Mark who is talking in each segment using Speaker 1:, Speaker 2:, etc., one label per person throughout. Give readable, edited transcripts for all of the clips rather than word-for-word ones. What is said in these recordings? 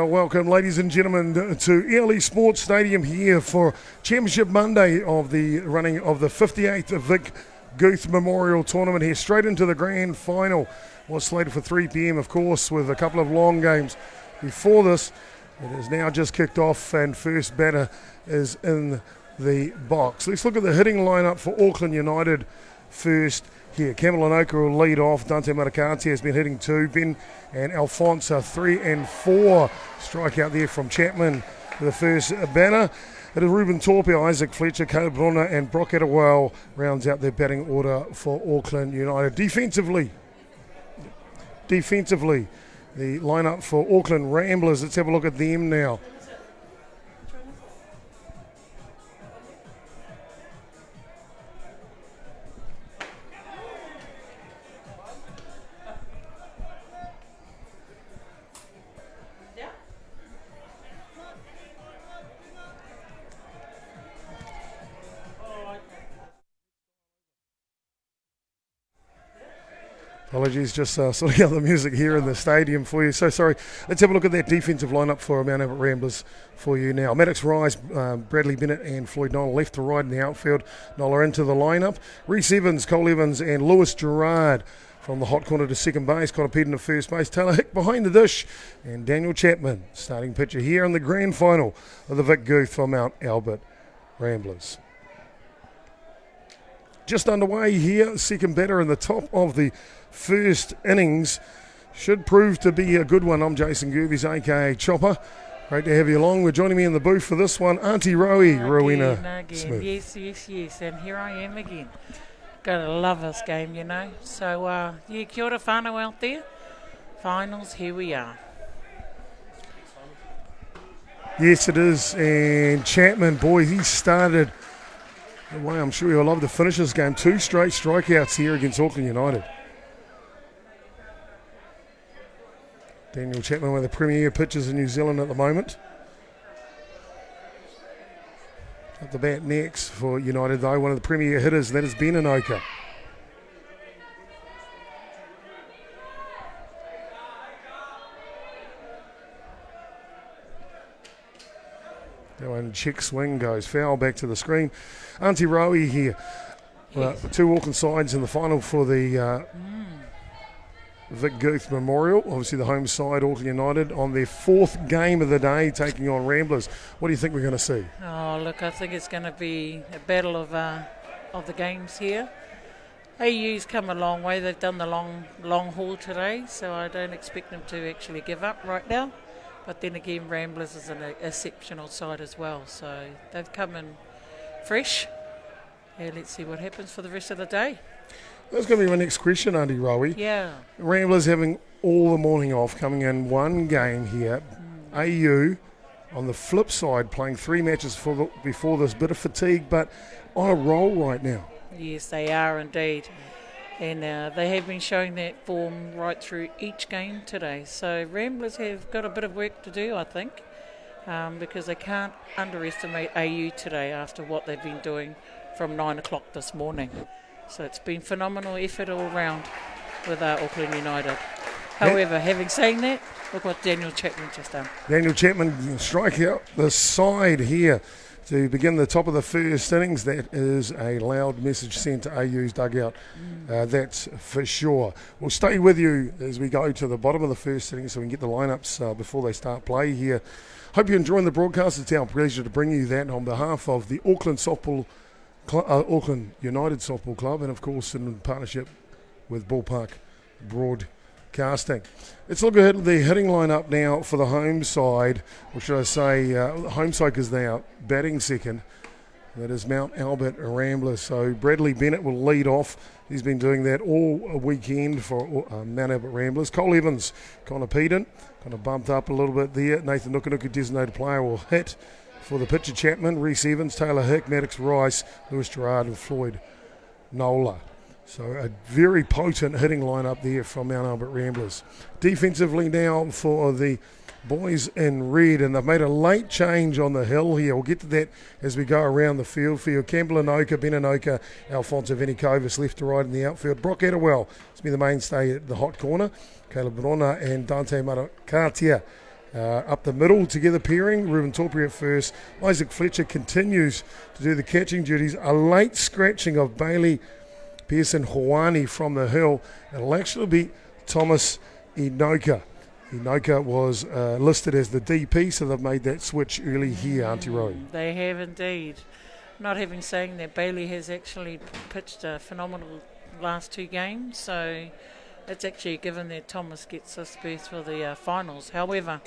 Speaker 1: Welcome, ladies and gentlemen, to Airlie Sports Stadium here for Championship Monday of the running of the 58th Vic Guth Memorial Tournament here, straight into the grand final. Was slated for 3 p.m, of course, with a couple of long games before this. It is now just kicked off, and first batter is in the box. Let's look at the hitting lineup for Auckland United first here. Campbell and Oka will lead off. Dante Matakati has been hitting 2. Ben and Alphonse are 3 and 4. Strikeout there from Chapman for the first batter. It is Ruben Torpe, Isaac Fletcher, Caleb Brunner and Brock Attawell rounds out their batting order for Auckland United. Defensively, the lineup for Auckland Ramblers. Let's have a look at them now. Apologies, just sorting out the music here in the stadium for you. So sorry. Let's have a look at that defensive lineup for Mount Albert Ramblers for you now. Maddox Rise, Bradley Bennett and Floyd Noel left to right in the outfield. Noel into the lineup. Reece Evans, Cole Evans and Lewis Gerard from the hot corner to second base. Connor Peden to first base. Taylor Hick behind the dish. And Daniel Chapman, starting pitcher here in the grand final of the Vic Guth for Mount Albert Ramblers. Just underway here, second batter in the top of the first innings. Should prove to be a good one. I'm Jason Gerbes, aka Chopper. Great to have you along. We're joining me in the booth for this one, Auntie Rowena Smith.
Speaker 2: Yes, and here I am again. Gotta love this game, you know. So, kia ora whānau out there. Finals, here we are.
Speaker 1: Yes, it is. And Chapman, boy, he started the way I'm sure he'll love to finish this game. 2 straight strikeouts here against Auckland United. Daniel Chapman, one of the premier pitchers in New Zealand at the moment. At the bat next for United, though, one of the premier hitters, that has been Oka. That one check swing goes foul back to the screen. Auntie Rowie here. Yes. 2 Auckland sides in the final for the Vic Guth Memorial. Obviously the home side, Auckland United, on their 4th game of the day, taking on Ramblers. What do you think we're going to see?
Speaker 2: Oh, look, I think it's going to be a battle of the games here. AU's come a long way. They've done the long haul today, so I don't expect them to actually give up right now. But then again, Ramblers is an exceptional side as well, so they've come in fresh. Yeah, let's see what happens for the rest of the day.
Speaker 1: That's going to be my next question, Auntie Rowie.
Speaker 2: Yeah.
Speaker 1: Ramblers having all the morning off, coming in 1 game here. AU, on the flip side, playing 3 matches before this, bit of fatigue, but on a roll right now.
Speaker 2: Yes, they are indeed. And they have been showing that form right through each game today. So Ramblers have got a bit of work to do, I think, because they can't underestimate AU today after what they've been doing from 9 o'clock this morning. So it's been phenomenal effort all round with Auckland United. However, having said that, look what Daniel Chapman just done. Daniel Chapman
Speaker 1: strike out the side here to begin the top of the first innings. That is a loud message sent to AU's dugout, that's for sure. We'll stay with you as we go to the bottom of the first inning so we can get the lineups before they start play here. Hope you're enjoying the broadcast. It's our pleasure to bring you that on behalf of the Auckland Auckland United Softball Club, and of course in partnership with Ballpark Broadcasting. Let's look at the hitting lineup now for the home side, or should I say home side, because they are batting second. That is Mount Albert Ramblers. So Bradley Bennett will lead off. He's been doing that all weekend for Mount Albert Ramblers. Cole Evans, Connor Peden, kind of bumped up a little bit there. Nathan Nukanuka, designated player, will hit for the pitcher. Chapman, Reece Evans, Taylor Hick, Maddox Rice, Lewis Gerard and Floyd Nola. So a very potent hitting lineup there from Mount Albert Ramblers. Defensively now for the boys in red, and they've made a late change on the hill here. We'll get to that as we go around the field. Campbell and Oka, Ben and Oka, Alfonso Venikovis left to right in the outfield. Brock Attawell has been the mainstay at the hot corner. Caleb Brunner and Dante Matakati Up the middle, together pairing, Ruben Torpey at first. Isaac Fletcher continues to do the catching duties. A late scratching of Bailey Pearson-Hawani from the hill. It'll actually be Thomas Inoka. Inoka was listed as the DP, so they've made that switch early here, Auntie Roy.
Speaker 2: They have indeed. Not having saying that Bailey has actually pitched a phenomenal last 2 games, so it's actually given that Thomas gets this berth for the finals. However,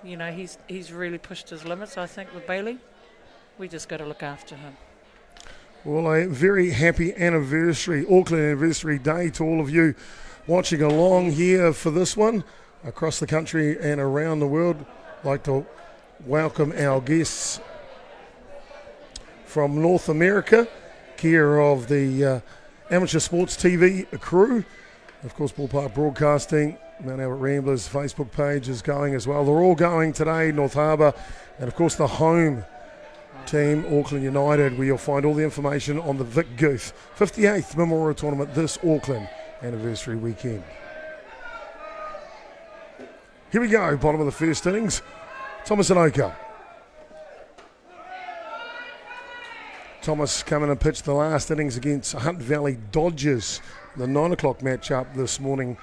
Speaker 2: he's really pushed his limits, I think, with Bailey. We just got to look after him.
Speaker 1: Well, a very happy anniversary, Auckland Anniversary Day to all of you watching along here for this one across the country and around the world. I'd like to welcome our guests from North America, care of the Amateur Sports TV crew. Of course, Ballpark Broadcasting, Mount Albert Ramblers Facebook page is going as well. They're all going today, North Harbour, and of course the home team, Auckland United, where you'll find all the information on the Vic Guth 58th Memorial Tournament this Auckland Anniversary weekend. Here we go, bottom of the first innings. Thomas Inoka. Thomas coming and pitched the last innings against Hunt Valley Dodgers, the 9 o'clock matchup this morning,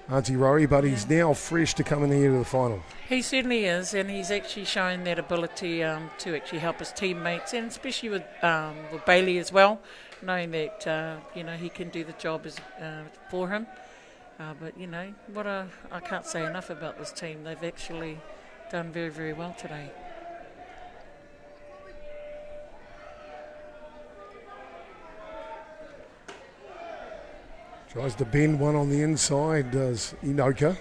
Speaker 1: Auntie Rory, but he's now fresh to come in here to the final. He
Speaker 2: certainly is, and he's actually shown that ability to actually help his teammates, and especially with Bailey as well, knowing that he can do the job for him. But I can't say enough about this team. They've actually done very, very well today.
Speaker 1: Tries to bend one on the inside, does Inoka.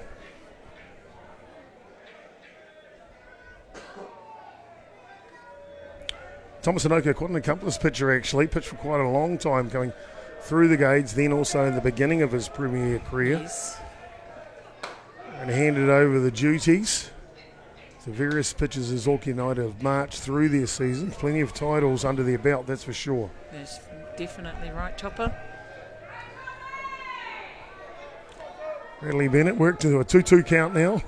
Speaker 1: Thomas Inoka, quite an accomplished pitcher actually, pitched for quite a long time, going through the gates, then also in the beginning of his premier career.
Speaker 2: Yes.
Speaker 1: And handed over the duties to various pitchers as Auckland United have marched through their season. Plenty of titles under their belt, that's for sure.
Speaker 2: That's definitely right, Chopper.
Speaker 1: Bradley Bennett worked into a 2-2 count now.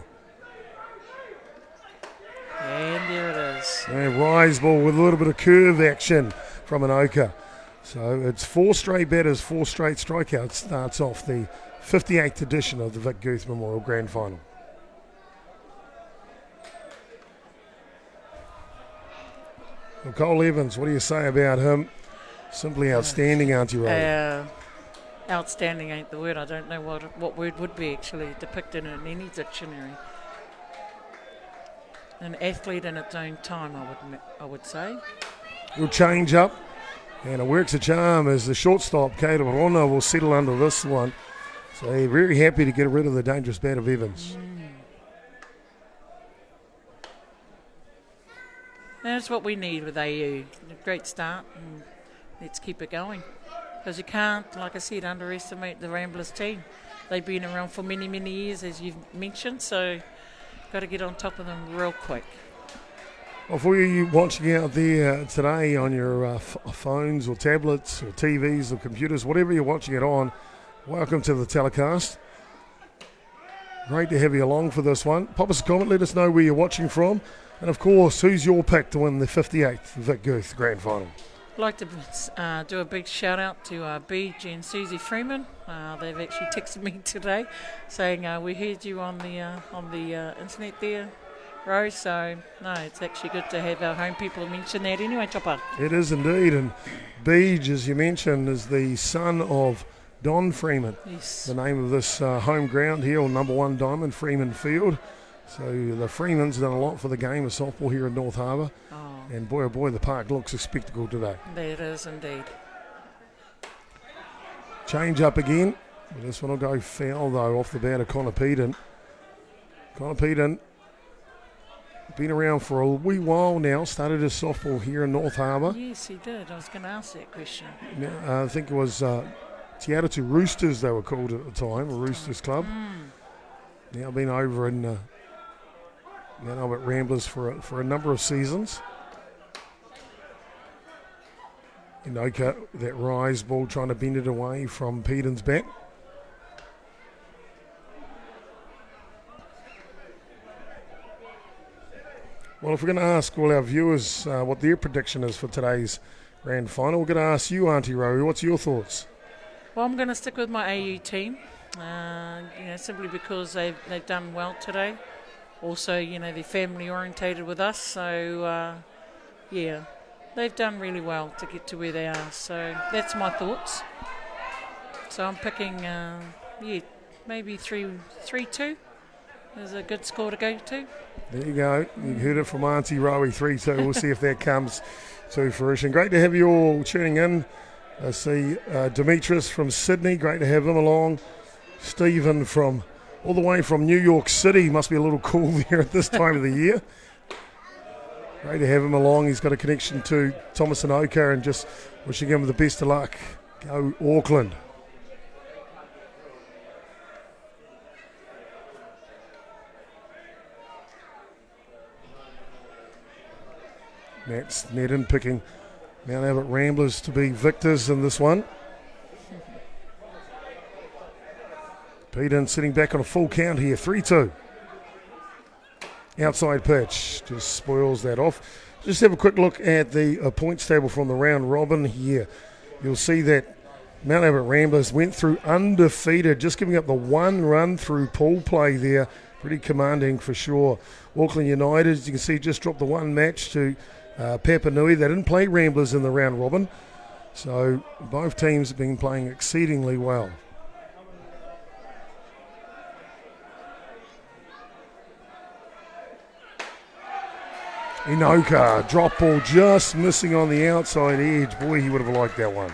Speaker 2: And there it is.
Speaker 1: And rise ball with a little bit of curve action from Inoka. So it's 4 straight batters, 4 straight strikeouts. Starts off the 58th edition of the Vic Guth Memorial Grand Final. Well, Cole Evans, what do you say about him? Simply outstanding, Auntie Roy.
Speaker 2: Outstanding ain't the word. I don't know what word would be actually depicted in any dictionary. An athlete in its own time, I would say.
Speaker 1: We'll change up, and it works a charm as the shortstop, Caleb Rona, will settle under this one. So they're very happy to get rid of the dangerous bat of Evans.
Speaker 2: That's what we need with AU. A great start, and let's keep it going. Because you can't, like I said, underestimate the Ramblers team. They've been around for many, many years, as you've mentioned, so got to get on top of them real quick.
Speaker 1: Well, for you watching out there today on your phones or tablets or TVs or computers, whatever you're watching it on, welcome to the telecast. Great to have you along for this one. Pop us a comment, let us know where you're watching from. And, of course, who's your pick to win the 58th Vic Guth Grand Final?
Speaker 2: I'd like to do a big shout out to BJ and Susie Freeman. They've actually texted me today saying we heard you on the internet there, Rose. So no, it's actually good to have our home people mention that anyway, Chopper.
Speaker 1: It is indeed, and BJ, as you mentioned, is the son of Don Freeman.
Speaker 2: Yes.
Speaker 1: The name of this home ground here on number 1 Diamond, Freeman Field. So the Freemans done a lot for the game of softball here in North Harbour.
Speaker 2: Oh.
Speaker 1: And boy, oh boy, the park looks a spectacle today.
Speaker 2: It is indeed.
Speaker 1: Change up again. This one will go foul, though, off the bat of Connor Peden. Connor Peden, been around for a wee while now. Started his softball here in North Harbour.
Speaker 2: Yes, he did. I was going to ask that question.
Speaker 1: I think it was Atiawa Toa Roosters they were called at the time, a Roosters club. Now been over in Mount Albert Ramblers for a number of seasons. Inoka, that rise ball, trying to bend it away from Peden's bat. Well, if we're going to ask all our viewers what their prediction is for today's grand final, we're going to ask you, Auntie Rowie, what's your thoughts?
Speaker 2: Well, I'm going to stick with my AU team, simply because they've done well today. Also, they're family orientated with us, so they've done really well to get to where they are. So that's my thoughts. So I'm picking, maybe 3-2 is a good score to go to.
Speaker 1: There you go. You heard it from Auntie Rowie, 3-2. We'll see if that comes to fruition. Great to have you all tuning in. I see Demetrius from Sydney. Great to have him along. Stephen from all the way from New York City. Must be a little cool there at this time of the year. Great to have him along. He's got a connection to Thomas and Oka, and just wishing him the best of luck. Go Auckland. Matt Sneddon picking Mount Albert Ramblers to be victors in this one. Peter sitting back on a full count here, 3-2. Outside pitch just spoils that off. Just have a quick look at the points table from the round robin here. You'll see that Mount Albert Ramblers went through undefeated, just giving up the one run through pool play there. Pretty commanding for sure. Auckland United, as you can see, just dropped the one match to Papa Nui. They didn't play Ramblers in the round robin, so both teams have been playing exceedingly well. Inoka, drop ball just missing on the outside edge. Boy, he would have liked that one.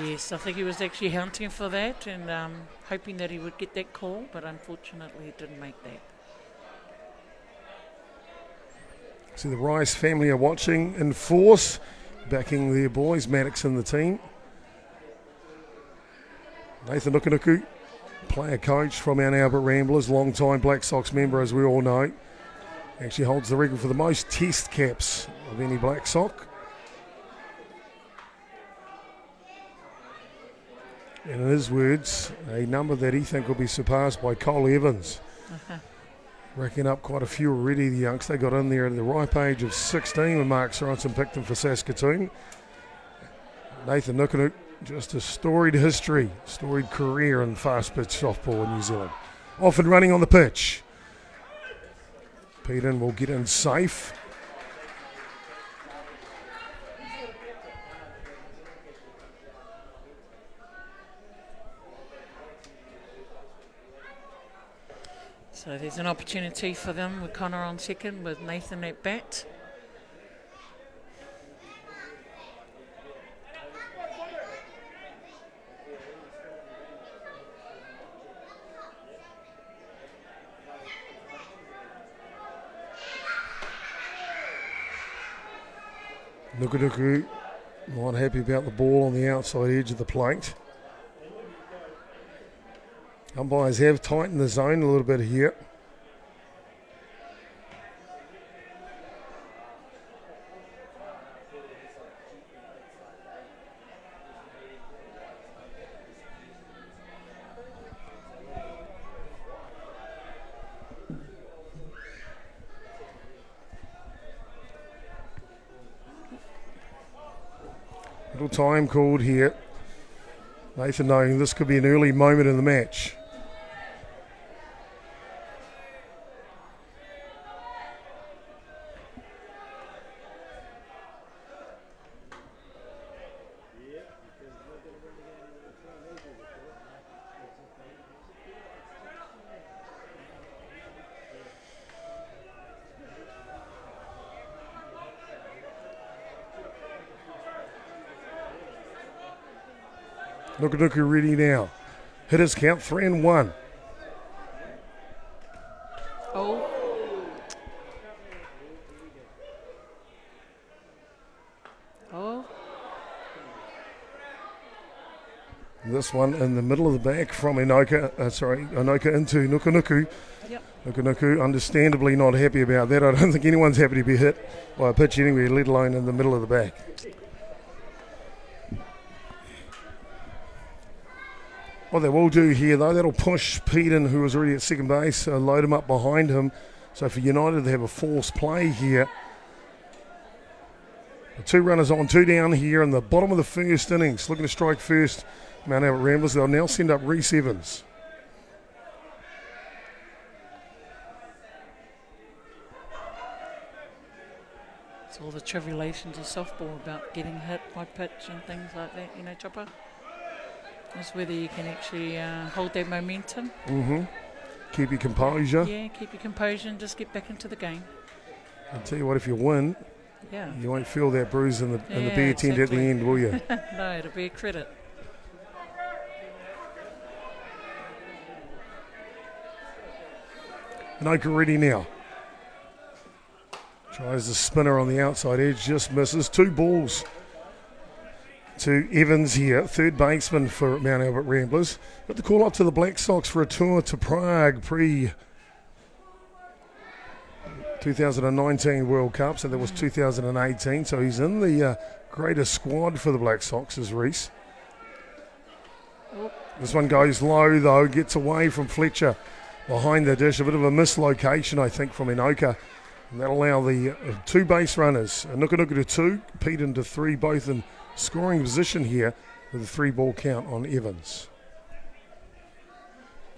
Speaker 2: Yes, I think he was actually hunting for that and hoping that he would get that call, but unfortunately he didn't make that.
Speaker 1: See, the Rice family are watching in force, backing their boys, Maddox and the team. Nathan Nukunuku, player coach from Mount Albert Ramblers, long-time Black Sox member, as we all know. Actually holds the record for the most test caps of any Black Sox. And in his words, a number that he thinks will be surpassed by Cole Evans. Racking up quite a few already, the youngster got in there at the ripe age of 16 when Mark Sorensen picked him for Saskatoon. Nathan Nukunuk, just a storied history, storied career in fast pitch softball in New Zealand. Off and running on the pitch. Peden will get in safe.
Speaker 2: So there's an opportunity for them with Connor on second, with Nathan at bat.
Speaker 1: Nukunuku not happy about the ball on the outside edge of the plate. Umpires have tightened the zone a little bit here. Little time called here. Nathan knowing this could be an early moment in the match. Nukunuku ready now. Hitters count 3-1.
Speaker 2: Oh. Oh.
Speaker 1: This one in the middle of the back from Inoka into Nukunuku.
Speaker 2: Yep.
Speaker 1: Nukunuku understandably not happy about that. I don't think anyone's happy to be hit by a pitch anywhere, let alone in the middle of the back. What they will do here, though, that'll push Peden, who was already at second base, load him up behind him So for United, they have a forced play here. 2 runners on, 2 down here in the bottom of the first innings. Looking to strike first, Mount Albert Ramblers. They'll now send up Reece Evans.
Speaker 2: It's all the tribulations of softball about getting hit by pitch and things like that, you know, Chopper. It's whether you can actually hold that momentum.
Speaker 1: Keep your composure.
Speaker 2: Yeah, keep your composure and just get back into the game.
Speaker 1: I'll tell you what, if you win,
Speaker 2: yeah,
Speaker 1: you won't feel that bruise in the beer tent
Speaker 2: exactly.
Speaker 1: at the end, will you?
Speaker 2: No, it'll be a credit.
Speaker 1: Anoka ready now. Tries the spinner on the outside edge, just misses. 2 balls to Evans here, third baseman for Mount Albert Ramblers. Got the call up to the Black Sox for a tour to Prague pre-2019 World Cup, so that was 2018. So he's in the greater squad for the Black Sox, is Reece. This one goes low though, gets away from Fletcher behind the dish. A bit of a mislocation, I think, from Anoka. And that'll allow the 2 base runners, Nuka to 2, Pete into 3, both in scoring position here with a 3-ball count on Evans.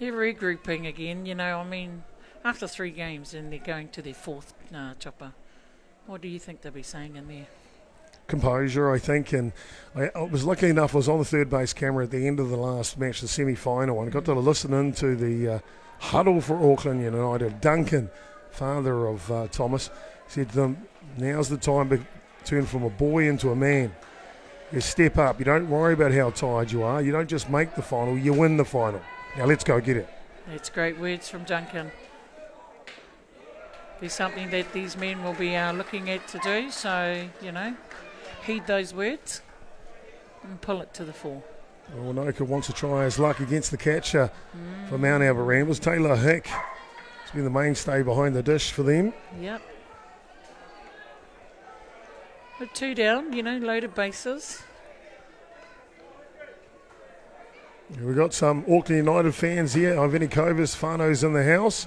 Speaker 2: They're regrouping again, you know, I mean, after 3 games and they're going to their 4th Chopper. What do you think they'll be saying in there?
Speaker 1: Composure, I think, and I was lucky enough, I was on the third base camera at the end of the last match, the semi-final, and I got to listen into the huddle for Auckland United. Duncan, father of Thomas, said to them, now's the time to turn from a boy into a man. You step up. You don't worry about how tired you are. You don't just make the final, you win the final. Now let's go get it.
Speaker 2: That's great words from Duncan. There's something that these men will be looking at to do, so, you know, heed those words and pull it to the fore.
Speaker 1: Well, Noka wants to try his luck against the catcher for Mount Albert Ramblers. Taylor Hick has been the mainstay behind the dish for them.
Speaker 2: Yep. But 2 down, you know, loaded bases.
Speaker 1: We've got some Auckland United fans here. Ivani Kovas, Fano's in the house.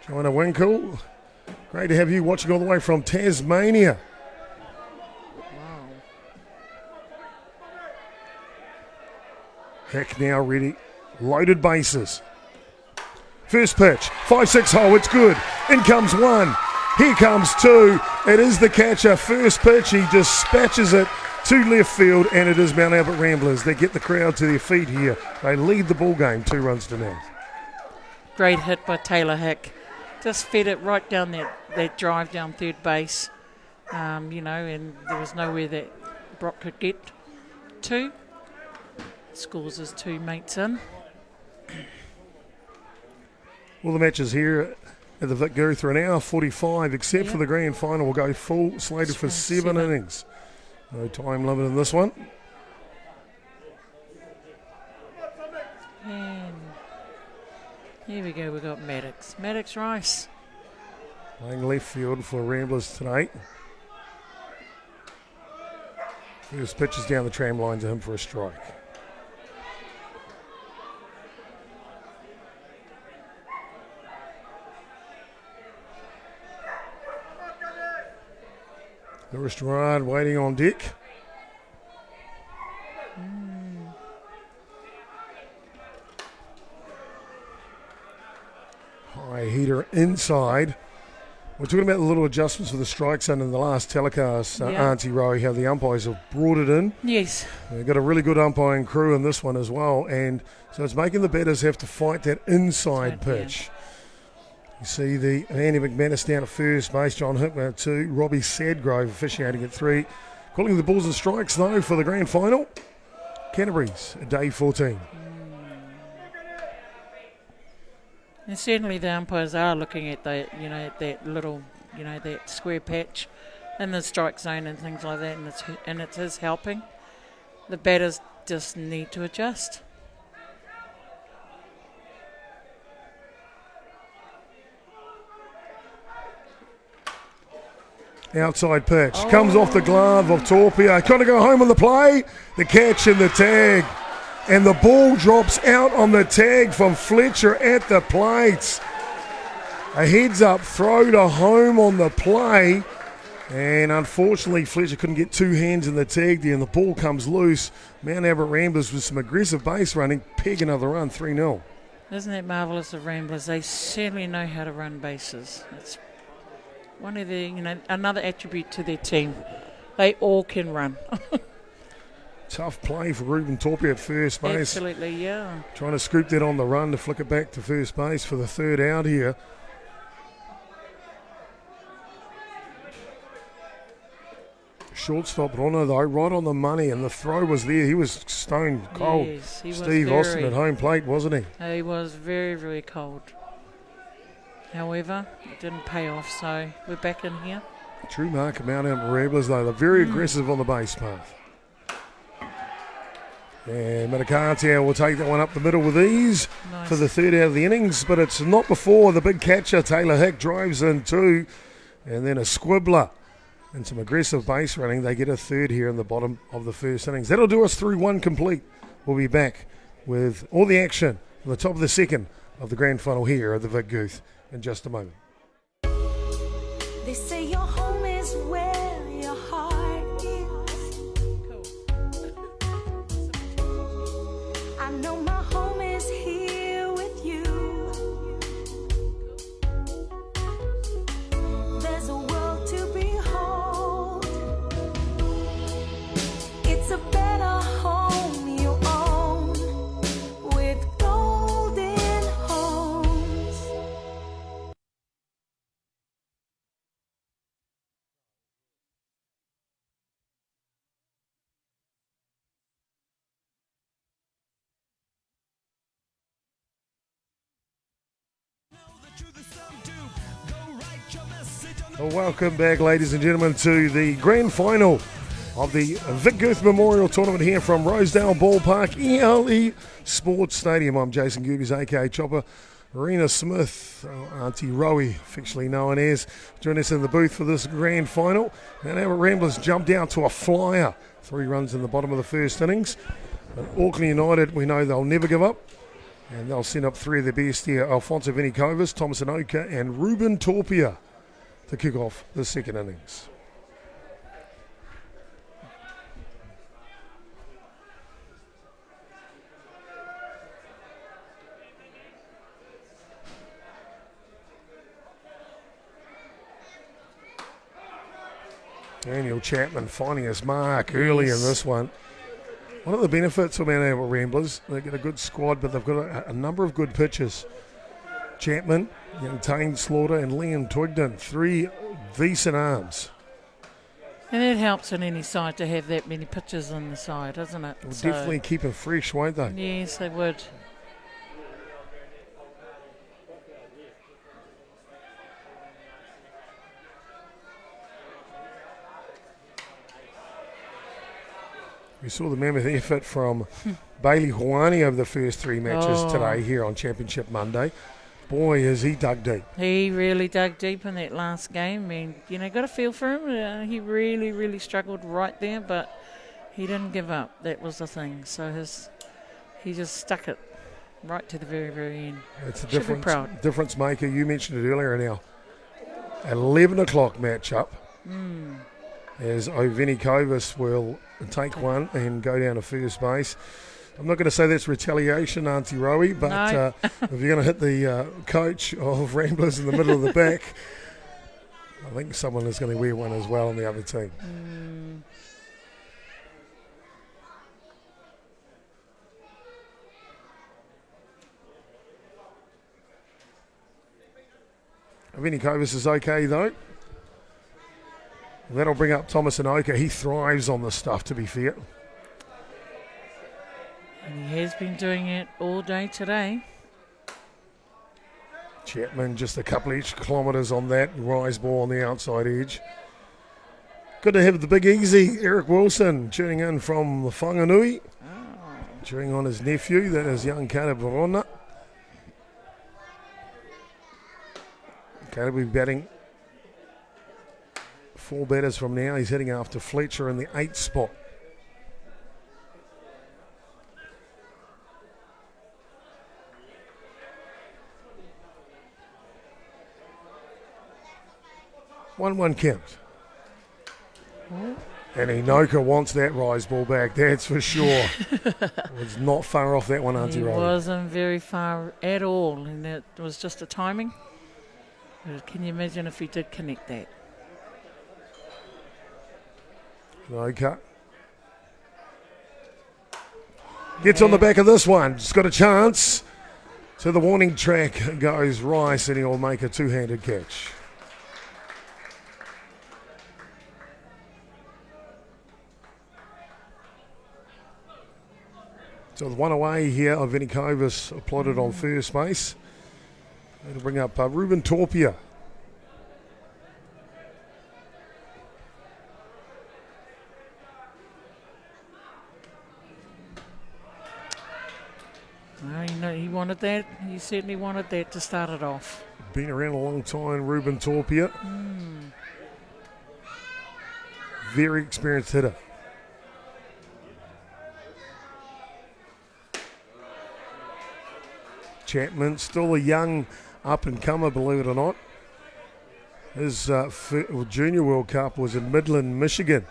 Speaker 1: Joanna Winkle, great to have you watching all the way from Tasmania.
Speaker 2: Wow.
Speaker 1: Hick now ready. Loaded bases. First pitch, 5-6 hole, it's good. In comes 1. Here comes 2. It is the catcher. First pitch, he dispatches it to left field, and it is Mount Albert Ramblers. They get the crowd to their feet here. They lead the ball game 2-0.
Speaker 2: Great hit by Taylor Hick. Just fed it right down that drive down third base, you know, and there was nowhere that Brock could get to. Scores his 2 mates in.
Speaker 1: Well, the matches here at the Vic Guth are an hour 45, except for the grand final. Will go full, slated for 7 innings. No time limit in this one.
Speaker 2: And here we go, we've got Maddox Rice.
Speaker 1: Playing left field for Ramblers tonight. First pitch is down the tram line to him for a strike. Lewis Gerard waiting on deck. High heater inside. We're talking about the little adjustments for the strike zone in the last telecast, Auntie Rowe, how the umpires have brought it in.
Speaker 2: Yes.
Speaker 1: They've got a really good umpiring crew in this one as well, and so it's making the batters have to fight that inside pitch. You see the Andy McManus down at first base, John Hickman at 2, Robbie Sadgrove officiating at 3. Calling the balls and strikes, though, for the grand final. Canterbury's at day 14.
Speaker 2: And certainly the umpires are looking at that, you know, that little, you know, that square patch in the strike zone and things like that, and it is helping. The batters just need to adjust.
Speaker 1: Outside pitch. Comes off the glove of Torpia. Trying to go home on the play. The catch and the tag. And the ball drops out on the tag from Fletcher at the plate. A heads-up throw to home on the play. And unfortunately, Fletcher couldn't get two hands in the tag there, and the ball comes loose. Mount Albert Ramblers with some aggressive base running, peg another run, 3-0.
Speaker 2: Isn't it marvellous of Ramblers? They certainly know how to run bases. It's one of the, another attribute to their team. They all can run.
Speaker 1: Tough play for Ruben Torpia at first base.
Speaker 2: Absolutely, yeah.
Speaker 1: Trying to scoop that on the run to flick it back to first base for the third out here. Shortstop Rono, though, right on the money, and the throw was there. He was stone cold.
Speaker 2: Yes, he
Speaker 1: Steve
Speaker 2: was
Speaker 1: Austin at home plate, wasn't he?
Speaker 2: He was very, very cold. However, it didn't pay off, so we're back in here.
Speaker 1: True mark of Mount Albert Ramblers, though. They're very aggressive on the base path. And Matakatia will take that one up the middle with ease for the third out of the innings, but it's not before the big catcher, Taylor Hick, drives in two, and then a squibbler. And some aggressive base running. They get a third here in the bottom of the first innings. That'll do us through one complete. We'll be back with all the action on the top of the second of the grand final here at the Vic Guth in just a moment.
Speaker 3: They say your home is where your heart is. I know my home is here with you. There's a world to behold. It's a better home you own with golden homes.
Speaker 1: Well, welcome back, ladies and gentlemen, to the grand final of the Vic Guth Memorial Tournament here from Rosedale Ballpark, ELE Sports Stadium. I'm Jason Gerbes, aka Chopper. Marina Smith, Auntie Rowie, officially known as, join us in the booth for this grand final. Mount Albert Ramblers jumped out to a flyer. 3 runs in the bottom of the first innings. But Auckland United, we know they'll never give up. And they'll send up 3 of their best here, Alfonso Vinikovas, Thomas Anoka, and Ruben Torpia to kick off the second innings. Daniel Chapman finding his mark early in this one. One of the benefits of Mount Albert Ramblers, they get a good squad, but they've got a number of good pitchers. Chapman, Young Tane Slaughter, and Liam Twigden, 3 decent arms.
Speaker 2: And it helps in any side to have that many pitchers on the side, doesn't it?
Speaker 1: Will definitely keep them fresh, won't they?
Speaker 2: Yes, they would.
Speaker 1: We saw the mammoth effort from Bailey Hawani over the first 3 matches today here on Championship Monday. Boy, has he dug deep.
Speaker 2: He really dug deep in that last game. I mean, got a feel for him. He really, really struggled right there, but he didn't give up. That was the thing. So he just stuck it right to the very, very end.
Speaker 1: It's a difference maker. You mentioned it earlier in our 11 o'clock matchup. As Oveni Kovis will take one and go down to first base. I'm not going to say that's retaliation, Auntie Rowie, but
Speaker 2: No.
Speaker 1: if you're going to hit the coach of Ramblers in the middle of the back, I think someone is going to wear one as well on the other team. Oveni Kovis is okay, though. That'll bring up Thomas Anoka. He thrives on this stuff, to be fair.
Speaker 2: And he has been doing it all day today.
Speaker 1: Chapman just a couple extra kilometres on that rise ball on the outside edge. Good to have the big easy Eric Wilson tuning in from the Whanganui. Cheering on his nephew, that is young Caleb Verona. Caleb will be batting 4 batters from now. He's heading after Fletcher in the 8th spot. 1-1 count. And Inoka wants that rise ball back, that's for sure. Was not far off that one, Auntie
Speaker 2: He
Speaker 1: Robbie.
Speaker 2: wasn't very far at all, and it was just a timing. But can you imagine if he did connect that?
Speaker 1: Inoka. Gets on the back of this one. Just got a chance. To the warning track goes Rice, and he'll make a two-handed catch. So with one away here, Vinny Covis plotted on first base. That'll bring up Ruben Torpia.
Speaker 2: He wanted that. He certainly wanted that to start it off.
Speaker 1: Been around a long time, Ruben Torpia. Very experienced hitter. Chapman, still a young up-and-comer, believe it or not. His junior World Cup was in Midland, Michigan.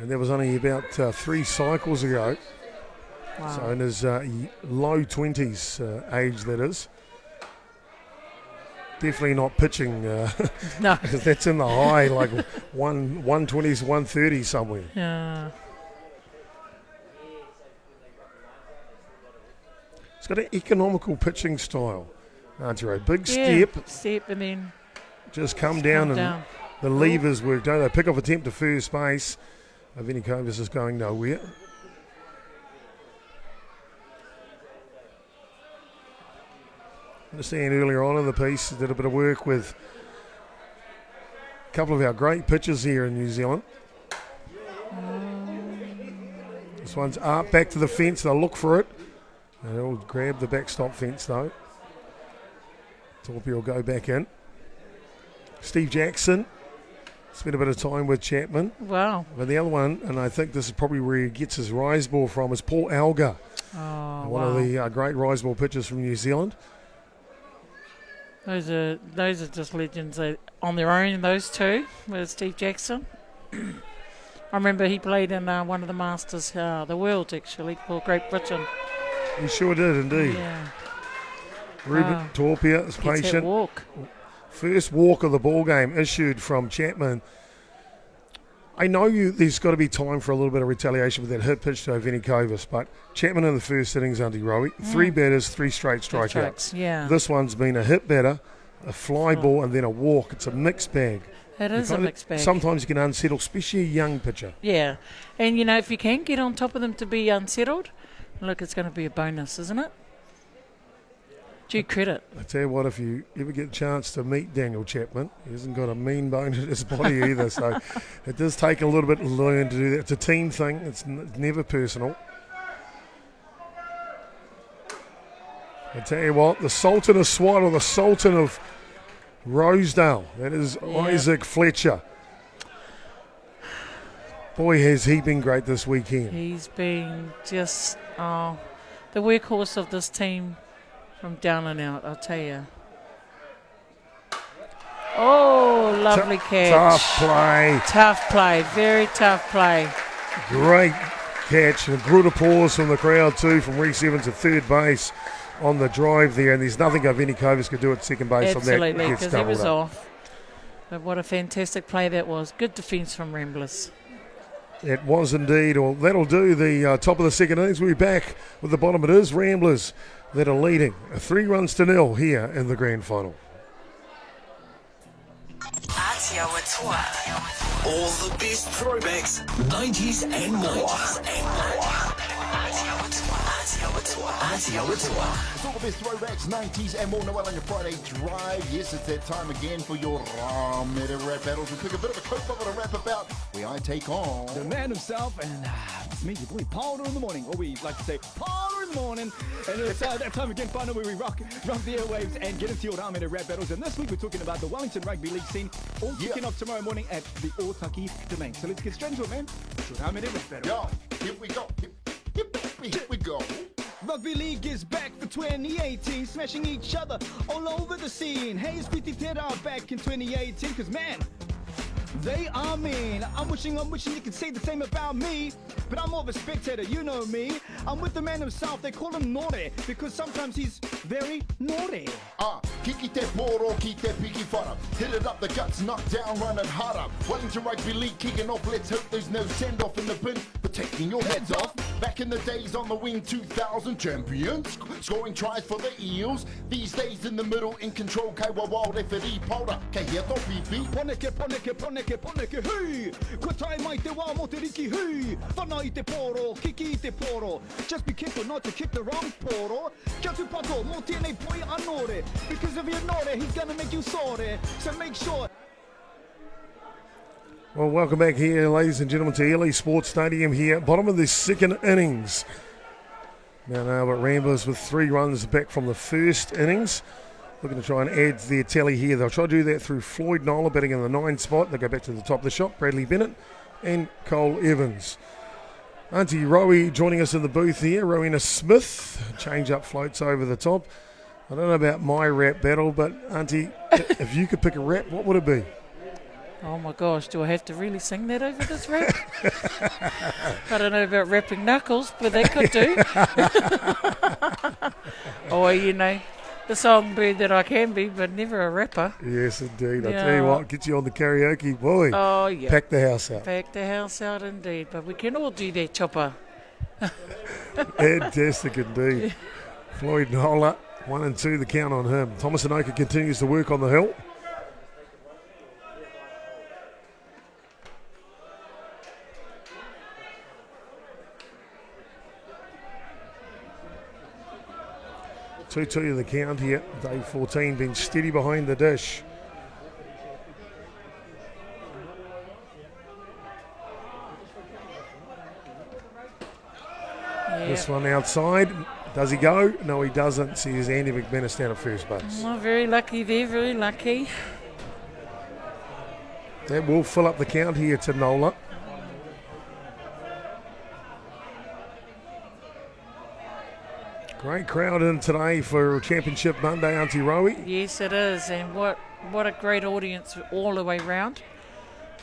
Speaker 1: And that was only about 3 cycles ago.
Speaker 2: Wow.
Speaker 1: So in his low 20s age, that is. Definitely not pitching.
Speaker 2: No.
Speaker 1: Because that's in the high, like 120s, 130 somewhere.
Speaker 2: Yeah.
Speaker 1: He's got an economical pitching style, Arturo. Big
Speaker 2: Yeah,
Speaker 1: step,
Speaker 2: step, and then
Speaker 1: just come down and the levers work. Don't they? Pick off attempt to first base. Vinny Covis is going nowhere. Understand earlier on in the piece, did a bit of work with a couple of our great pitchers here in New Zealand. This one's up, back to the fence. They'll look for it. And they'll grab the backstop fence though. Torpy will go back in. Steve Jackson spent a bit of time with Chapman.
Speaker 2: wow.
Speaker 1: But the other one, and I think this is probably where he gets his rise ball from, is Paul Alga.
Speaker 2: Oh,
Speaker 1: One of the great rise ball pitchers from New Zealand.
Speaker 2: Those are just legends on their own. Those two with Steve Jackson. I remember he played in one of the Masters, the World actually, for Great Britain.
Speaker 1: He sure did indeed.
Speaker 2: Yeah.
Speaker 1: Ruben Torpia is
Speaker 2: Gets that
Speaker 1: patient.
Speaker 2: walk.
Speaker 1: First walk of the ball game issued from Chapman. I know there's got to be time for a little bit of retaliation with that hit pitch to Vinny Covis, but Chapman in the first innings, Auntie Rowie, 3 batters, 3 straight strikeouts.
Speaker 2: Yeah.
Speaker 1: This one's been a hit batter, a fly ball, and then a walk. It's a mixed bag.
Speaker 2: It is a mixed bag.
Speaker 1: Sometimes you can unsettle, especially a young pitcher.
Speaker 2: Yeah. And, if you can get on top of them to be unsettled, look, it's going to be a bonus, isn't it? Due credit.
Speaker 1: I tell you what, if you ever get a chance to meet Daniel Chapman, he hasn't got a mean bone in his body either, so it does take a little bit to learn to do that. It's a team thing. It's never personal. I tell you what, the Sultan of Swat, or the Sultan of Rosedale, that is Isaac Fletcher. Boy, has he been great this weekend.
Speaker 2: He's been just the workhorse of this team from down and out, I'll tell you. Oh, lovely catch.
Speaker 1: Tough play.
Speaker 2: Tough play, very tough play.
Speaker 1: Great catch. And a good applause from the crowd too, from Reece Evans at third base on the drive there. And there's nothing Vinny Covis could do at second base
Speaker 2: Absolutely,
Speaker 1: on that.
Speaker 2: because he was off. But what a fantastic play that was. Good defence from Ramblers.
Speaker 1: It was indeed. Well, that'll do the top of the second innings. We'll be back with the bottom. It is Ramblers that are leading 3-0 here in the grand final.
Speaker 4: Atiawa Toa. All the best throwbacks, 90s and more. Atiawa Toa.
Speaker 5: It's all the best throwbacks, 90s and more. Noel on your Friday drive. Yes, it's that time again for your Meta Rap Battles. We took a bit of a coke bubble to rap about where I take on
Speaker 6: the man himself, and it's me, your boy, Powder in the morning, or we like to say Powder in the morning. And it's that time again, final, where we rock the airwaves and get into your Meta Rap Battles. And this week we're talking about the Wellington Rugby League scene, all kicking off tomorrow morning at the Otaki Domain. So let's get straight into it, man. Your Meta Rap Battle.
Speaker 5: Yo, here we go. Here we go.
Speaker 6: Rugby League is back for 2018, smashing each other all over the scene. Hayes Piti Tera back in 2018, cause man, They are mean. I'm wishing you could say the same about me. But I'm more of a spectator, you know me. I'm with the man himself, they call him naughty. Because sometimes he's very naughty.
Speaker 5: Kiki te poro, ki te piki whara. Hit it up the guts, knock down, run it harder. Wellington Rugby League kicking off, let's hope there's no send-off in the bin for taking your heads off. Back in the days on the wing, 2000 champions, scoring tries for the Eels. These days in the middle, in control, kaiwa wild FD powder. Kei hea to pipi.
Speaker 6: Poneke, poneke, poneke, poneke, hui! Ko tai mai te wā mo te riki, hui! Whana I te poro, kiki I te poro. Just be careful not to kick the wrong poro. Kia tu pato, mo tēnei poi anore. Because if you're naughty, he's gonna make you sorry. So make sure.
Speaker 1: Well, welcome back here, ladies and gentlemen, to Ely Sports Stadium here. Bottom of the second innings. Now, but Ramblers with 3 runs back from the first innings. Looking to try and add their tally here. They'll try to do that through Floyd Nola batting in the 9 spot. They go back to the top of the shot. Bradley Bennett and Cole Evans. Auntie Rowie joining us in the booth here. Rowena Smith. Change up floats over the top. I don't know about my rap battle, but Auntie, if you could pick a rap, what would it be?
Speaker 2: Oh my gosh, do I have to really sing that over this rap? I don't know about rapping knuckles, but they could do. Or, you know, the songbird that I can be, but never a rapper.
Speaker 1: Yes, indeed.
Speaker 2: Yeah.
Speaker 1: I tell you what, get you on the karaoke, boy.
Speaker 2: Oh, yeah.
Speaker 1: Pack the house out.
Speaker 2: Pack the house out indeed, but we can all do that, Chopper.
Speaker 1: Fantastic indeed. Floyd Nola, 1 and 2, the count on him. Thomas Anoka continues to work on the hill. Two in the count here. Day 14 been steady behind the dish.
Speaker 2: Yeah.
Speaker 1: This one outside. Does he go? No, he doesn't. Sees Andy McManus down at first base.
Speaker 2: Oh, very lucky there, very lucky.
Speaker 1: That will fill up the count here to Nola. Great crowd in today for Championship Monday, Auntie Rowie.
Speaker 2: Yes, it is, and what a great audience all the way round.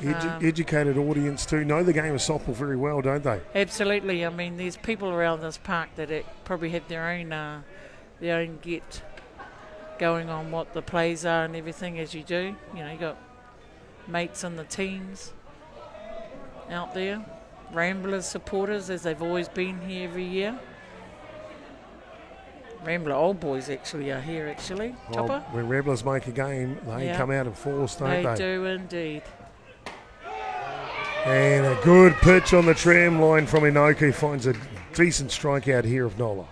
Speaker 1: Educated audience too. Know the game of softball very well, don't they?
Speaker 2: Absolutely. I mean, there's people around this park that probably have their own get going on what the plays are and everything as you do. You know, you got mates in the teams out there, Ramblers supporters as they've always been here every year. Rambler old boys actually are here actually.
Speaker 1: Well,
Speaker 2: Chopper?
Speaker 1: when Ramblers make a game, they come out in force, don't they?
Speaker 2: They do indeed.
Speaker 1: And a good pitch on the tram line from Inoki finds a decent strikeout here of Nola.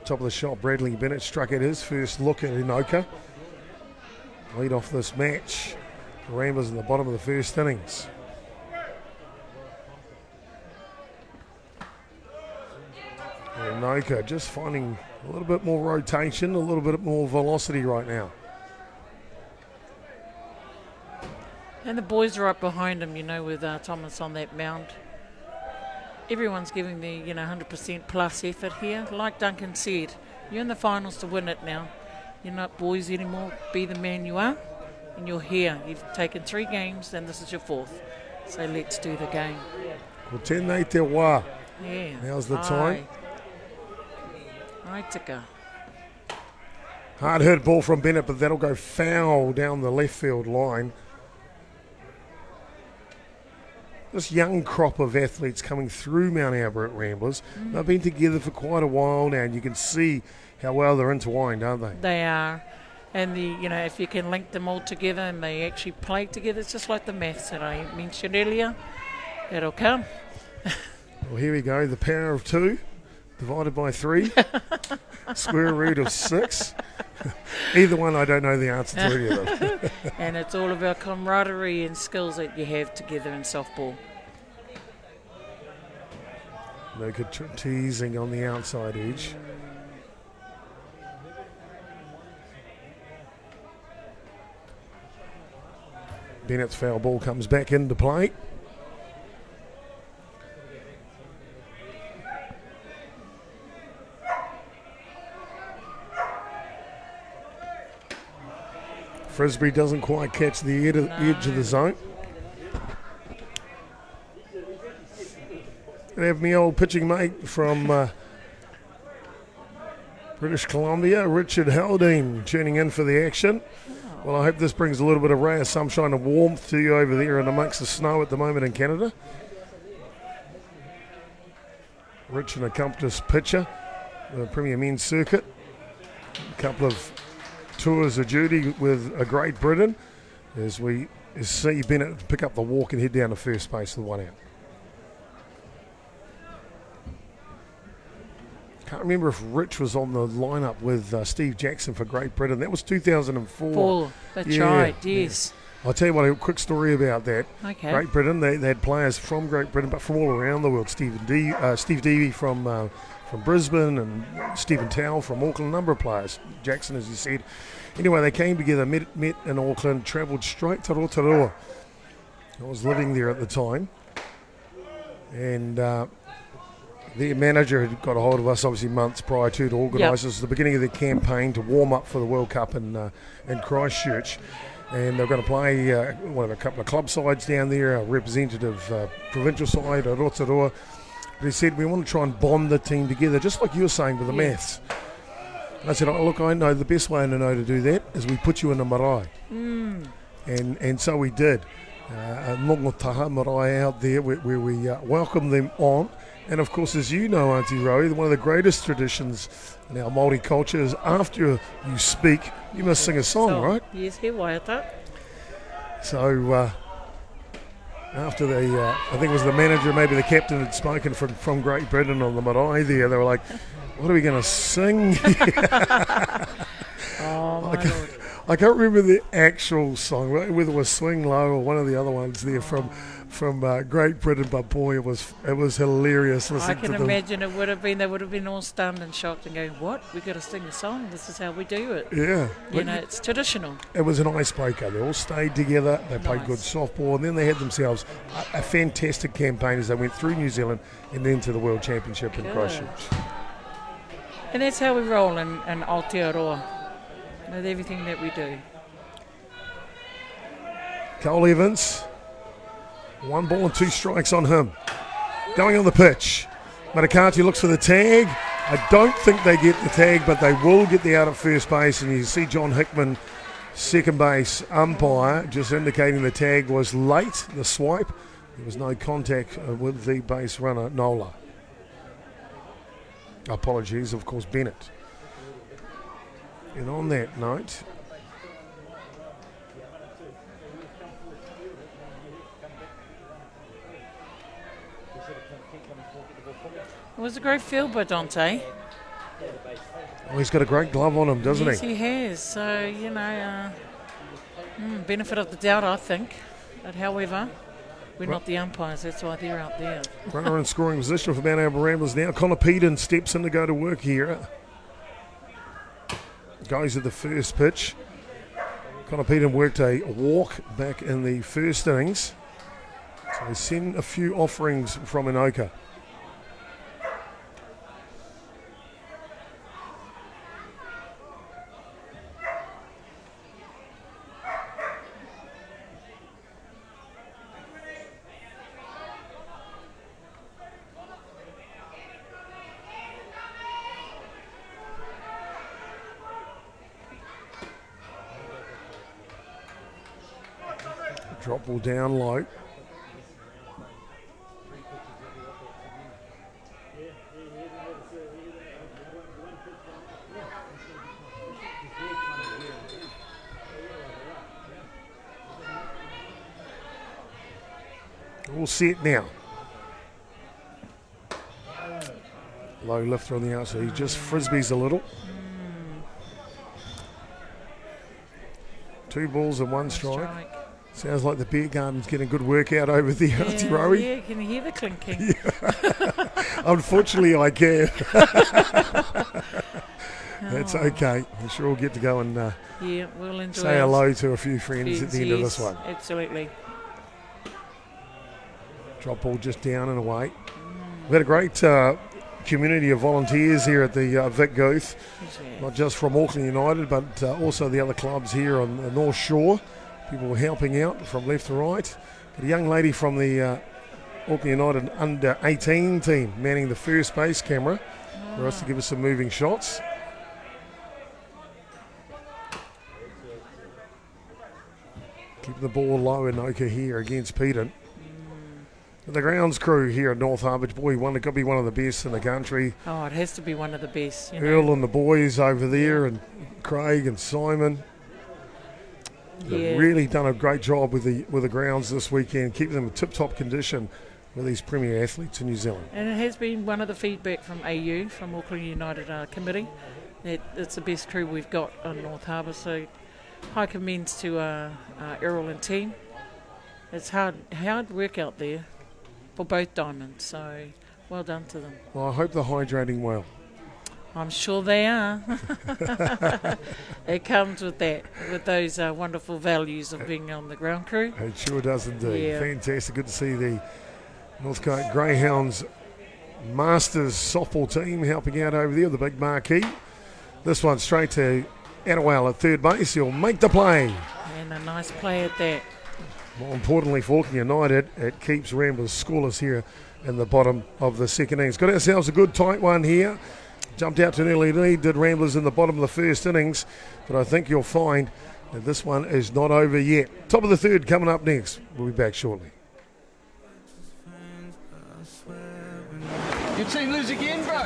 Speaker 1: Top of the shot, Bradley Bennett struck at his first look at Inoka. Lead off this match. The Ramblers in the bottom of the first innings. And Inoka just finding a little bit more rotation, a little bit more velocity right now.
Speaker 2: And the boys are up behind him, you know, with Thomas on that mound. Everyone's giving the 100% plus effort here. Like Duncan said, you're in the finals to win it now. You're not boys anymore. Be the man you are, and you're here. You've taken 3 games, and this is your 4th. So let's do the game.
Speaker 1: Ko tēnei te wā.
Speaker 2: Yeah.
Speaker 1: Now's the time.
Speaker 2: Ai tika.
Speaker 1: Hard hit ball from Bennett, but that'll go foul down the left field line. This young crop of athletes coming through Mount Albert Ramblers, they've been together for quite a while now, and you can see how well they're intertwined, aren't they?
Speaker 2: They are. And if you can link them all together and they actually play together, it's just like the maths that I mentioned earlier. It'll come.
Speaker 1: Well, here we go. The power of 2 divided by 3. Square root of 6. Either one, I don't know the answer to any of them.
Speaker 2: And it's all about camaraderie and skills that you have together in softball.
Speaker 1: Look at teasing on the outside edge. Bennett's foul ball comes back into play. Frisbee doesn't quite catch the edge of the zone. I have my old pitching mate from British Columbia, Richard Haldane, tuning in for the action. Well, I hope this brings a little bit of ray of sunshine and warmth to you over there and amongst the snow at the moment in Canada. Rich, an accomplished pitcher, the Premier Men's Circuit. A couple of tours of duty with a Great Britain as we see Bennett pick up the walk and head down to first base with one out. Can't remember if Rich was on the lineup with Steve Jackson for Great Britain. That was 2004.
Speaker 2: That's right, yes.
Speaker 1: Yeah. I'll tell you what, a quick story about that.
Speaker 2: Okay.
Speaker 1: Great Britain, they had players from Great Britain, but from all around the world. Steve Deavy from Brisbane and Stephen Towell from Auckland, a number of players. Jackson, as you said. Anyway, they came together, met in Auckland, travelled straight to Rosedale. I was living there at the time. And their manager had got a hold of us, obviously, months prior to organise. This was the beginning of their campaign to warm up for the World Cup in Christchurch. And they're going to play one of a couple of club sides down there, a representative provincial side, a Rotorua. But he said, we want to try and bond the team together, just like you were saying with the maths. I said, look, I know the best way to know to do that is we put you in a marae. And so we did. A Nongotaha marae out there where we welcomed them on. And of course, as you know, Auntie Rowie, one of the greatest traditions in our Māori culture is after you speak, you must sing a song, right?
Speaker 2: Yes, he waiata.
Speaker 1: So after I think it was the manager, maybe the captain had spoken from Great Britain on the marae there, they were like, what are we going to sing?
Speaker 2: Oh, my Lord.
Speaker 1: I can't remember the actual song, whether it was Swing Low or one of the other ones there from Great Britain, but boy, it was hilarious listening
Speaker 2: I
Speaker 1: to
Speaker 2: can
Speaker 1: them.
Speaker 2: imagine they would have been all stunned and shocked and going, what? We've got to sing a song. This is how we do it.
Speaker 1: Yeah.
Speaker 2: It's traditional.
Speaker 1: It was an icebreaker. They all stayed together. They played good softball, and then they had themselves a fantastic campaign as they went through New Zealand and then to the World Championship in Christchurch.
Speaker 2: And that's how we roll in Aotearoa, with everything that we do.
Speaker 1: Cole Evans, 1 ball and 2 strikes on him. Going on the pitch. Matakati looks for the tag. I don't think they get the tag, but they will get the out at first base. And you see John Hickman, second base umpire, just indicating the tag was late, the swipe. There was no contact with the base runner, Nola. Apologies, of course, Bennett. And on that note,
Speaker 2: It was a great field by Dante.
Speaker 1: oh, he's got a great glove on him, doesn't
Speaker 2: Yes,
Speaker 1: he?
Speaker 2: he has. So, benefit of the doubt, I think. But however, we're not the umpires. That's why they're out there.
Speaker 1: Runner in scoring position for Mount Albert Ramblers now. Connor Peden steps in to go to work here. Goes at the first pitch. Connor Peden worked a walk back in the first innings. So he's seen a few offerings from Inoka. Drop ball down low. All set now. Low lifter on the outside. He just frisbees a little. 2 balls and 1 strike. Sounds like the beer garden's getting a good workout over there, Auntie Rowie.
Speaker 2: Yeah, can you hear the clinking?
Speaker 1: Unfortunately, I can. That's okay. I'm sure we'll get to go and
Speaker 2: We'll enjoy
Speaker 1: say hello to a few friends at the end of this one.
Speaker 2: Absolutely.
Speaker 1: Drop ball just down and away. We had a great community of volunteers here at the Vic Guth,
Speaker 2: Yeah.
Speaker 1: not just from Auckland United, but also the other clubs here on the North Shore. People were helping out from left to right. But a young lady from the Auckland United under 18 team manning the first base camera for us to give us some moving shots. Keeping the ball low in Oka here against Peden. The grounds crew here at North Harbour, boy, could be one of the best in the country.
Speaker 2: Oh, it has to be one of the best. You know.
Speaker 1: Earl and the boys over there, and Craig and Simon. They've really done a great job with the grounds this weekend, keeping them in tip-top condition with these premier athletes in New Zealand.
Speaker 2: And it has been one of the feedback from AU, from Auckland United Committee, that it's the best crew we've got on North Harbour. So high commends to Errol and team. It's hard work out there for both diamonds, so well done to them.
Speaker 1: Well, I hope they're hydrating well.
Speaker 2: I'm sure they are. It comes with that, with those wonderful values of being on the ground crew.
Speaker 1: It sure does indeed.
Speaker 2: Yeah.
Speaker 1: Fantastic. Good to see the Northcote Greyhounds Masters softball team helping out over there, the big marquee. This one straight to Atiawa at third base. He'll make the play.
Speaker 2: And a nice play at that.
Speaker 1: More importantly for Auckland United, it keeps Ramblers scoreless here in the bottom of the second innings. Got ourselves a good tight one here. Jumped out to an early lead, did Ramblers in the bottom of the first innings. But I think you'll find that this one is not over yet. Top of the third coming up next. We'll be back shortly.
Speaker 7: Your team lose again, bro?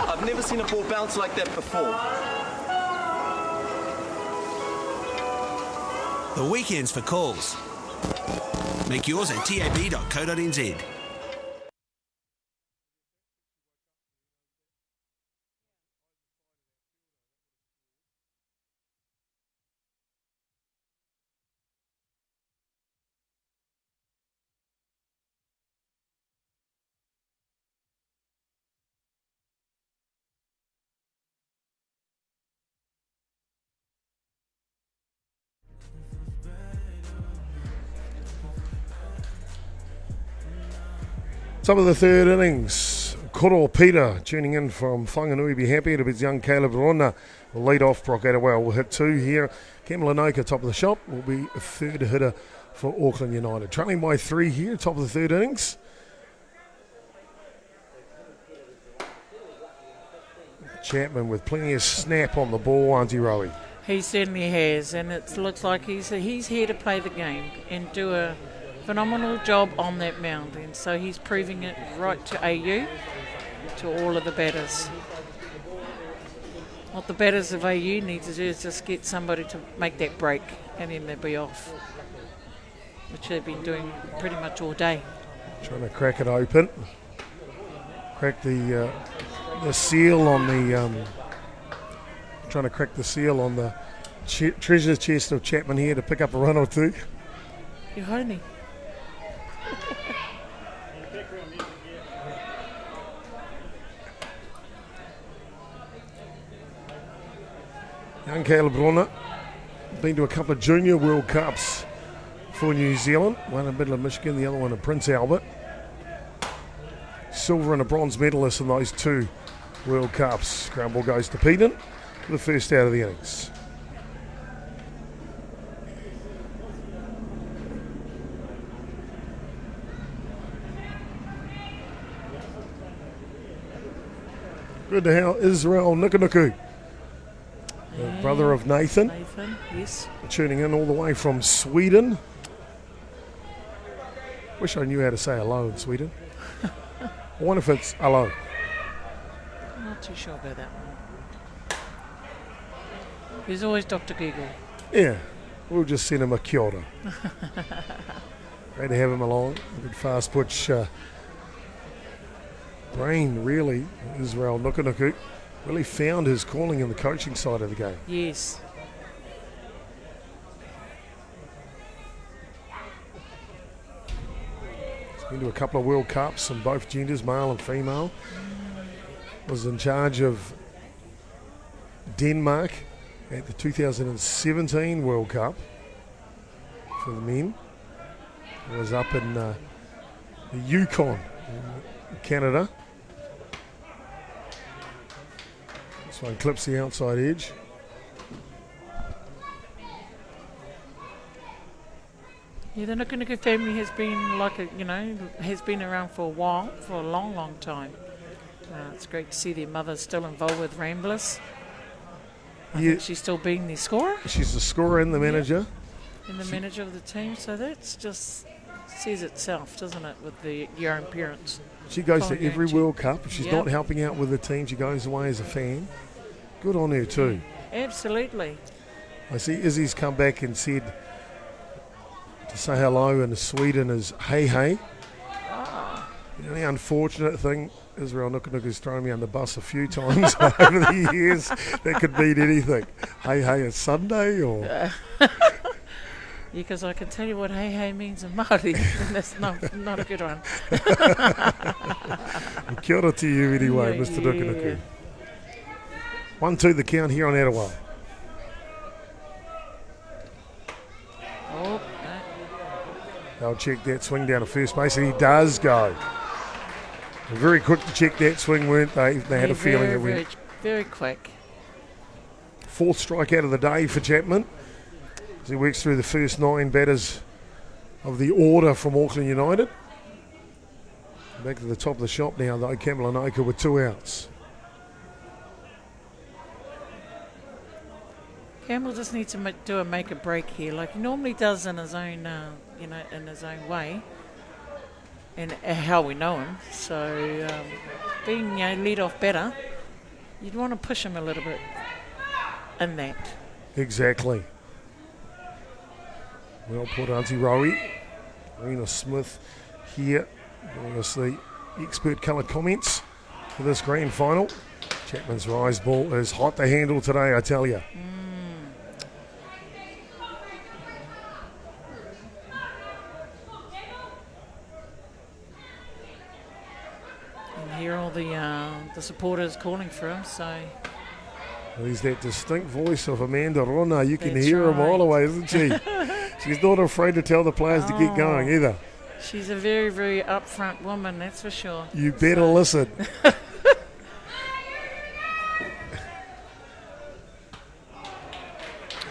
Speaker 8: I've never seen a ball bounce like that before.
Speaker 9: The weekend's for calls. Make yours at tab.co.nz.
Speaker 1: Top of the third innings, Koro Peter tuning in from Whanganui. Be happy to be young Caleb Rona will lead off. Brock Atiawa will hit two here. Cam Lanoka, top of the shop, will be a third hitter for Auckland United. Trailing by 3 here, top of the third innings. Chapman with plenty of snap on the ball, Auntie Rowie.
Speaker 2: He certainly has, and it looks like he's here to play the game and do a phenomenal job on that mound, and so he's proving it right to AU, to all of the batters. What the batters of AU need to do is just get somebody to make that break, and then they'll be off, which they've been doing pretty much all day.
Speaker 1: Trying to crack it open. Crack the seal on the... trying to crack the seal on the treasure chest of Chapman here to pick up a run or two.
Speaker 2: You honey.
Speaker 1: Young Caleb Rona, been to a couple of junior World Cups for New Zealand. One in Middle of Michigan, the other one in Prince Albert. Silver and a bronze medalist in those two World Cups. Ground ball goes to Peden for the first out of the innings. Good to have Israel Nukunuku, the brother of Nathan.
Speaker 2: Nathan, yes.
Speaker 1: Tuning in all the way from Sweden. Wish I knew how to say hello in Sweden. I wonder if it's hello.
Speaker 2: I'm not too sure about that one. There's always Dr. Google.
Speaker 1: Yeah, we'll just send him a kia ora. Great to have him along. A good fast pitch brain, really. Israel Nukunuku really found his calling in the coaching side of the game.
Speaker 2: Yes.
Speaker 1: He's been to a couple of World Cups in both genders, male and female. Was in charge of Denmark at the 2017 World Cup for the men. He was up in the Yukon in Canada This one clips the outside edge.
Speaker 2: Yeah, the Nukunuku family has been has been around for a while, for a long, long time. It's great to see their mother still involved with Ramblers. I think she's still being the scorer.
Speaker 1: She's the scorer and the manager.
Speaker 2: And the manager of the team, so that's just says itself, doesn't it, with your own parents.
Speaker 1: She goes to every World Cup. She's not helping out with the team. She goes away as a fan. Good on her too.
Speaker 2: Absolutely.
Speaker 1: I see Izzy's come back and said to say hello in Sweden is hey hey. The only unfortunate thing, Israel Nukunuku's thrown me on the bus a few times over the years. That could mean anything. Hey hey is Sunday or...
Speaker 2: Because I can tell you what hey hey means in Māori, and that's not a good one.
Speaker 1: Kia ora to you anyway, Mr. Nukunuku. 1-2 the count here on Atiawa.
Speaker 2: Oh,
Speaker 1: They'll check that swing down to first base, and he does go. They're very quick to check that swing, weren't they? They had a feeling it went.
Speaker 2: Very quick.
Speaker 1: Fourth strikeout of the day for Chapman. As he works through the first 9 batters of the order from Auckland United. Back to the top of the shop now, though, Campbell and Oka with 2 outs.
Speaker 2: Campbell just needs to do a make a break here, like he normally does in his own, in his own way, and how we know him. So, being lead off better, you'd want to push him a little bit in that.
Speaker 1: Exactly. Well put, Auntie Rowie. Rena Smith here. Giving us the expert colour comments for this grand final. Chapman's rise ball is hot to handle today, I tell you.
Speaker 2: And hear all the supporters calling for him, so...
Speaker 1: Well, he's that distinct voice of Amanda Rona. You can
Speaker 2: That's
Speaker 1: hear her a
Speaker 2: right.
Speaker 1: mile away, isn't she? She's not afraid to tell the players to get going either.
Speaker 2: She's a very, very upfront woman, that's for sure.
Speaker 1: You better listen.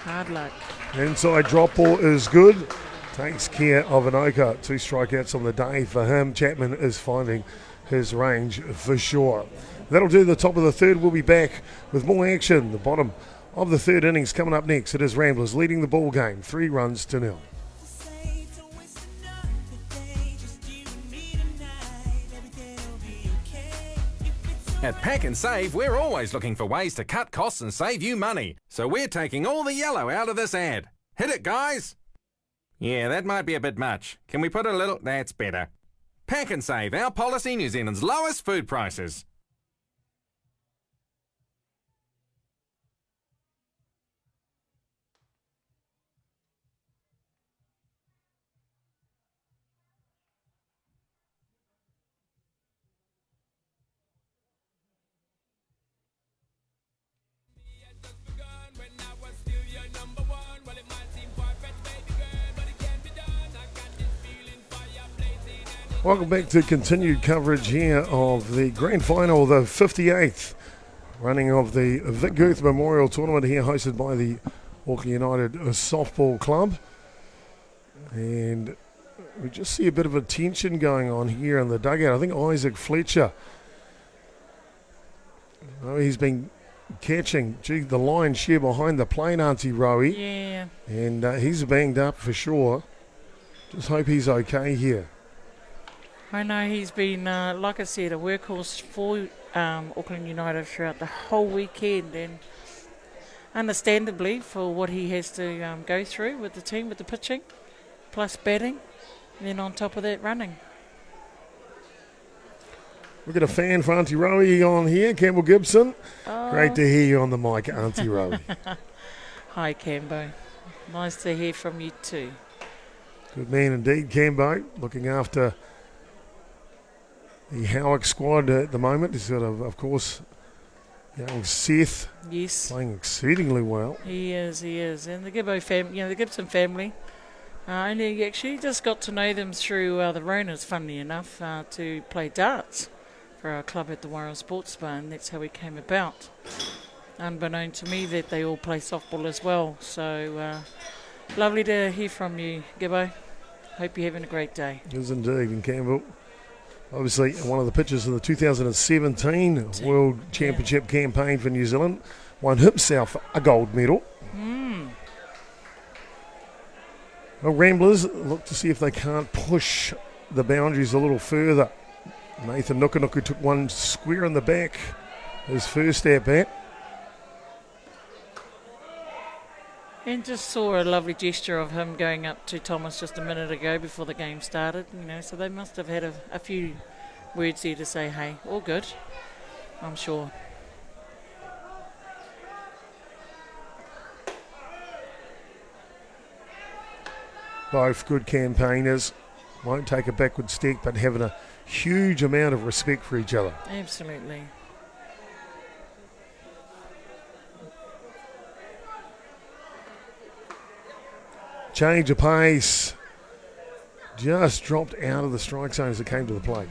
Speaker 2: Hard luck.
Speaker 1: Inside drop ball is good. Takes care of an Oka. 2 strikeouts on the day for him. Chapman is finding his range for sure. That'll do the top of the third. We'll be back with more action. The bottom of the third innings coming up next. It is Ramblers leading the ball game 3-0.
Speaker 7: At Pack and Save, we're always looking for ways to cut costs and save you money. So we're taking all the yellow out of this ad. Hit it, guys! Yeah, that might be a bit much. Can we put a little... That's better. Pack and Save, our policy, New Zealand's lowest food prices.
Speaker 1: Welcome back to continued coverage here of the grand final, the 58th running of the Vic Guth Memorial Tournament here, hosted by the Auckland United Softball Club. And we just see a bit of a tension going on here in the dugout. I think Isaac Fletcher, he's been catching the lion's share behind the plate, Auntie Rowie.
Speaker 2: Yeah.
Speaker 1: And he's banged up for sure. Just hope he's okay here.
Speaker 2: I know he's been, like I said, a workhorse for Auckland United throughout the whole weekend, and understandably for what he has to go through with the team, with the pitching, plus batting, and then on top of that, running.
Speaker 1: We've got a fan for Auntie Rowie on here, Campbell Gibson.
Speaker 2: Oh.
Speaker 1: Great to hear you on the mic, Auntie Rowie.
Speaker 2: Hi, Cambo. Nice to hear from you too.
Speaker 1: Good man indeed, Cambo, looking after the Howick squad at the moment. He's got, of course, young Seth.
Speaker 2: Yes.
Speaker 1: Playing exceedingly well.
Speaker 2: He is. And the Gibbo family, the Gibson family. And he actually just got to know them through the Ronas, funnily enough, to play darts for our club at the Warren Sports Bar, and that's how we came about. unbeknown to me that they all play softball as well. So lovely to hear from you, Gibbo. Hope you're having a great day.
Speaker 1: Yes, indeed. And Campbell, obviously one of the pitchers in the 2017 World Championship campaign for New Zealand, won himself a gold medal. Well, Ramblers look to see if they can't push the boundaries a little further. Nathan Nukunuku took one square in the back, his first at bat.
Speaker 2: And just saw a lovely gesture of him going up to Thomas just a minute ago before the game started. So they must have had a few words there to say, hey, all good, I'm sure.
Speaker 1: Both good campaigners, won't take a backward step, but having a huge amount of respect for each other.
Speaker 2: Absolutely.
Speaker 1: Change of pace. Just dropped out of the strike zone as it came to the plate.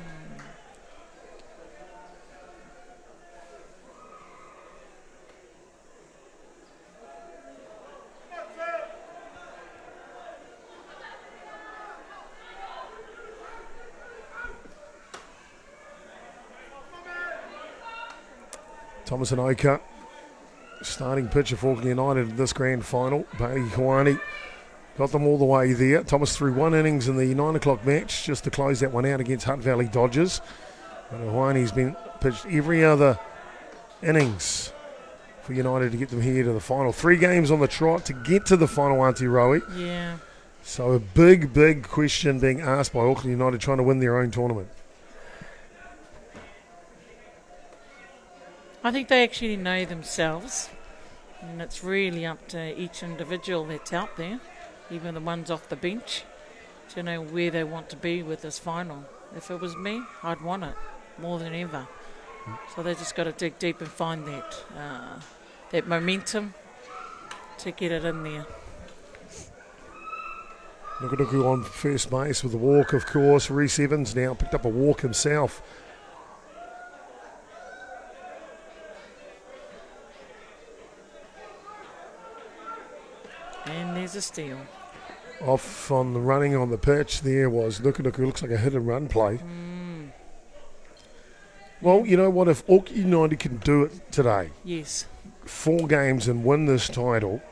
Speaker 1: Thomas and Oka, starting pitcher for Auckland United in this grand final. Bailey Hawani got them all the way there. Thomas threw one innings in the 9 o'clock match just to close that one out against Hutt Valley Dodgers. But Hawani's been pitched every other innings for United to get them here to the final. 3 games on the trot to get to the final, Aotearoa.
Speaker 2: Yeah.
Speaker 1: So a big, big question being asked by Auckland United trying to win their own tournament.
Speaker 2: I think they actually know themselves, and it's really up to each individual that's out there, even the ones off the bench, to know where they want to be with this final. If it was me, I'd want it more than ever. So they just got to dig deep and find that momentum to get it in there.
Speaker 1: Nukunuku on first base with a walk, of course. Reece Evans now picked up a walk himself.
Speaker 2: And there's a steal.
Speaker 1: Off on the running on the pitch there was Nukunuku. Looks like a hit and run play. Well, you know what? If Auckland United can do it today,
Speaker 2: yes,
Speaker 1: 4 games and win this title,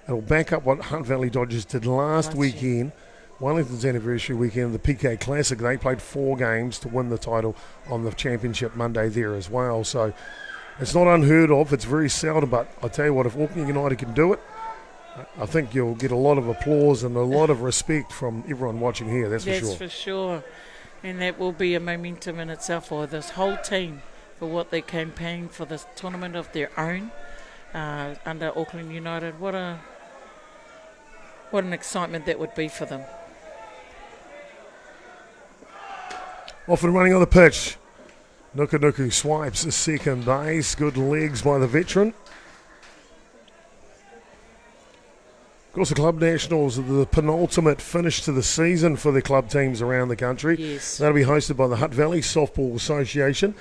Speaker 1: it'll back up what Hutt Valley Dodgers did last weekend, Wellington's anniversary weekend, the PK Classic. They played 4 games to win the title on the championship Monday there as well. So it's not unheard of. It's very seldom, but I tell you what, if Auckland United can do it, I think you'll get a lot of applause and a lot of respect from everyone watching here, that's for sure.
Speaker 2: That's for sure. And that will be a momentum in itself for this whole team, for what they campaign for this tournament of their own under Auckland United. What an excitement that would be for them.
Speaker 1: Off and running on the pitch. Nukunuku swipes the second base. Good legs by the veteran. Of course, the Club Nationals are the penultimate finish to the season for the club teams around the country.
Speaker 2: Yes.
Speaker 1: That'll be hosted by the Hutt Valley Softball Association.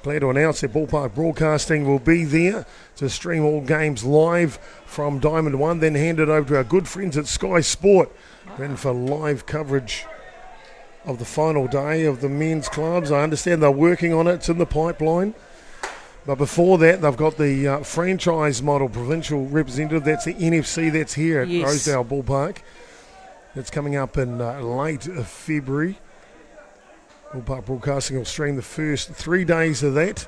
Speaker 1: Glad to announce that Ballpark Broadcasting will be there to stream all games live from Diamond 1, then hand it over to our good friends at Sky Sport, then for live coverage of the final day of the men's clubs. I understand they're working on it. It's in the pipeline. But before that, they've got the franchise model provincial representative. That's the NFC. That's here at Rosedale Ballpark. It's coming up in late February. Ballpark Broadcasting will stream the first 3 days of that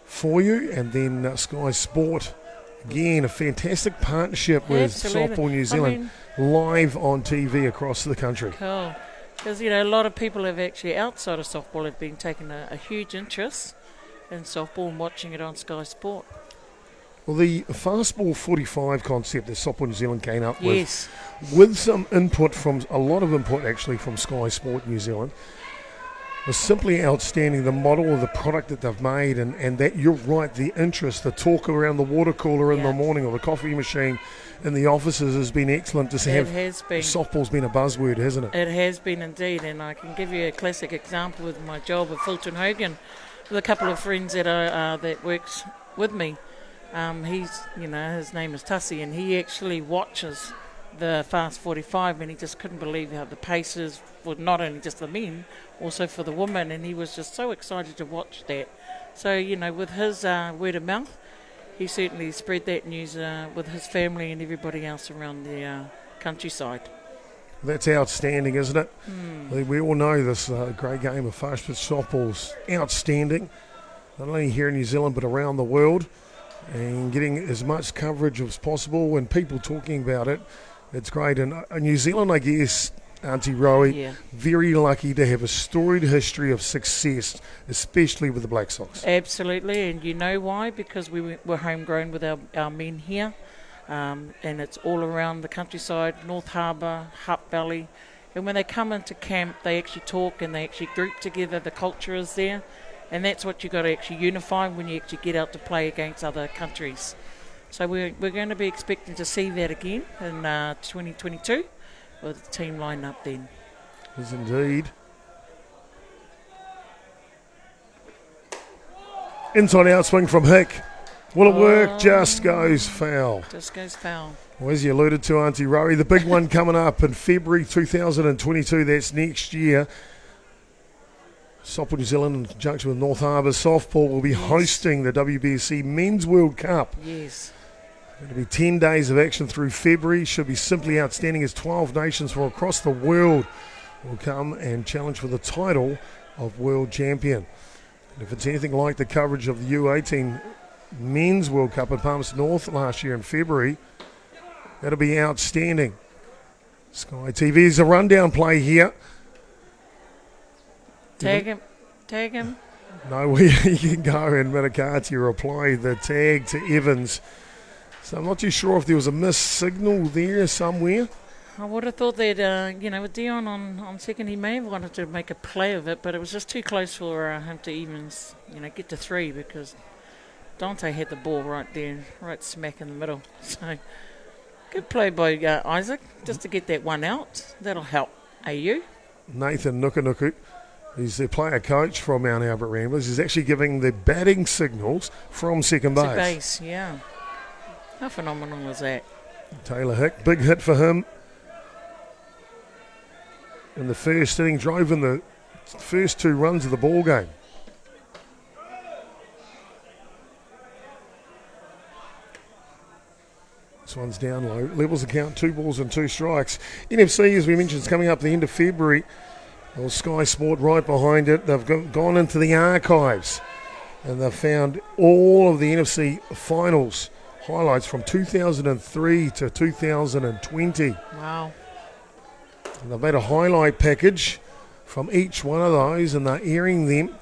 Speaker 1: for you. And then Sky Sport, again, a fantastic partnership with Softball New Zealand, live on TV across the country.
Speaker 2: Cool. Because, a lot of people have actually, outside of softball, have been taking a huge interest in softball and watching it on Sky Sport.
Speaker 1: Well, the Fastball 45 concept that Softball New Zealand came up with some input from, a lot of input actually from Sky Sport New Zealand, was simply outstanding. The model of the product that they've made, and that, you're right, the interest, the talk around the water cooler in the morning or the coffee machine in the offices has been excellent. Softball's been a buzzword, hasn't it?
Speaker 2: It has been indeed, and I can give you a classic example with my job at Fulton Hogan, with a couple of friends that works with me. He's, his name is Tussie, and he actually watches the Fast 45, and he just couldn't believe how the paces for not only just the men, also for the women, and he was just so excited to watch that. So, with his word of mouth, he certainly spread that news with his family and everybody else around the countryside.
Speaker 1: That's outstanding, isn't it? We all know this great game of fast pitch softball's outstanding, not only here in New Zealand but around the world, and getting as much coverage as possible and people talking about it. It's great. And New Zealand, I guess, Auntie Rowie, very lucky to have a storied history of success, especially with the Black Sox.
Speaker 2: Absolutely, and you know why? Because we're homegrown with our men here, and it's all around the countryside, North Harbour, Hutt Valley. And when they come into camp, they actually talk and they actually group together. The culture is there. And that's what you've got to actually unify when you actually get out to play against other countries. So we're going to be expecting to see that again in 2022 with the team line up then.
Speaker 1: Yes, indeed. Inside out swing from Hick. Will it work? Just goes foul.
Speaker 2: Just goes foul.
Speaker 1: Well, as you alluded to, Auntie Rowie, the big one coming up in February 2022, that's next year. Softball New Zealand in conjunction with North Harbour Softball will be hosting the WBC Men's World Cup.
Speaker 2: Yes.
Speaker 1: It'll be 10 days of action through February. Should be simply outstanding as 12 nations from across the world will come and challenge for the title of world champion. And if it's anything like the coverage of the U18 Men's World Cup at Palmerston North last year in February, that'll be outstanding. Sky TV's a rundown play here.
Speaker 2: Tag him.
Speaker 1: No, you can go and Mitakati reply the tag to Evans. So I'm not too sure if there was a missed signal there somewhere.
Speaker 2: I would have thought that, with Dion on second, he may have wanted to make a play of it, but it was just too close for him to even, get to three because Dante had the ball right there, right smack in the middle. So good play by Isaac just to get that one out. That'll help AU.
Speaker 1: Nathan Nukunuku. He's the player coach from Mount Albert Ramblers. He's actually giving the batting signals from second base.
Speaker 2: Yeah. How phenomenal is that?
Speaker 1: Taylor Hick, big hit for him. In the first inning, drove in the first 2 runs of the ball game. This one's down low. Levels the count, 2 balls and 2 strikes. NFC, as we mentioned, is coming up at the end of February. Well, Sky Sport right behind it. They've gone into the archives and they've found all of the NFC finals highlights from 2003 to 2020.
Speaker 2: Wow.
Speaker 1: And they've made a highlight package from each one of those and they're airing them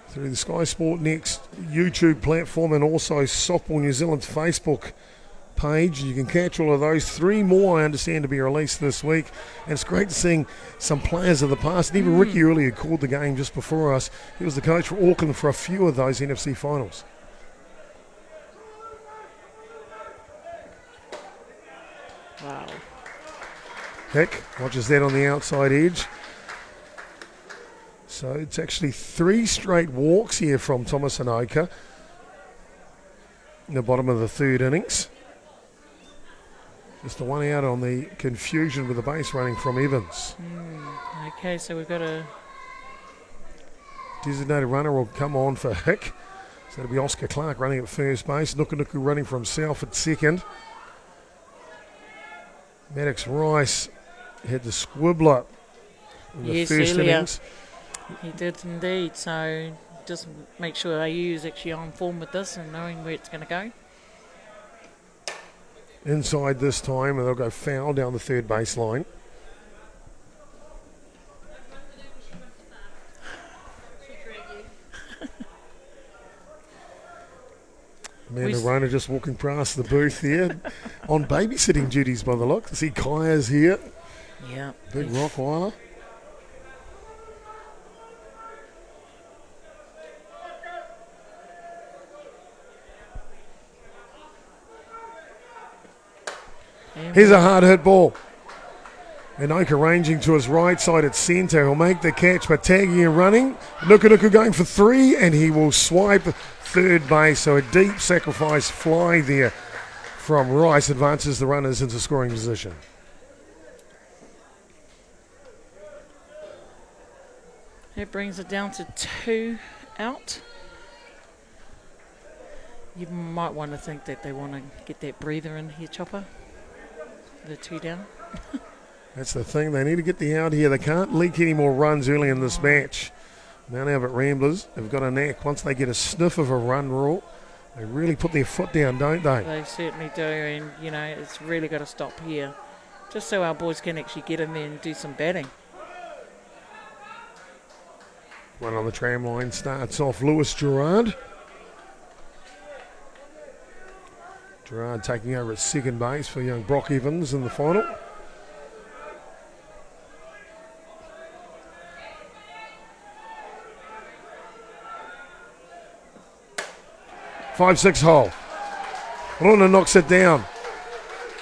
Speaker 1: through the Sky Sport Next YouTube platform and also Softball New Zealand's Facebook page. You can catch all of those. 3 more, I understand, to be released this week. And it's great to see some players of the past. And even Ricky earlier called the game just before us. He was the coach for Auckland for a few of those NFC finals.
Speaker 2: Wow.
Speaker 1: Hick watches that on the outside edge. So it's actually 3 straight walks here from Thomas Anoka in the bottom of the 3rd innings. Just the one out on the confusion with the base running from Evans.
Speaker 2: Okay, so we've got a
Speaker 1: designated runner will come on for Hick. So it'll be Oscar Clark running at first base. Nukunuku running for himself at second. Maddox Rice had the squibbler in the first innings.
Speaker 2: He did indeed. So just make sure AU is actually on form with this and knowing where it's going to go.
Speaker 1: Inside this time, and they'll go foul down the 3rd baseline. Amanda Rona just walking past the booth here on babysitting duties by the look. I see Kaya's here.
Speaker 2: Yeah.
Speaker 1: Big Rockweiler. Here's a hard hit ball. And Oka ranging to his right side at centre. He'll make the catch, but tagging and running. Nuku going for 3, and he will swipe third base. So a deep sacrifice fly there from Rice advances the runners into scoring position.
Speaker 2: That brings it down to 2 out. You might want to think that they want to get that breather in here, Chopper. The 2 down.
Speaker 1: That's the thing. They need to get the out here. They can't leak any more runs early in this match. Mount Albert Ramblers have got a knack. Once they get a sniff of a run rule, they really put their foot down, don't they?
Speaker 2: They certainly do, and, you know, it's really got to stop here. Just so our boys can actually get in there and do some batting.
Speaker 1: One on the tram line starts off Lewis Gerard. Gerard taking over at second base for young Brock Evans in the final. 5-6 hole. Rona knocks it down.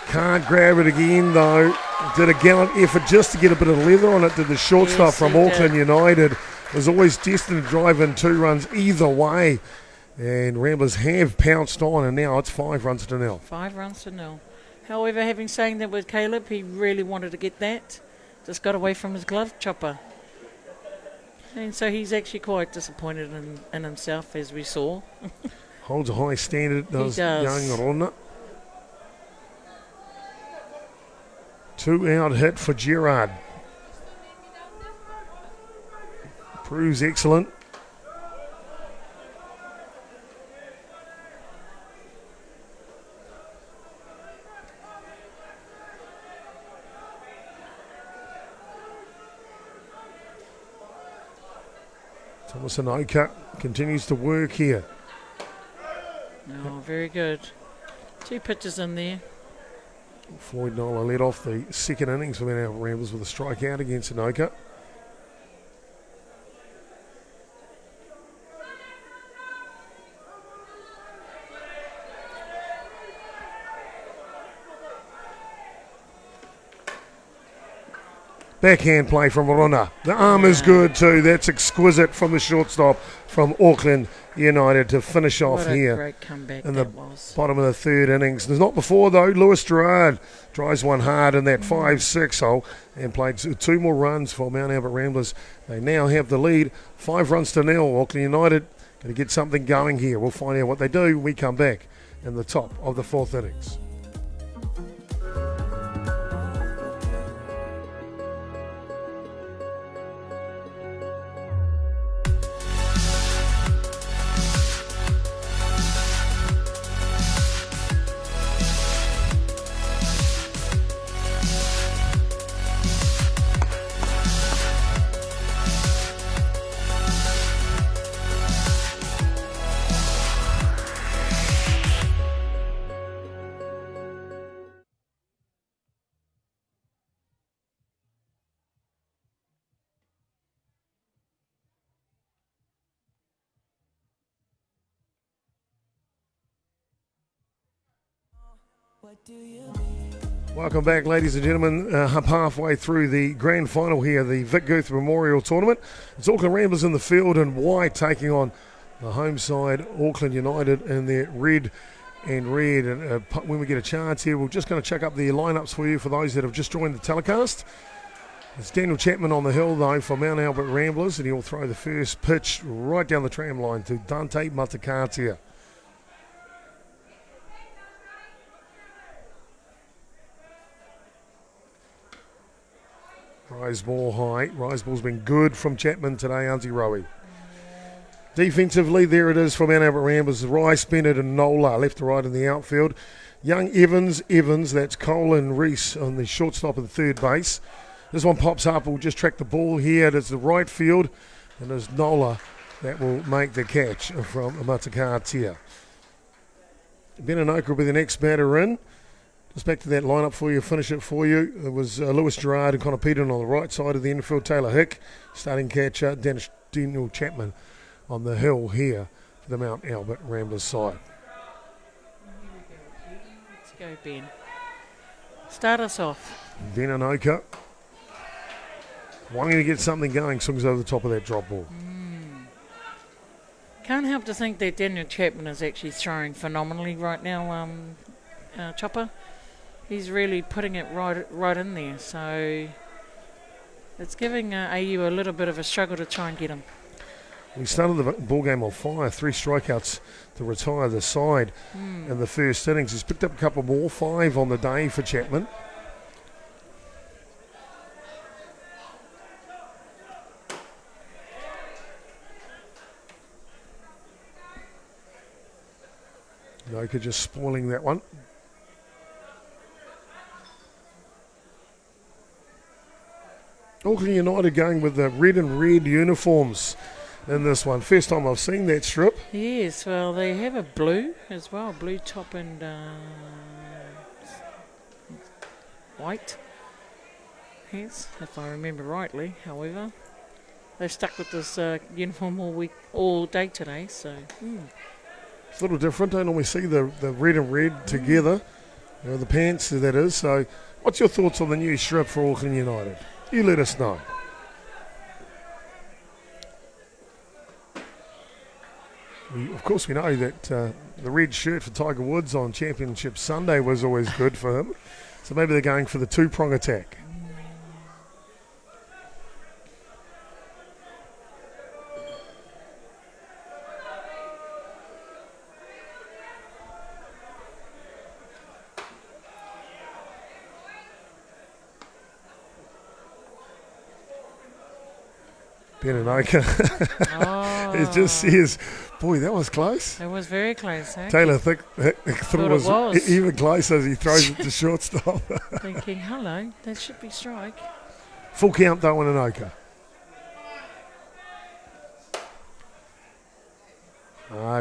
Speaker 1: Can't grab it again though. Did a gallant effort just to get a bit of leather on it. Did the shortstop from Auckland United. Was always destined to drive in 2 runs either way. And Ramblers have pounced on, and now it's 5 runs to nil.
Speaker 2: 5 runs to nil. However, having saying that with Caleb, he really wanted to get that. Just got away from his glove chopper. And so he's actually quite disappointed in himself, as we saw.
Speaker 1: Holds a high standard, does young Rona. 2 out hit for Gerard. Proves excellent. Thomas Oka continues to work here.
Speaker 2: Oh, very good. 2 pitches in there.
Speaker 1: Floyd Nola led off the second innings for our Ramblers with a strikeout against Anoka. Backhand play from Rona. The arm is good too. That's exquisite from the shortstop from Auckland United to finish off here
Speaker 2: great comeback
Speaker 1: in the bottom of the third innings. There's not before though. Lewis Gerard drives one hard in that 5-6 hole and played 2 more runs for Mount Albert Ramblers. They now have the lead, 5 runs to nil. Auckland United going to get something going here. We'll find out what they do when we come back in the top of the 4th innings. Welcome back, ladies and gentlemen. Halfway through the grand final here, the Vic Guth Memorial Tournament. It's Auckland Ramblers in the field in white taking on the home side, Auckland United, in their red and red. And when we get a chance here, we're just going to check up the lineups for you for those that have just joined the telecast. It's Daniel Chapman on the hill, though, for Mount Albert Ramblers, and he'll throw the first pitch right down the tram line to Dante Matakatia. Rise ball high. Rise ball's been good from Chapman today, Auntie Rowie. Defensively, there it is from Mount Albert Ramblers. Rice, Bennett and Nola left to right in the outfield. Young Evans, that's Colin Reese on the shortstop and third base. This one pops up. We'll just track the ball here. It's the right field, and there's Nola that will make the catch from Matakatia. Ben Anoka will be the next batter in. Just back to that lineup for you, finish it for you. It was Lewis Gerard and Connor Peterson on the right side of the infield. Taylor Hick, starting catcher, Daniel Chapman on the hill here for the Mount Albert Ramblers side.
Speaker 2: Let's go, Ben. Start us off.
Speaker 1: Ben Anoka wanting to get something going, swings over the top of that drop ball.
Speaker 2: Can't help to think that Daniel Chapman is actually throwing phenomenally right now, Chopper. He's really putting it right in there, so it's giving AU a little bit of a struggle to try and get him.
Speaker 1: We started the ball game on fire, 3 strikeouts to retire the side in the first innings. He's picked up a couple more, 5 on the day for Chapman. Noka just spoiling that one. Auckland United going with the red and red uniforms in this one. First time I've seen that strip.
Speaker 2: Yes, well, they have a blue as well, blue top and white pants, if I remember rightly. However, they've stuck with this uniform all day today, so...
Speaker 1: It's a little different. Don't always see the red and red together, the pants, that is. So what's your thoughts on the new strip for Auckland United? You let us know. Of course, we know that the red shirt for Tiger Woods on Championship Sunday was always good for him. So maybe they're going for the 2-prong attack. Beninoka. It just says, boy, that was close.
Speaker 2: It was very close. Eh?
Speaker 1: Taylor thought it was even closer as he throws it to shortstop.
Speaker 2: Thinking, hello, that should be strike.
Speaker 1: Full count though on Anoka.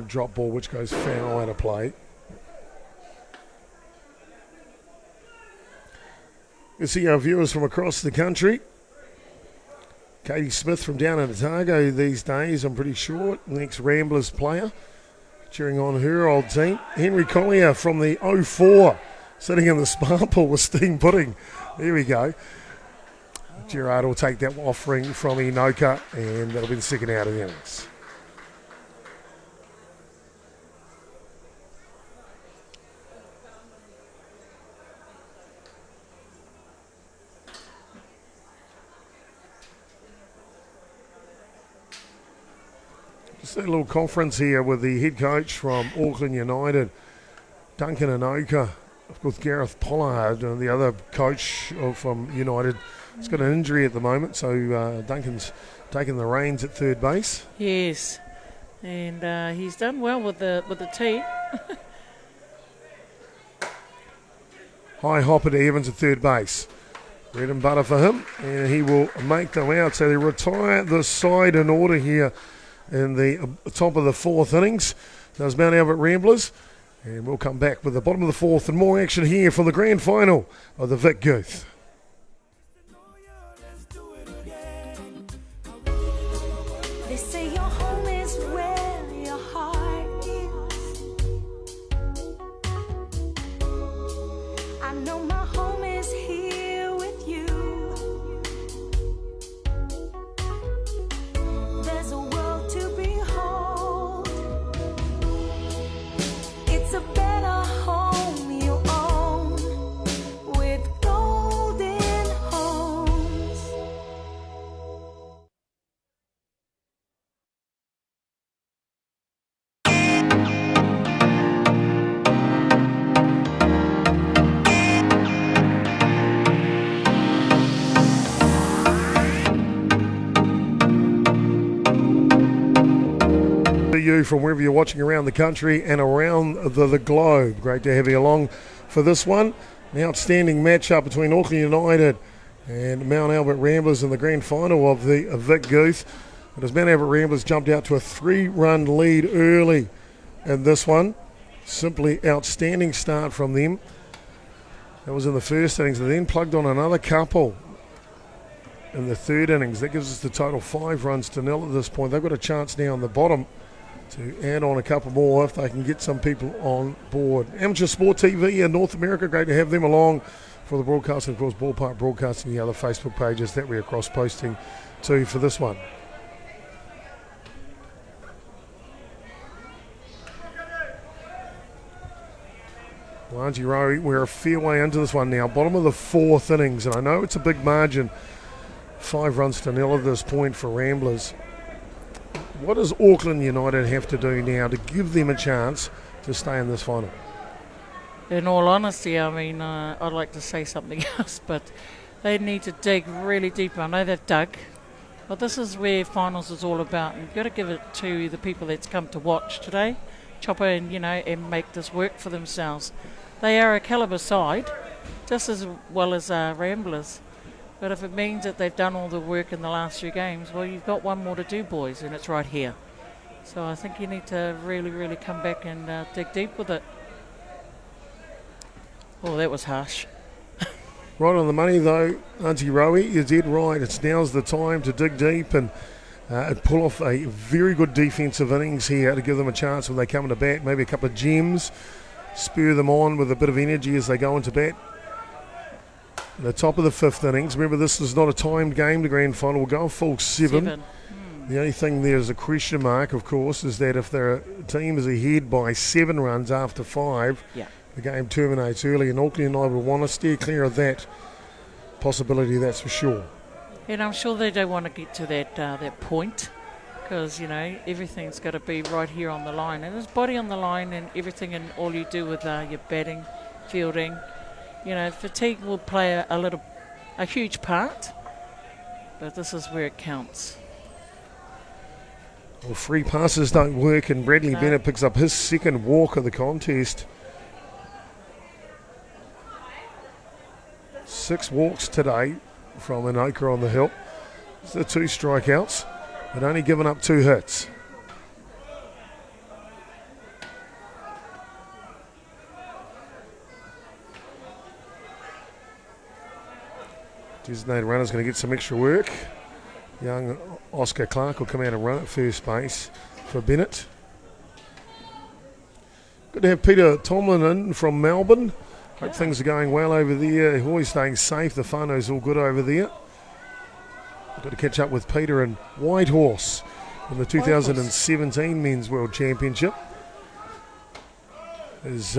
Speaker 1: Drop ball which goes foul out of play. You see our viewers from across the country. Katie Smith from down in Otago these days, I'm pretty sure, next Ramblers player, cheering on her old team. Henry Collier from the 04, sitting in the spa pool with steam pudding. There we go. Gerard will take that offering from Inoka, and that'll be the second out of the innings. Just a little conference here with the head coach from Auckland United, Duncan Anoka, of course Gareth Pollard, and the other coach from United. He's got an injury at the moment, so Duncan's taking the reins at third base.
Speaker 2: Yes, and he's done well with the team.
Speaker 1: High hopper to Evans at third base. Bread and butter for him, and he will make them out. So they retire the side in order here in the top of the fourth innings. Does Mount Albert Ramblers, and we'll come back with the bottom of the fourth and more action here for the grand final of the Vic Guth.
Speaker 3: They say your home is where your heart is. I know my home is here with you. There's a world to behold. It's a better home you own with golden homes.
Speaker 1: To you from wherever you're watching around the country and around the globe. Great to have you along for this one. An outstanding matchup between Auckland United and Mount Albert Ramblers in the grand final of the Vic Guth. But as Mount Albert Ramblers jumped out to a 3-run lead early in this one. Simply outstanding start from them. That was in the first innings, and then plugged on another couple in the third innings. That gives us the total 5 runs to 0 at this point. They've got a chance now on the bottom to add on a couple more if they can get some people on board. Amateur Sport TV in North America, great to have them along for the broadcast, and of course Ballpark Broadcasting, the other Facebook pages that we're cross-posting to for this one. Wāngi we're a fair way into this one now. Bottom of the 4th innings, and I know it's a big margin. 5 runs to nil at this point for Ramblers. What does Auckland United have to do now to give them a chance to stay in this final?
Speaker 2: In all honesty, I mean, I'd like to say something else, but they need to dig really deep. I know they've dug, but this is where finals is all about. And you've got to give it to the people that's come to watch today, Chopper, and and make this work for themselves. They are a calibre side, just as well as Ramblers. But if it means that they've done all the work in the last few games, well, you've got one more to do, boys, and it's right here. So I think you need to really, really come back and dig deep with it. Oh, that was harsh.
Speaker 1: Right on the money, though, Auntie Rowie, you're dead right. Now's the time to dig deep and pull off a very good defensive innings here to give them a chance when they come into bat. Maybe a couple of gems, spur them on with a bit of energy as they go into bat. The top of the 5th innings. Remember, this is not a timed game. The grand final will go a full 7. The only thing there's a question mark, of course, is that if their team is ahead by 7 runs after 5, the game terminates early, and Auckland United will want to steer clear of that possibility, that's for sure.
Speaker 2: And I'm sure they don't want to get to that point, because, everything's got to be right here on the line. And there's body on the line and everything, and all you do with your batting, fielding. Fatigue will play a huge part, but this is where it counts.
Speaker 1: Well, free passes don't work, and Bradley Bennett picks up his 2nd walk of the contest. 6 walks today from Anoka on the hill. So 2 strikeouts, but only given up 2 hits. Designated runner's going to get some extra work. Young Oscar Clark will come out and run at first base for Bennett. Good to have Peter Tomlin in from Melbourne. Hope things are going well over there. Always staying safe. The whānau's all good over there. Got to catch up with Peter and Whitehorse in the 2017 Men's World Championship. His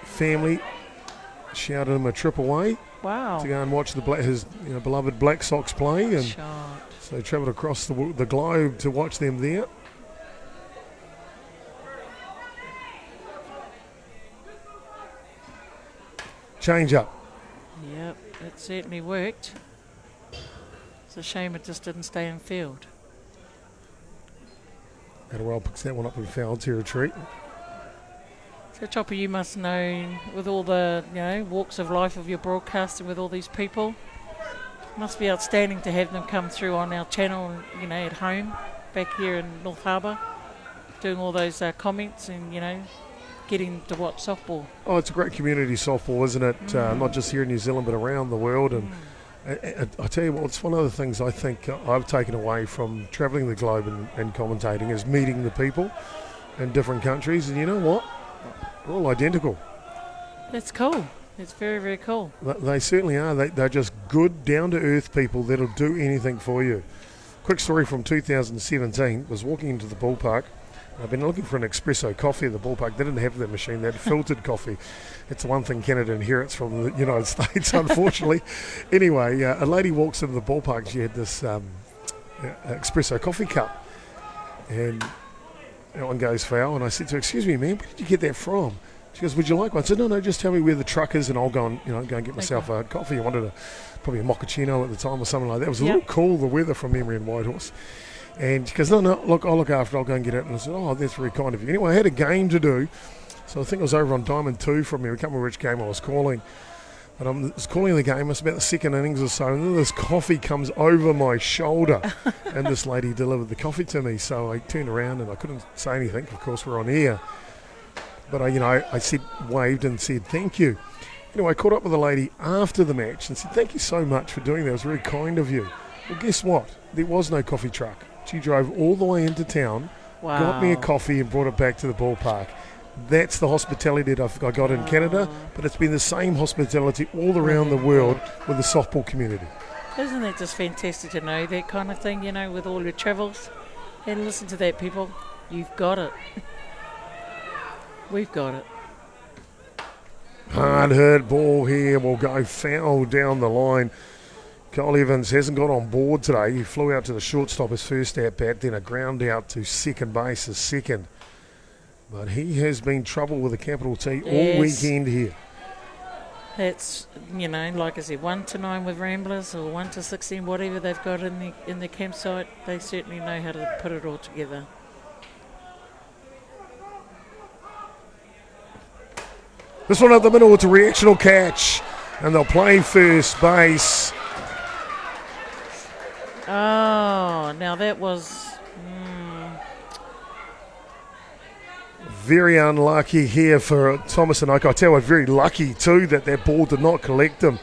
Speaker 1: family shouted him a trip away.
Speaker 2: Wow.
Speaker 1: To go and watch his beloved Black Sox play, and so travelled across the globe to watch them there. Change up.
Speaker 2: Yep, it certainly worked. It's a shame it just didn't stay in field.
Speaker 1: Adderall picks that one up in foul territory.
Speaker 2: So, Chopper, you must know, with all the walks of life of your broadcasting with all these people, it must be outstanding to have them come through on our channel, at home, back here in North Harbour, doing all those comments and, getting to watch softball.
Speaker 1: Oh, it's a great community softball, isn't it? Not just here in New Zealand, but around the world. And I tell you what, it's one of the things I think I've taken away from travelling the globe and commentating is meeting the people in different countries. And you know what? They're all identical.
Speaker 2: That's cool. It's very, very cool.
Speaker 1: They certainly are. They're just good, down-to-earth people that'll do anything for you. Quick story from 2017. Was walking into the ballpark. I've been looking for an espresso coffee at the ballpark. They didn't have that machine. They had filtered coffee. It's the one thing Canada inherits from the United States, unfortunately. Anyway, a lady walks into the ballpark. She had this espresso coffee cup. And that one goes foul, and I said to her, "Excuse me, ma'am, where did you get that from?" She goes, "Would you like one?" I said, "No, just tell me where the truck is, and I'll go and go and get myself a coffee." I wanted probably a mochaccino at the time or something like that. It was a little cool, the weather from memory in Whitehorse. And she goes, "No, look, I'll look after it. I'll go and get it." And I said, "Oh, that's very kind of you." Anyway, I had a game to do, so I think I was over on Diamond 2 from me. I can't remember which game I was calling. But I was calling the game, it's about the 2nd innings or so, and then this coffee comes over my shoulder, and this lady delivered the coffee to me. So I turned around and I couldn't say anything. Of course, we're on air. But I said, waved and said, "Thank you." Anyway, I caught up with the lady after the match and said, "Thank you so much for doing that. It was very kind of you." Well, guess what? There was no coffee truck. She drove all the way into town, got me a coffee and brought it back to the ballpark. That's the hospitality that I got in Canada, but it's been the same hospitality all around the world with the softball community.
Speaker 2: Isn't that just fantastic to know that kind of thing, you know, with all your travels? And listen to that, people. You've got it. We've got it.
Speaker 1: Hard hurt ball here will go foul down the line. Cole Evans hasn't got on board today. He flew out to the shortstop his first at bat, then a ground out to second base his second. But he has been trouble with a capital T all weekend here.
Speaker 2: That's, you know, like I said, 1-9 with Ramblers or 1-16, whatever they've got in the campsite. They certainly know how to put it all together.
Speaker 1: This one up the middle, it's a reactional catch, and they'll play first base.
Speaker 2: Oh, now that was
Speaker 1: very unlucky here for Thomas and Oak. I tell you, very lucky too that ball did not collect him.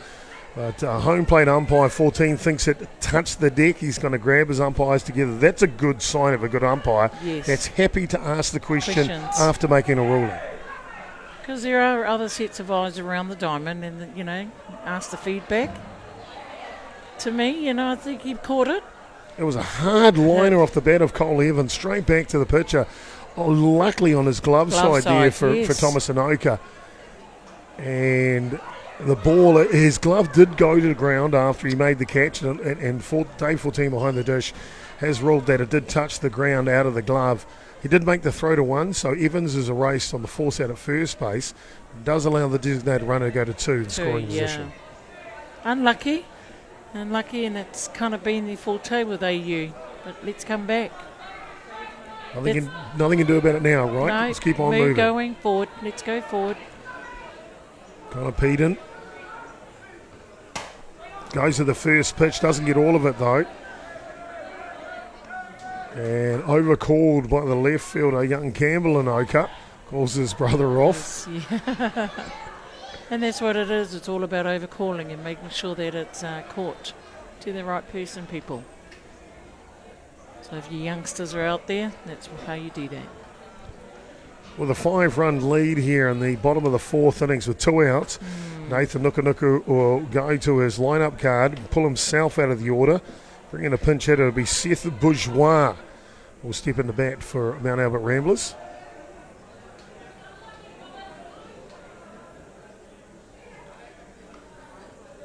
Speaker 1: But home plate umpire 14 thinks it touched the deck. He's going to grab his umpires together. That's a good sign of a good umpire.
Speaker 2: Yes.
Speaker 1: That's happy to ask the question
Speaker 2: Questions.
Speaker 1: after making a ruling.
Speaker 2: because there are other sets of eyes around the diamond and, you know, ask the feedback. To me, you know, I think he caught it.
Speaker 1: It was a hard liner off the bat of Cole Evans, straight back to the pitcher. Oh, luckily on his glove side there for Thomas Anoka. And the ball, his glove did go to the ground after he made the catch, and Dave 14 behind the dish has ruled that it did touch the ground out of the glove. He did make the throw to one, so Evans is erased on the force out at first base. Does allow the designated runner to go to two in scoring position.
Speaker 2: Unlucky, and it's kind of been the forte with AU, but let's come back.
Speaker 1: Nothing can do about it now, right?
Speaker 2: No,
Speaker 1: let's keep on moving.
Speaker 2: Going forward. Let's go forward.
Speaker 1: Kind of Peden goes to the first pitch, doesn't get all of it though. And overcalled by the left fielder, young Campbell and Oka. Calls his brother off.
Speaker 2: Yes, yeah. And that's what it is. It's all about overcalling and making sure that it's caught to the right person, people. So if your youngsters are out there, that's how you do that.
Speaker 1: With a 5-run lead here in the bottom of the fourth innings with 2 outs, Nathan Nukunuku will go to his lineup card, pull himself out of the order, bring in a pinch hitter. It'll be Seth Bourgeois will step in the bat for Mount Albert Ramblers.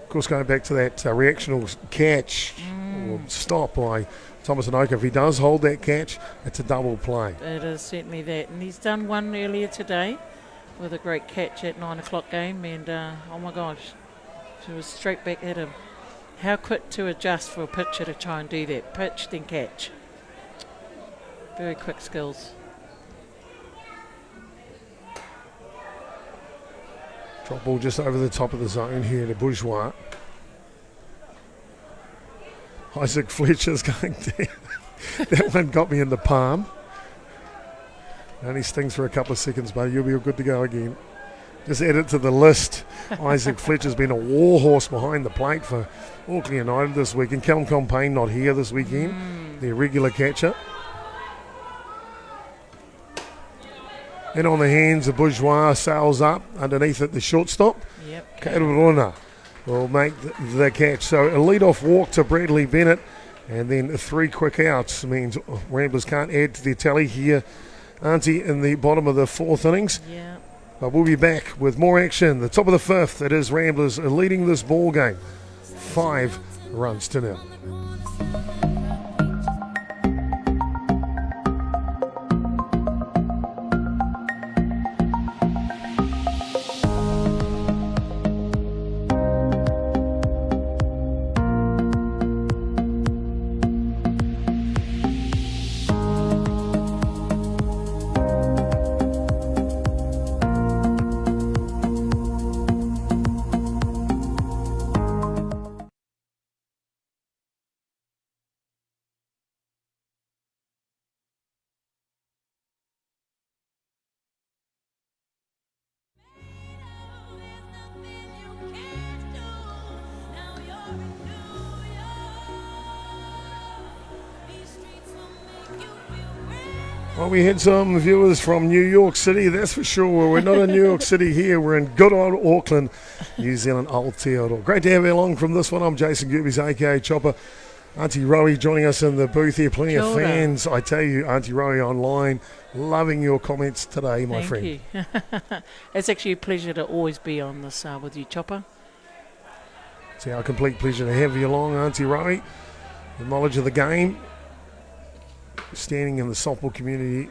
Speaker 1: Of course, going back to that reactional catch or stop by Thomas Anoka, if he does hold that catch, it's a double play.
Speaker 2: It is certainly that. And he's done one earlier today with a great catch at 9 o'clock game. And, oh my gosh, she was straight back at him. How quick to adjust for a pitcher to try and do that. Pitch, then catch. Very quick skills.
Speaker 1: Drop ball just over the top of the zone here to Bourgeois. Isaac Fletcher's going down. That one got me in the palm. Only stings for a couple of seconds, buddy. You'll be all good to go again. Just add it to the list. Isaac Fletcher's been a warhorse behind the plate for Auckland United this weekend. Callum Compain not here this weekend. Their regular catcher. And on the hands of Bourgeois, sails up underneath at the shortstop.
Speaker 2: Yep.
Speaker 1: Kairuna will make the catch. So a lead-off walk to Bradley Bennett, and then 3 quick outs means Ramblers can't add to their tally here, Auntie, in the bottom of the fourth innings.
Speaker 2: Yeah.
Speaker 1: But we'll be back with more action. The top of the fifth, it is Ramblers leading this ball game 5-0. Well, we had some viewers from New York City, that's for sure. We're not in New York City here. We're in good old Auckland, New Zealand, Aotearoa. Great to have you along from this one. I'm Jason Gerbes, a.k.a. Chopper. Auntie Rowie joining us in the booth here. Plenty of fans, I tell you, Auntie Rowie online, loving your comments today, my friend.
Speaker 2: Thank you. It's actually a pleasure to always be on this with you, Chopper.
Speaker 1: It's our complete pleasure to have you along, Auntie Rowie. The knowledge of the game, standing in the softball community,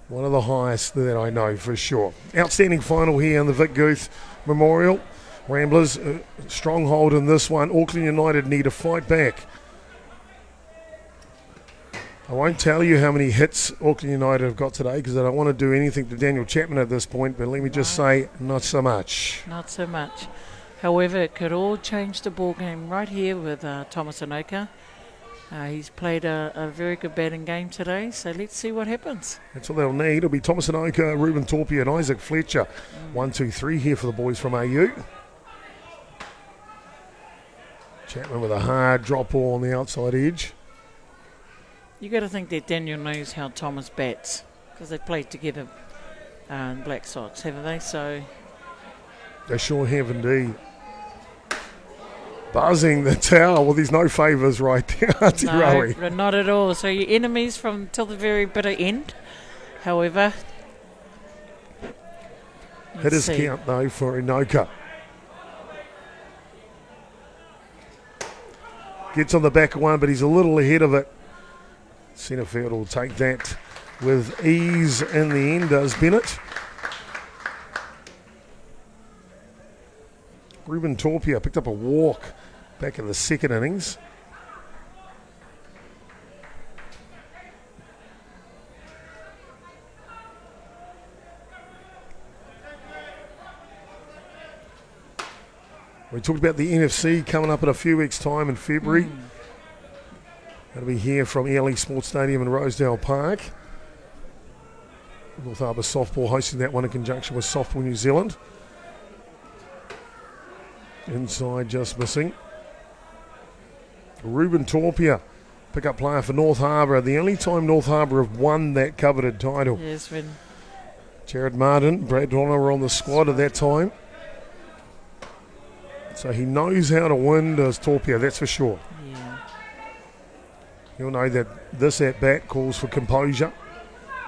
Speaker 1: one of the highest that I know for sure. Outstanding final here in the Vic Guth Memorial. Ramblers, stronghold in this one. Auckland United need to fight back. I won't tell you how many hits Auckland United have got today because I don't want to do anything to Daniel Chapman at this point, but let me just say, not so much.
Speaker 2: Not so much. However, it could all change the ball game right here with Thomas Anoka. He's played a very good batting game today, so let's see what happens.
Speaker 1: That's what they'll need. It'll be Thomas Anoka, Ruben Torpia and Isaac Fletcher. 1, 2, 3 here for the boys from AU. Chapman with a hard drop ball on the outside edge.
Speaker 2: You got to think that Daniel knows how Thomas bats because they've played together in Black Sox, haven't they? So
Speaker 1: they sure have indeed. Buzzing the tower. Well, there's no favours right there, Auntie Rowie.
Speaker 2: No, not at all. So your enemies from till the very bitter end. However,
Speaker 1: hitters count though for Anoka. Gets on the back of one, but he's a little ahead of it. Centre field will take that with ease in the end, does Bennett. Ruben Torpia picked up a walk back in the second innings. We talked about the NFC coming up in a few weeks' time in February. That'll be here from ELE Sports Stadium in Rosedale Park. North Harbour Softball hosting that one in conjunction with Softball New Zealand. Inside just missing. Ruben Torpia, pick-up player for North Harbour. The only time North Harbour have won that coveted title.
Speaker 2: Yes, when
Speaker 1: Jared Martin, Brad Donner were on the squad at that time. So he knows how to win, does Torpia, that's for sure.
Speaker 2: Yeah.
Speaker 1: You'll know that this at-bat calls for composure.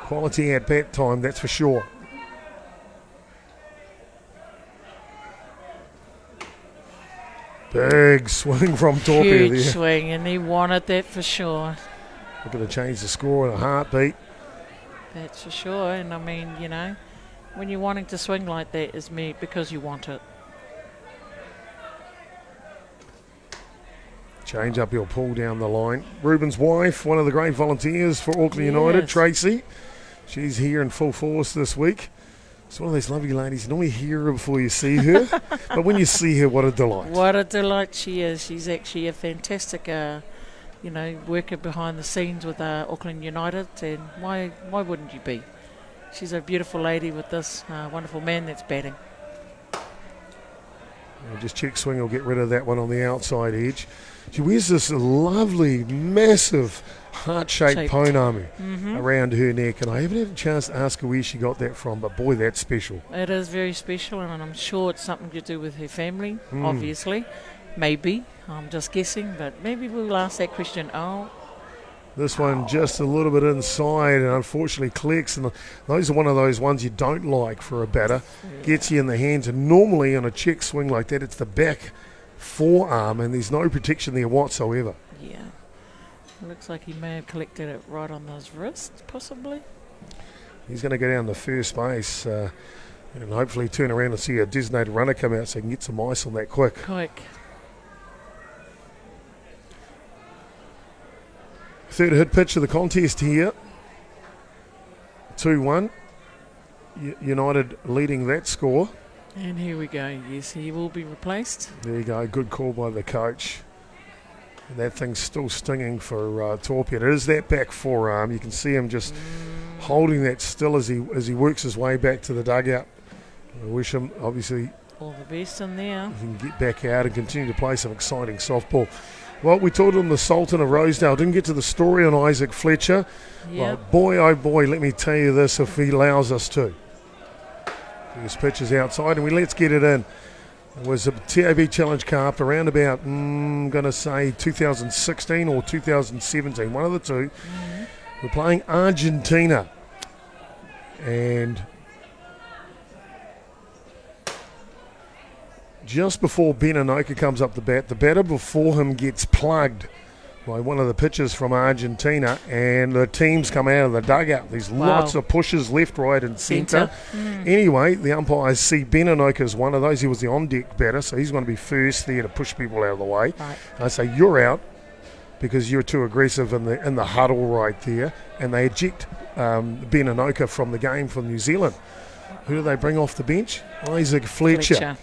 Speaker 1: Quality at-bat time, that's for sure. Big swing from Torpia there.
Speaker 2: Huge swing, and he wanted that for sure.
Speaker 1: Looking to change the score in a heartbeat.
Speaker 2: That's for sure, and I mean, you know, when you're wanting to swing like that, it's because you want it.
Speaker 1: Change up your pull down the line. Ruben's wife, one of the great volunteers for Auckland United, Tracy. She's here in full force this week. It's one of those lovely ladies. You normally hear her before you see her, but when you see her, what a delight.
Speaker 2: What a delight she is. She's actually a fantastic, worker behind the scenes with Auckland United, and why wouldn't you be? She's a beautiful lady with this wonderful man that's batting.
Speaker 1: Just check swing will get rid of that one on the outside edge. She wears this lovely, massive, heart-shaped pounamu around her neck, and I haven't had a chance to ask her where she got that from, but boy, that's special.
Speaker 2: It is very special, and I'm sure it's something to do with her family, obviously. Maybe. I'm just guessing, but maybe we'll ask that question.
Speaker 1: This one just a little bit inside and unfortunately clicks, and those are one of those ones you don't like for a batter. Gets you in the hands, and normally on a check swing like that, it's the back forearm, and there's no protection there whatsoever.
Speaker 2: Yeah. It looks like he may have collected it right on his wrist, possibly.
Speaker 1: He's going to go down to first base and hopefully turn around and see a designated runner come out so he can get some ice on that quick. Third hit pitch of the contest here. 2-1. United leading that score.
Speaker 2: And here we go. Yes, he will be replaced.
Speaker 1: There you go. Good call by the coach. And that thing's still stinging for Torpia. It is that back forearm. You can see him just holding that still as he works his way back to the dugout. I wish him, obviously,
Speaker 2: all the best in there.
Speaker 1: He can get back out and continue to play some exciting softball. Well, we told him the Sultan of Rosedale. Didn't get to the story on Isaac Fletcher.
Speaker 2: Yeah.
Speaker 1: Well, boy, oh boy, let me tell you this, if he allows us to. His pitch is outside, and let's get it in. It was a TAB Challenge Cup around about, I'm going to say 2016 or 2017, one of the two.
Speaker 2: Mm-hmm.
Speaker 1: We're playing Argentina. And just before Ben Anoka comes up the bat, the batter before him gets plugged by one of the pitchers from Argentina, and the teams come out of the dugout. There's lots of pushes left, right and centre. Anyway, the umpires see Ben Anoka as one of those. He was the on-deck batter, so he's going to be first there to push people out of the way.
Speaker 2: Right.
Speaker 1: I say, you're out because you're too aggressive in the huddle right there, and they eject Ben Anoka from the game from New Zealand. Who do they bring off the bench? Isaac Fletcher.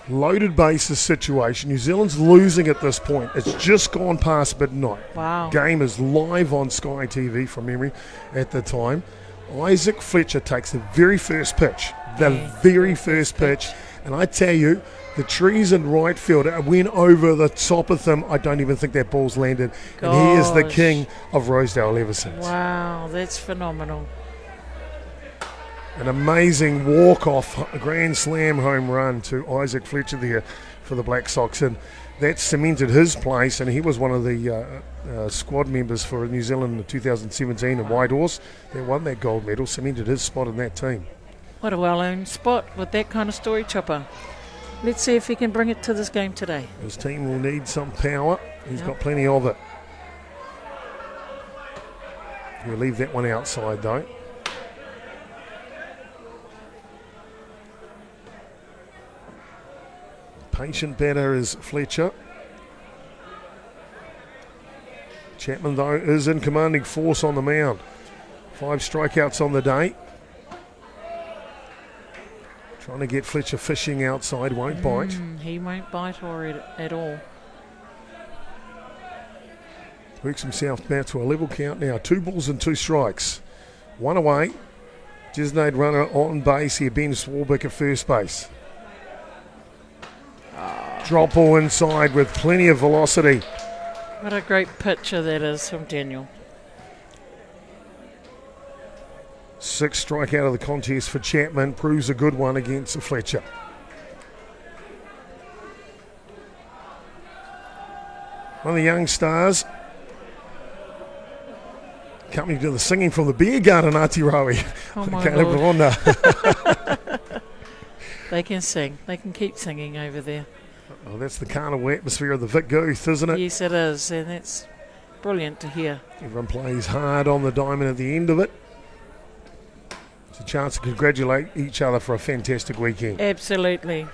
Speaker 1: Loaded bases situation. New Zealand's losing at this point. It's just gone past midnight.
Speaker 2: Wow.
Speaker 1: Game is live on Sky TV from memory at the time. Isaac Fletcher takes the very first pitch. And I tell you, the trees in right field went over the top of them. I don't even think that ball's landed.
Speaker 2: Gosh.
Speaker 1: And he is the king of Rosedale ever since.
Speaker 2: Wow, that's phenomenal.
Speaker 1: An amazing walk-off Grand Slam home run to Isaac Fletcher there for the Black Sox, and that cemented his place, and he was one of the squad members for New Zealand in 2017 in Whitehorse. They won that gold medal, cemented his spot in that team.
Speaker 2: What a well-earned spot with that kind of story, Chopper. Let's see if he can bring it to this game today.
Speaker 1: His team will need some power. He's got plenty of it. He'll leave that one outside though. Patient batter is Fletcher. Chapman, though, is in commanding force on the mound. 5 strikeouts on the day. Trying to get Fletcher fishing outside, won't bite.
Speaker 2: He won't bite at all.
Speaker 1: Works himself back to a level count now. 2 balls and 2 strikes. 1 away. Designated runner on base here, Ben Swarbrick at first base. Drop ball inside with plenty of velocity.
Speaker 2: What a great picture that is from Daniel.
Speaker 1: 6 strike out of the contest for Chapman. Proves a good one against Fletcher. One of the young stars. Coming to the singing from the beer garden, Atiawa.
Speaker 2: Oh my
Speaker 1: Lord.
Speaker 2: They can sing. They can keep singing over there.
Speaker 1: Oh, that's the carnival atmosphere of the Vic Guth, isn't it?
Speaker 2: Yes, it is, and it's brilliant to hear.
Speaker 1: Everyone plays hard on the diamond at the end of it. It's a chance to congratulate each other for a fantastic weekend.
Speaker 2: Absolutely.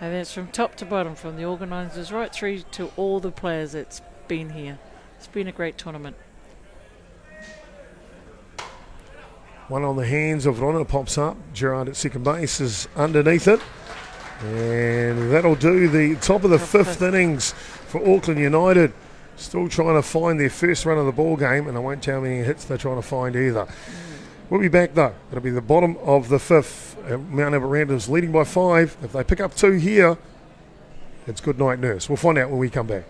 Speaker 2: And that's from top to bottom, from the organisers right through to all the players that's been here. It's been a great tournament.
Speaker 1: One on the hands of Rona pops up. Gerard at second base is underneath it. And that'll do the top of the 5th innings for Auckland United. Still trying to find their first run of the ball game, and I won't tell how many hits they're trying to find either. We'll be back though. It'll be the bottom of the 5th. Mount Albert Random's leading by 5. If they pick up 2 here, it's good night, nurse. We'll find out when we come back.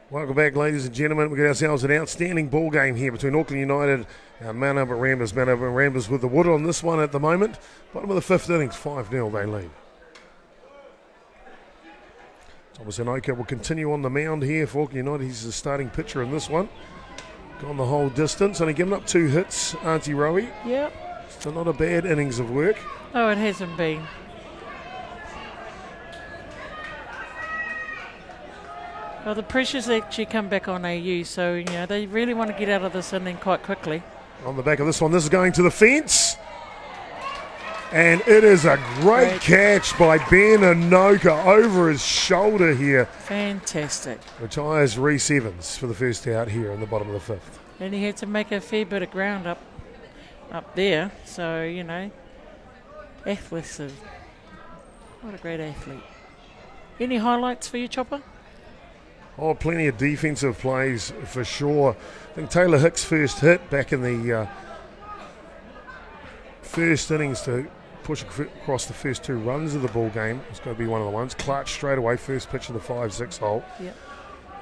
Speaker 1: Welcome back, ladies and gentlemen. We've got ourselves an outstanding ball game here between Auckland United and Mount Albert Ramblers. Mount Albert Ramblers with the wood on this one at the moment. Bottom of the fifth innings, 5-0 they lead. Thomas Anoka will continue on the mound here for Auckland United. He's the starting pitcher in this one. Gone the whole distance, only given up 2 hits, Auntie Rowie.
Speaker 2: Yep.
Speaker 1: So not a bad innings of work.
Speaker 2: Oh, it hasn't been. Well, the pressure's actually come back on AU, so they really want to get out of this inning quite quickly.
Speaker 1: On the back of this one, this is going to the fence. And it is a great catch by Ben Anoka over his shoulder here.
Speaker 2: Fantastic. Retires
Speaker 1: Reese Evans for the first out here in the bottom of the fifth.
Speaker 2: And he had to make a fair bit of ground up there. So, athletes. What a great athlete. Any highlights for you, Chopper?
Speaker 1: Oh, plenty of defensive plays for sure. I think Taylor Hicks' first hit back in the first innings to push across the first 2 runs of the ball game. It's going to be one of the ones. Clutch straight away, first pitch of the 5-6 hole.
Speaker 2: Yep.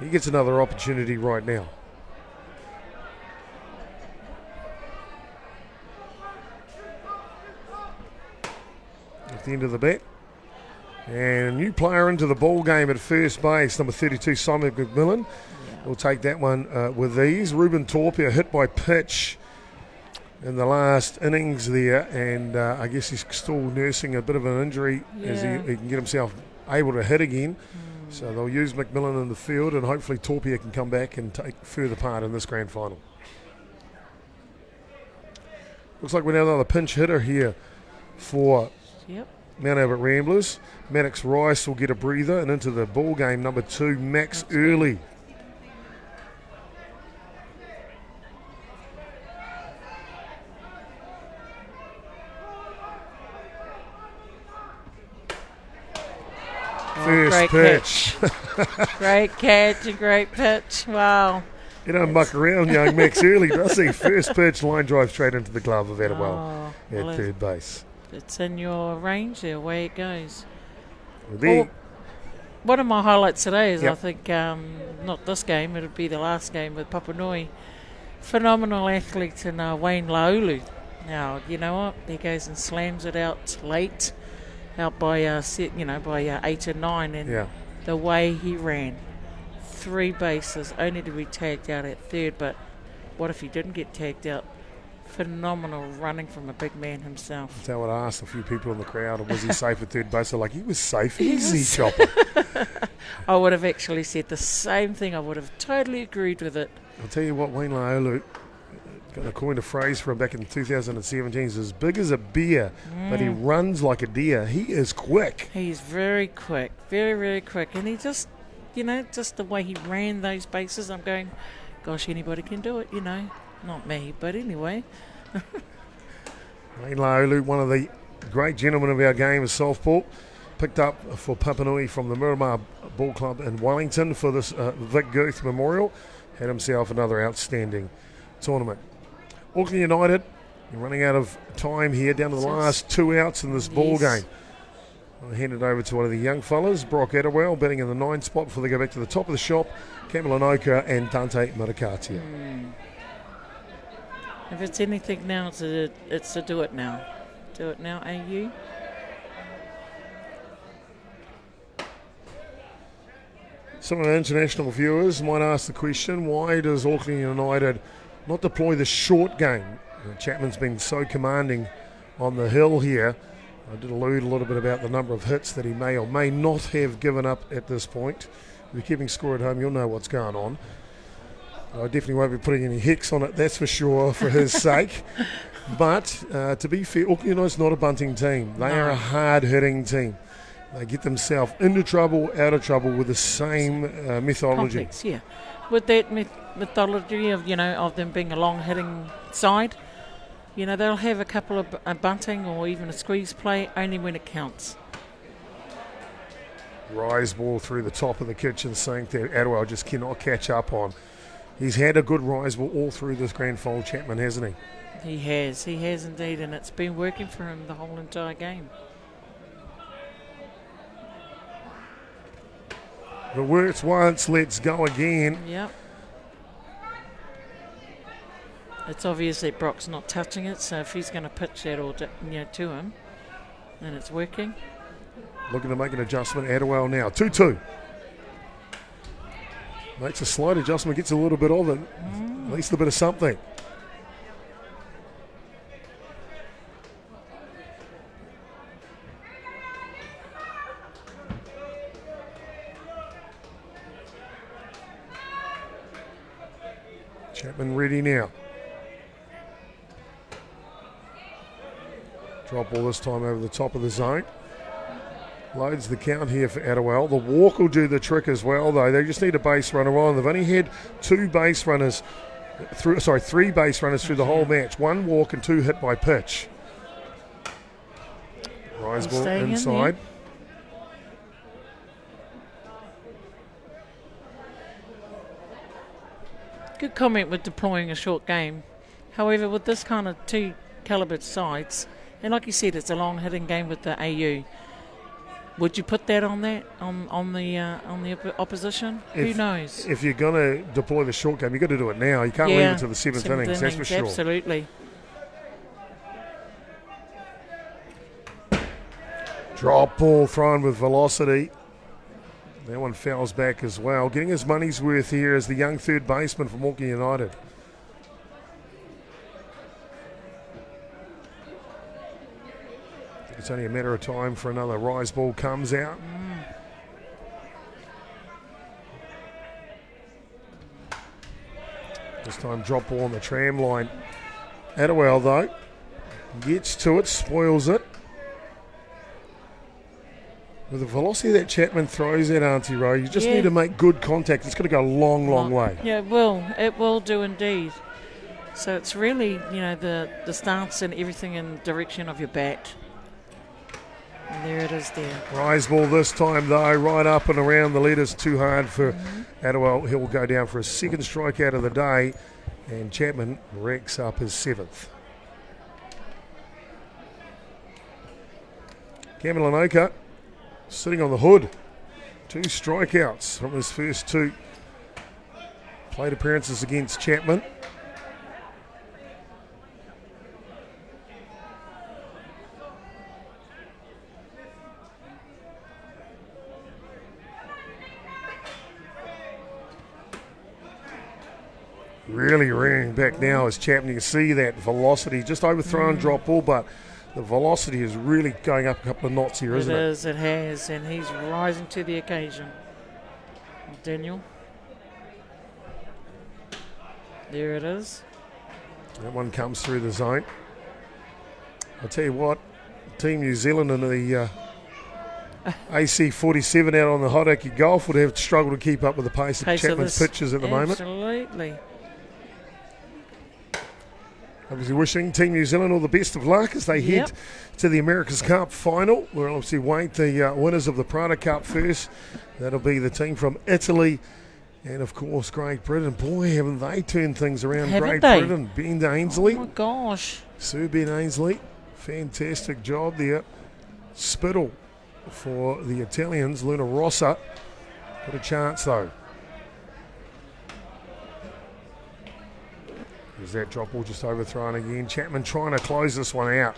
Speaker 1: He gets another opportunity right now. At the end of the bat. And a new player into the ball game at first base, number 32, Simon McMillan. Yeah. Will take that one with ease. Ruben Torpia hit by pitch in the last innings there, and I guess he's still nursing a bit of an injury as he can get himself able to hit again. So they'll use McMillan in the field, and hopefully Torpia can come back and take further part in this grand final. Looks like we have another pinch hitter here for Mount Albert Ramblers. Maddox Rice will get a breather, and into the ball game, number 2, Max Early. First pitch.
Speaker 2: Great catch, a great pitch. Wow.
Speaker 1: You don't muck around, young Max Early, does he? First pitch, line drive straight into the glove of Adewell at third base.
Speaker 2: It's in your range there, away it goes. One of my highlights today is, I think, not this game, it'll be the last game with Papanui. Phenomenal athlete in Wayne Laulu. Now, you know what? He goes and slams it out late, out by 8 and 9, and the way he ran, 3 bases, only to be tagged out at third. But what if he didn't get tagged out? Phenomenal running from a big man himself.
Speaker 1: That's how I asked a few people in the crowd, was he safe at third base? They're like, he was safe, easy, Chopper.
Speaker 2: I would have actually said the same thing. I would have totally agreed with it.
Speaker 1: I'll tell you what, Wayne Laulu, I coined a phrase from back in 2017, he's as big as a bear, but he runs like a deer. He is quick.
Speaker 2: He's very quick, very, very quick. And he just, just the way he ran those bases, I'm going, gosh, anybody can do it, Not me, but anyway.
Speaker 1: Wayne Laulu, one of the great gentlemen of our game of softball, picked up for Papanui from the Miramar Ball Club in Wellington for this Vic Guth Memorial. Had himself another outstanding tournament. Auckland United, you're running out of time here, down to the last 2 outs in this ball game. I'll hand it over to one of the young fellas, Brock Adewell, batting in the 9 spot before they go back to the top of the shop, Campbell Anoka and Dante Marakatia.
Speaker 2: If it's anything now, it's to do it now. Do it now, AU.
Speaker 1: Some of our international viewers might ask the question, why does Auckland United not deploy the short game? Chapman's been so commanding on the hill here. I did allude a little bit about the number of hits that he may or may not have given up at this point. If you're keeping score at home, you'll know what's going on. I definitely won't be putting any hex on it, that's for sure, for his sake. But to be fair, Auckland United's not a bunting team. They are a hard-hitting team. They get themselves into trouble, out of trouble with the same methodology.
Speaker 2: Complex, yeah. With that methodology of them being a long-hitting side, they'll have a couple of a bunting or even a squeeze play only when it counts.
Speaker 1: Rise ball through the top of the kitchen sink that Adewell just cannot catch up on. He's had a good rise ball all through this grand final, Chapman, hasn't he?
Speaker 2: He has indeed, and it's been working for him the whole entire game.
Speaker 1: If it works once, let's go again.
Speaker 2: Yep. It's obvious that Brock's not touching it, so if he's going to pitch that all to him, then it's working.
Speaker 1: Looking to make an adjustment. Atiawa now. 2-2. Makes a slight adjustment, gets a little bit of it. At least a bit of something. Chapman ready now. Drop ball this time over the top of the zone. Loads the count here for Atiawa. The walk will do the trick as well, though. They just need a base runner on. They've only had three base runners through the whole match. One walk and 2 hit by pitch. Rise ball inside.
Speaker 2: Good comment with deploying a short game. However, with this kind of 2 calibre sides, and like you said, it's a long hitting game with the AU. Would you put that on the opposition? Who knows?
Speaker 1: If you're going to deploy the short game, you've got to do it now. You can't leave it to the 7th innings, that's for sure.
Speaker 2: Absolutely.
Speaker 1: Drop ball thrown with velocity. That one fouls back as well. Getting his money's worth here is the young third baseman from Auckland United. It's only a matter of time for another rise ball comes out. This time drop ball on the tram line. Atiawa though gets to it, spoils it. With the velocity that Chapman throws at Auntie Rowe, you just need to make good contact. It's going to go a long, long way.
Speaker 2: Yeah, it will. It will do indeed. So it's really, the stance and everything in the direction of your bat. And there it is there.
Speaker 1: Rise ball this time, though, right up and around the leaders. Too hard for Atiawa. He'll go down for a second strikeout of the day, and Chapman racks up his 7th. Cameron Lanoka sitting on the hood. 2 strikeouts from his first 2 plate appearances against Chapman. Really rearing back now as Chapman. You can see that velocity, just overthrown drop ball, but the velocity is really going up a couple of knots here, isn't it?
Speaker 2: It has, and he's rising to the occasion. Daniel. There it is.
Speaker 1: That one comes through the zone. I'll tell you what, Team New Zealand and the AC 47 out on the Hodaki Golf would have struggled to keep up with the pace of Chapman's pitches at the moment.
Speaker 2: Absolutely.
Speaker 1: Obviously wishing Team New Zealand all the best of luck as they head to the America's Cup final. We'll obviously wait the winners of the Prada Cup first. That'll be the team from Italy and, of course, Great Britain. Boy, haven't they turned things around.
Speaker 2: Haven't
Speaker 1: Great
Speaker 2: they?
Speaker 1: Britain. Ben Ainsley.
Speaker 2: Oh, my gosh.
Speaker 1: Sir Ben Ainsley. Fantastic job there. Spittle for the Italians. Luna Rossa. Got a chance, though. There's that drop ball just overthrown again. Chapman trying to close this one out.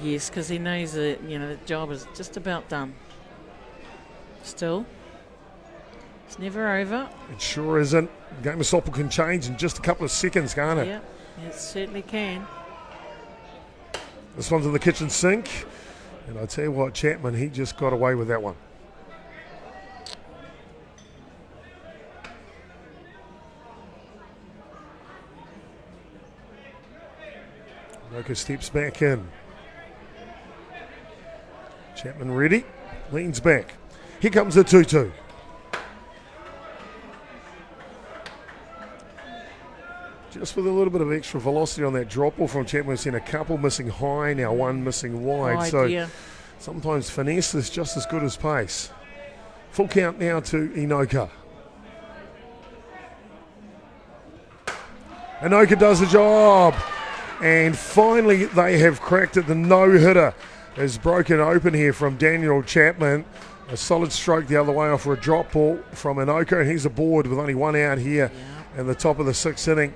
Speaker 2: Yes, because he knows that, the job is just about done. Still, it's never over.
Speaker 1: It sure isn't. Game of softball can change in just a couple of seconds, can't it?
Speaker 2: Yeah, it certainly can.
Speaker 1: This one's in the kitchen sink. And I tell you what, Chapman, he just got away with that one. Loka steps back in. Chapman ready, leans back. Here comes the 2-2. Just with a little bit of extra velocity on that drop ball from Chapman. We've seen a couple missing high, now one missing wide. Sometimes finesse is just as good as pace. Full count now to Inoka. Inoka does the job. And finally they have cracked it. The no-hitter is broken open here from Daniel Chapman. A solid stroke the other way off for a drop ball from Inoka. He's aboard with only one out here in the top of the 6th inning.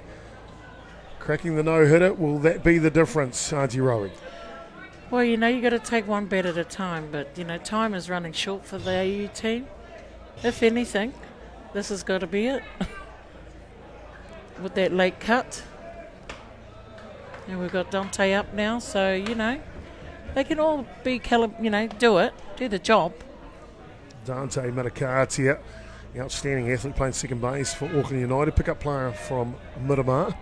Speaker 1: Cracking the no-hitter, will that be the difference, Auntie Rowie?
Speaker 2: Well, you got to take one bet at a time, but, time is running short for the AU team. If anything, this has got to be it. With that late cut. And we've got Dante up now, so, they can all be, do the job.
Speaker 1: Dante Mitakaatia, the outstanding athlete playing second base for Auckland United, pickup player from Miramar.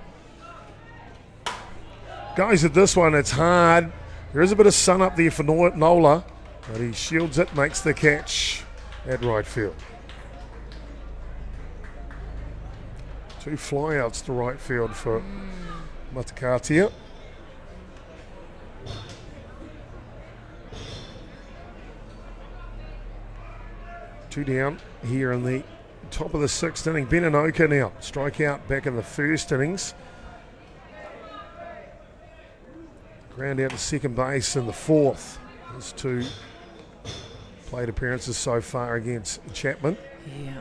Speaker 1: Goes at this one, it's hard. There is a bit of sun up there for Nola, but he shields it, makes the catch at right field. 2 flyouts to right field for Mitakaatia. Two down here in the top of the 6th inning. Ben Inoka now. Strikeout back in the 1st innings. Ground out to second base in the 4th. There's 2 plate appearances so far against Chapman.
Speaker 2: Yeah.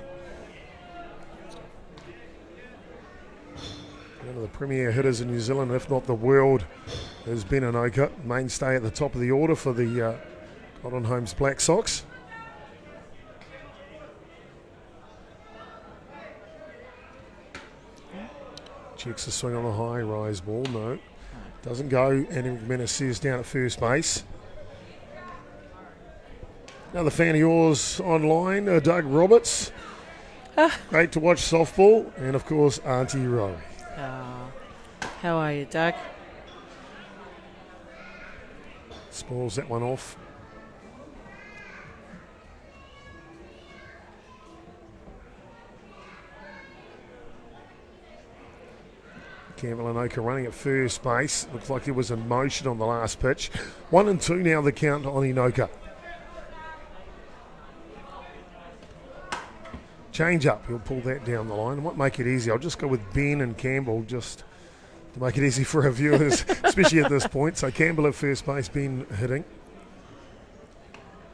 Speaker 1: One of the premier hitters in New Zealand, if not the world, is Ben Inoka. Mainstay at the top of the order for the Cotton Homes Black Sox. Checks the swing on the high rise ball. No, doesn't go. And McManus says down at first base. Another fan of yours online, Doug Roberts. Great to watch softball. And of course, Auntie Rowie.
Speaker 2: How are you, Doug?
Speaker 1: Spoils that one off. Campbell Inoka running at first base. Looks like there was a motion on the last pitch. 1-2 now the count on Inoka. Change up. He'll pull that down the line. I might make it easy. I'll just go with Ben and Campbell just to make it easy for our viewers, especially at this point. So Campbell at first base, Ben hitting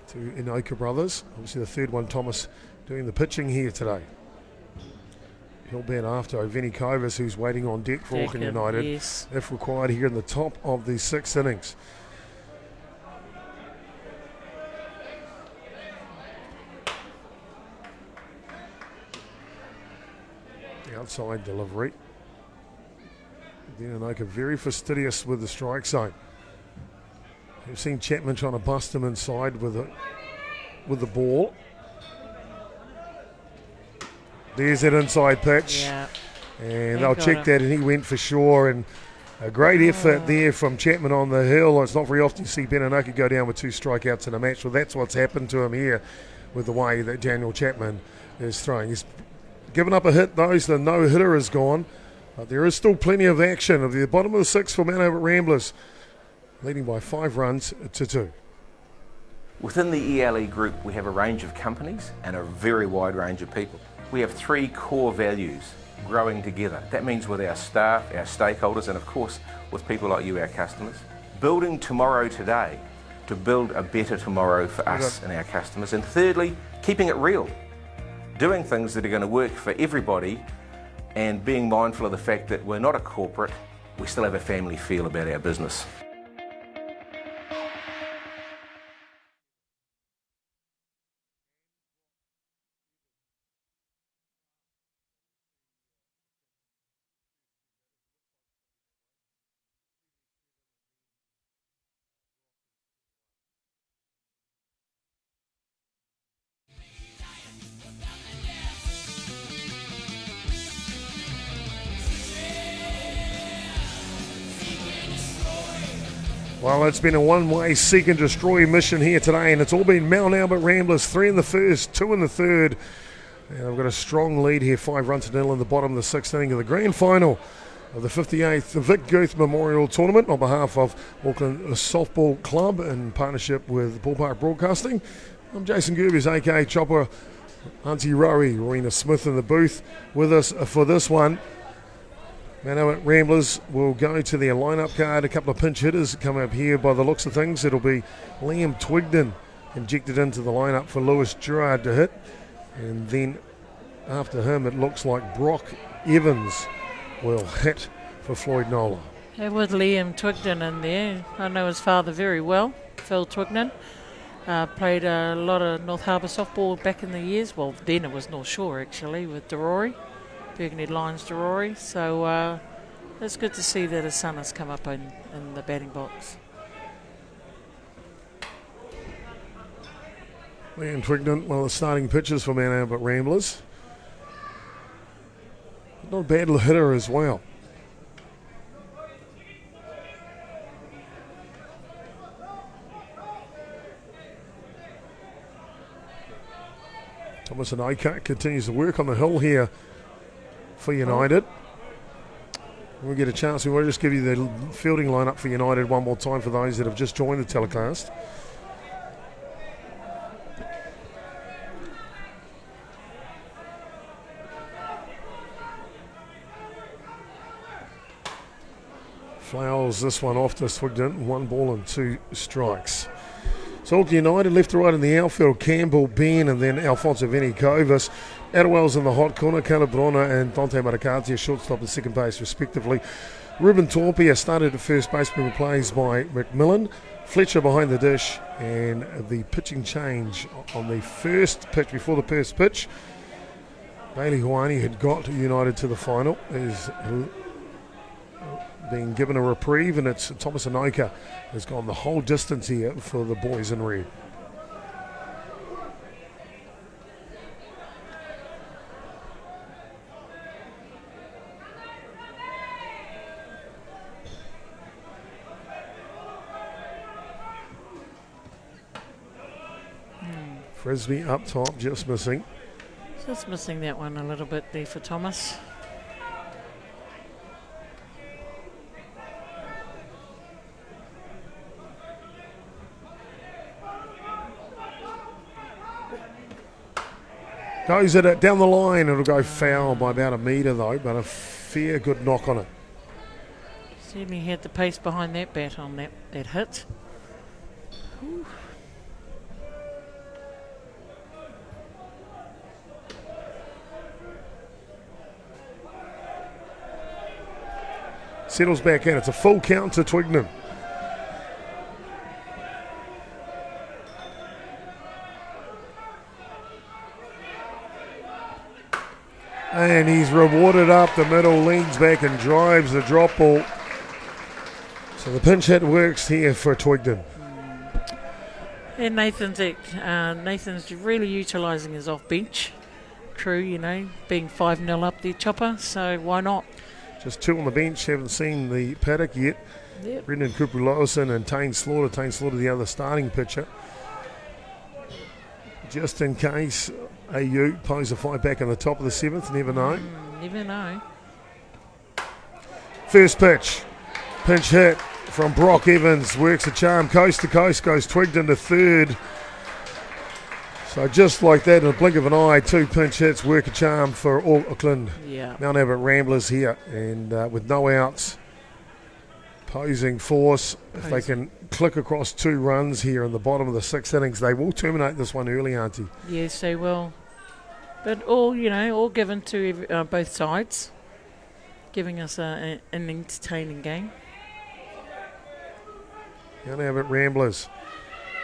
Speaker 1: to Inoka brothers. Obviously the third one, Thomas, doing the pitching here today. He'll bat after Oveni Kovas, who's waiting on deck for Auckland United, if required, here in the top of the 6th innings. The outside delivery. Then Inoka very fastidious with the strike zone. We've seen Chapman trying to bust him inside with the ball. There's that inside pitch.
Speaker 2: Yeah.
Speaker 1: And they'll check that, and he went for sure. And a great effort there from Chapman on the hill. It's not very often you see Ben Inoka go down with 2 strikeouts in a match. Well, that's what's happened to him here with the way that Daniel Chapman is throwing. He's given up a hit, though, so the no-hitter is gone. But there is still plenty of action. At the bottom of the 6th for man over at Ramblers, leading by 5 runs to 2.
Speaker 10: Within the ELE group, we have a range of companies and a very wide range of people. We have 3 core values: growing together. That means with our staff, our stakeholders, and of course with people like you, our customers. Building tomorrow today to build a better tomorrow for us and our customers. And thirdly, keeping it real. Doing things that are going to work for everybody and being mindful of the fact that we're not a corporate, we still have a family feel about our business.
Speaker 1: Well, it's been a one-way seek and destroy mission here today, and it's all been Mount Albert Ramblers, 3 in the first, 2 in the third. And I've got a strong lead here, 5 runs to nil in the bottom of the 6th inning of the grand final of the 58th Vic Guth Memorial Tournament on behalf of Auckland Softball Club in partnership with Ballpark Broadcasting. I'm Jason Gerbes, aka Chopper. Auntie Rowie, Rowena Smith in the booth with us for this one. Mano Ramblers will go to their lineup card. A couple of pinch hitters come up here by the looks of things. It'll be Liam Twigden injected into the lineup for Lewis Gerard to hit. And then after him, it looks like Brock Evans will hit for Floyd Nola.
Speaker 2: And with Liam Twigden in there, I know his father very well, Phil Twigden. Played a lot of North Harbour softball back in the years. Well, then it was North Shore actually with Derori, Birkenhead Lions Derori. So it's good to see that his son has come up in the batting box.
Speaker 1: Liam Twigden, one of the starting pitchers for Mount Albert Ramblers. Not a bad hitter as well. Thomas Anoka continues to work on the hill here for United. When we get a chance, we will just give you the fielding lineup for United one more time for those that have just joined the telecast. Fouls this one off to Swigden, 1 ball and 2 strikes. So Auckland United left to right in the outfield, Campbell, Ben, and then Alfonso Venikovas. Adderwell's in the hot corner, Caleb Brona and Dante Maracati, shortstop and second base respectively. Ruben Torpia started at first base, being replaced by McMillan. Fletcher behind the dish, and the pitching change on the first pitch, before the first pitch. Bailey Hawani had got United to the final, is being given a reprieve, and it's Thomas Anoka has gone the whole distance here for the boys in red. Frisbee up top, just missing.
Speaker 2: Just missing that one a little bit there for Thomas.
Speaker 1: Goes at it down the line. It'll go foul by about a metre though, but a fair good knock on it.
Speaker 2: Certainly had the pace behind that bat on that hit. Ooh.
Speaker 1: Settles back in. It's a full count to Twignan. And he's rewarded up the middle, leans back and drives the drop ball. So the pinch hit works here for Twigden.
Speaker 2: And Nathan's really utilising his off-bench crew, you know, being 5-0 up there, Chopper, so why not?
Speaker 1: Just 2 on the bench, haven't seen the paddock yet.
Speaker 2: Yep.
Speaker 1: Brendan Kupu-Lawson and Tane Slaughter, the other starting pitcher. Just in case AU pose a fight back in the top of the 7th, never know.
Speaker 2: Never know.
Speaker 1: First pitch, pinch hit from Brock Evans, works a charm, coast to coast, goes Twigden to third. So just like that, in a blink of an eye, 2 pinch hits, work a charm for Auckland.
Speaker 2: Yeah.
Speaker 1: Mount Albert Ramblers here, and with no outs, posing force. If they can click across 2 runs here in the bottom of the 6th innings, they will terminate this one early, Auntie.
Speaker 2: Yes, they will. But all given to both sides, giving us an entertaining game.
Speaker 1: Mount Albert Ramblers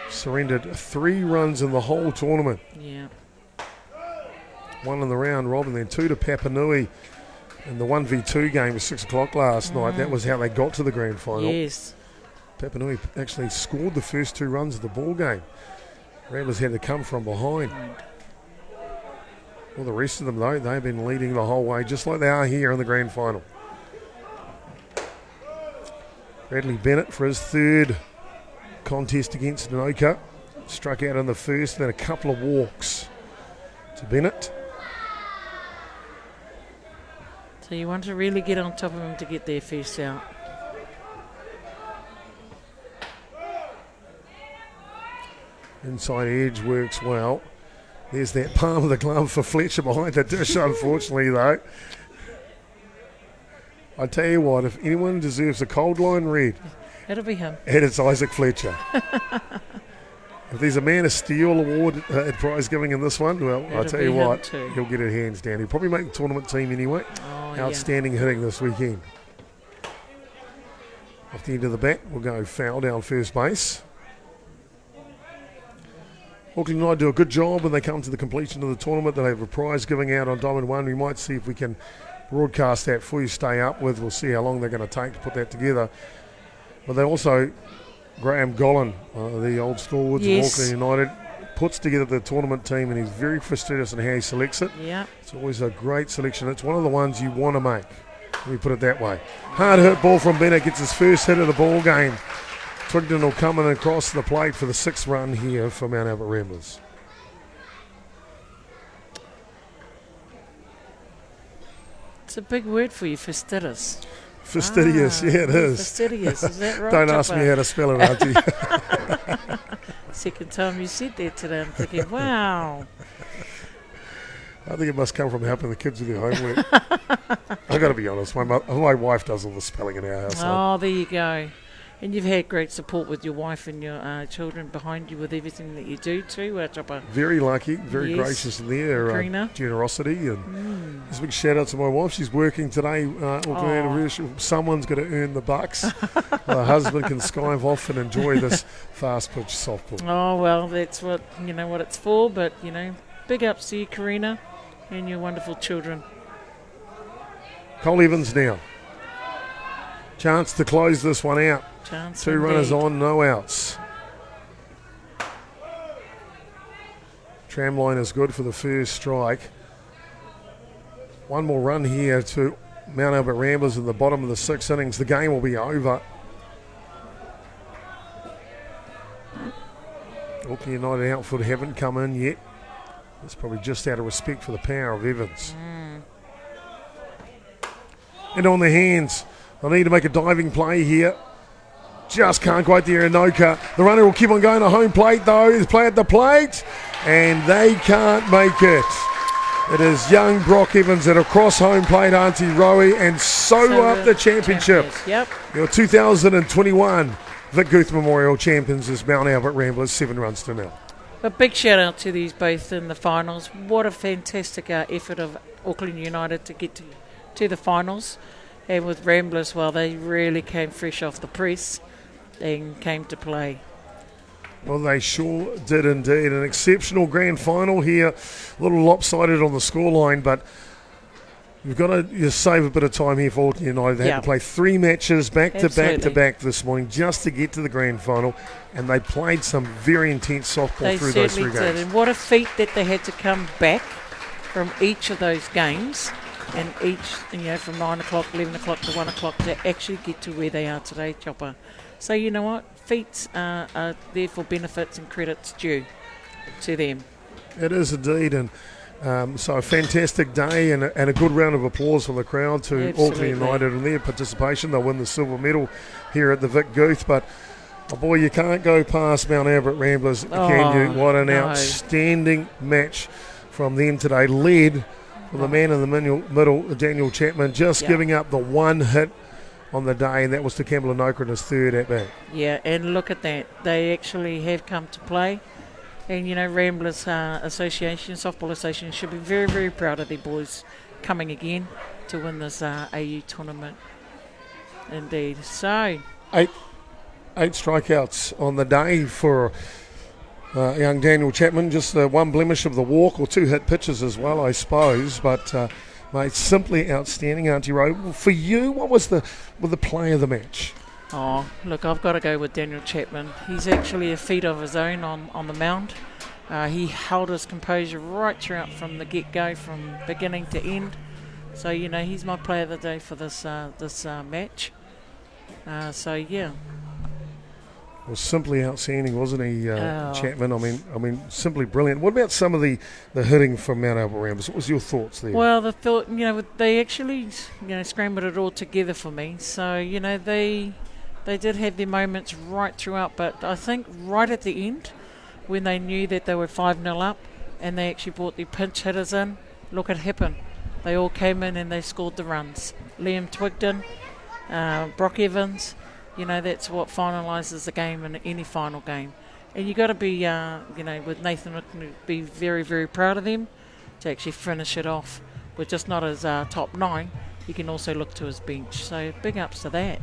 Speaker 1: surrendered 3 runs in the whole tournament.
Speaker 2: Yeah.
Speaker 1: 1 in the round robin, then 2 to Papanui in the 1v2 game at 6 o'clock last night. That was how they got to the grand final.
Speaker 2: Yes.
Speaker 1: Papanui actually scored the first 2 runs of the ball game. Ramblers had to come from behind. Well, the rest of them, though, they've been leading the whole way, just like they are here in the grand final. Bradley Bennett for his 3rd contest against Anoka. Struck out in the first, then a couple of walks to Bennett.
Speaker 2: So you want to really get on top of him to get their first out.
Speaker 1: Inside edge works well. There's that palm of the glove for Fletcher behind the dish, unfortunately, though. I tell you what, if anyone deserves a cold line red,
Speaker 2: it'll be him.
Speaker 1: and it's Isaac Fletcher. If there's a Man of Steel award at prize giving in this one, well, I'll tell you what, he'll get it hands down. He'll probably make the tournament team anyway. Outstanding hitting this weekend. Off the end of the bat, we'll go foul down first base. Auckland United do a good job when they come to the completion of the tournament. They have a prize giving out on Diamond 1. We might see if we can broadcast that for you, stay up with. We'll see how long they're going to take to put that together. But they also, Graham Gollan, the old stalwarts of Auckland United, puts together the tournament team, and he's very fastidious in how he selects it.
Speaker 2: Yeah.
Speaker 1: It's always a great selection. It's one of the ones you want to make. Let me put it that way. Hard hit ball from Bennett, gets his first hit of the ball game. Twigden will come in across the plate for the 6th run here for Mount Albert Ramblers.
Speaker 2: It's a big word for you, fastidious.
Speaker 1: Fastidious, yeah, it is.
Speaker 2: Fastidious, is that right?
Speaker 1: Don't ask me how to spell it, Auntie.
Speaker 2: Second time you said that today, I'm thinking, wow.
Speaker 1: I think it must come from helping the kids with their homework. I've got to be honest, my wife does all the spelling in our house.
Speaker 2: Oh, there you go. And you've had great support with your wife and your children behind you with everything that you do too, Chopper.
Speaker 1: Very lucky, very gracious in their generosity. And just a big shout out to my wife. She's working today, someone's got to earn the bucks. Her husband can skive off and enjoy this fast pitch softball.
Speaker 2: Oh, well, that's what it's for. But, big ups to you, Karina, and your wonderful children.
Speaker 1: Cole Evans now. Chance to close this one out. Two runners on, no outs. Tramline is good for the first strike. One more run here to Mount Albert Ramblers in the bottom of the 6th innings. The game will be over. Auckland United outfield haven't come in yet. That's probably just out of respect for the power of Evans. And on the hands. They'll need to make a diving play here. Just can't quite the Anoka. The runner will keep on going to home plate though. He's play at the plate. And they can't make it. It is young Brock Evans at across home plate, Auntie Rowie, and so up the championship.
Speaker 2: Yep.
Speaker 1: Your 2021 Vic Guth Memorial Champions is Mount Albert Ramblers, 7 runs to 0.
Speaker 2: A big shout out to these both in the finals. What a fantastic effort of Auckland United to get to the finals. And with Ramblers, well, they really came fresh off the press and came to play.
Speaker 1: Well, they sure did indeed. An exceptional grand final here. A little lopsided on the scoreline, but you've got to save a bit of time here for Auckland United. They had to play 3 matches back to back this morning just to get to the grand final, and they played some very intense softball through those 3 games. They certainly did,
Speaker 2: and what a feat that they had to come back from each of those games. And each, from 9 o'clock, 11 o'clock to 1 o'clock to actually get to where they are today, Chopper. So you know what? Feats are there for benefits and credits due to them.
Speaker 1: It is indeed. And so a fantastic day and a good round of applause from the crowd to Auckland United and their participation. They'll win the silver medal here at the Vic Guth. But, boy, you can't go past Mount Albert Ramblers, can you? What an outstanding match from them today, led with the man in the middle, Daniel Chapman, just giving up the 1 hit on the day, and that was to Campbell Anoka in his 3rd at bat.
Speaker 2: Yeah, and look at that. They actually have come to play. And, Ramblers Association, Softball Association, should be very, very proud of their boys coming again to win this AU tournament. Indeed. So,
Speaker 1: 8 strikeouts on the day for young Daniel Chapman, just one blemish of the walk or 2 hit pitches as well, I suppose. But, mate, simply outstanding, Auntie Rowe. For you, what was the play of the match?
Speaker 2: Oh, look, I've got to go with Daniel Chapman. He's actually a feat of his own on the mound. He held his composure right throughout from the get-go, from beginning to end. So, he's my player of the day for this match. So, yeah.
Speaker 1: Was simply outstanding, wasn't he, Chapman? I mean, simply brilliant. What about some of the hitting from Mount Albert Ramblers? What was your thoughts there?
Speaker 2: Well, the thought, they actually, scrambled it all together for me. So, they did have their moments right throughout, but I think right at the end, when they knew that they were 5-0 up, and they actually brought their pinch hitters in, look, it happened. They all came in and they scored the runs. Liam Twigden, Brock Evans. That's what finalises the game in any final game. And you got to be, with Nathan Rickman, be very, very proud of them to actually finish it off with just not his top 9. He can also look to his bench. So big ups to that.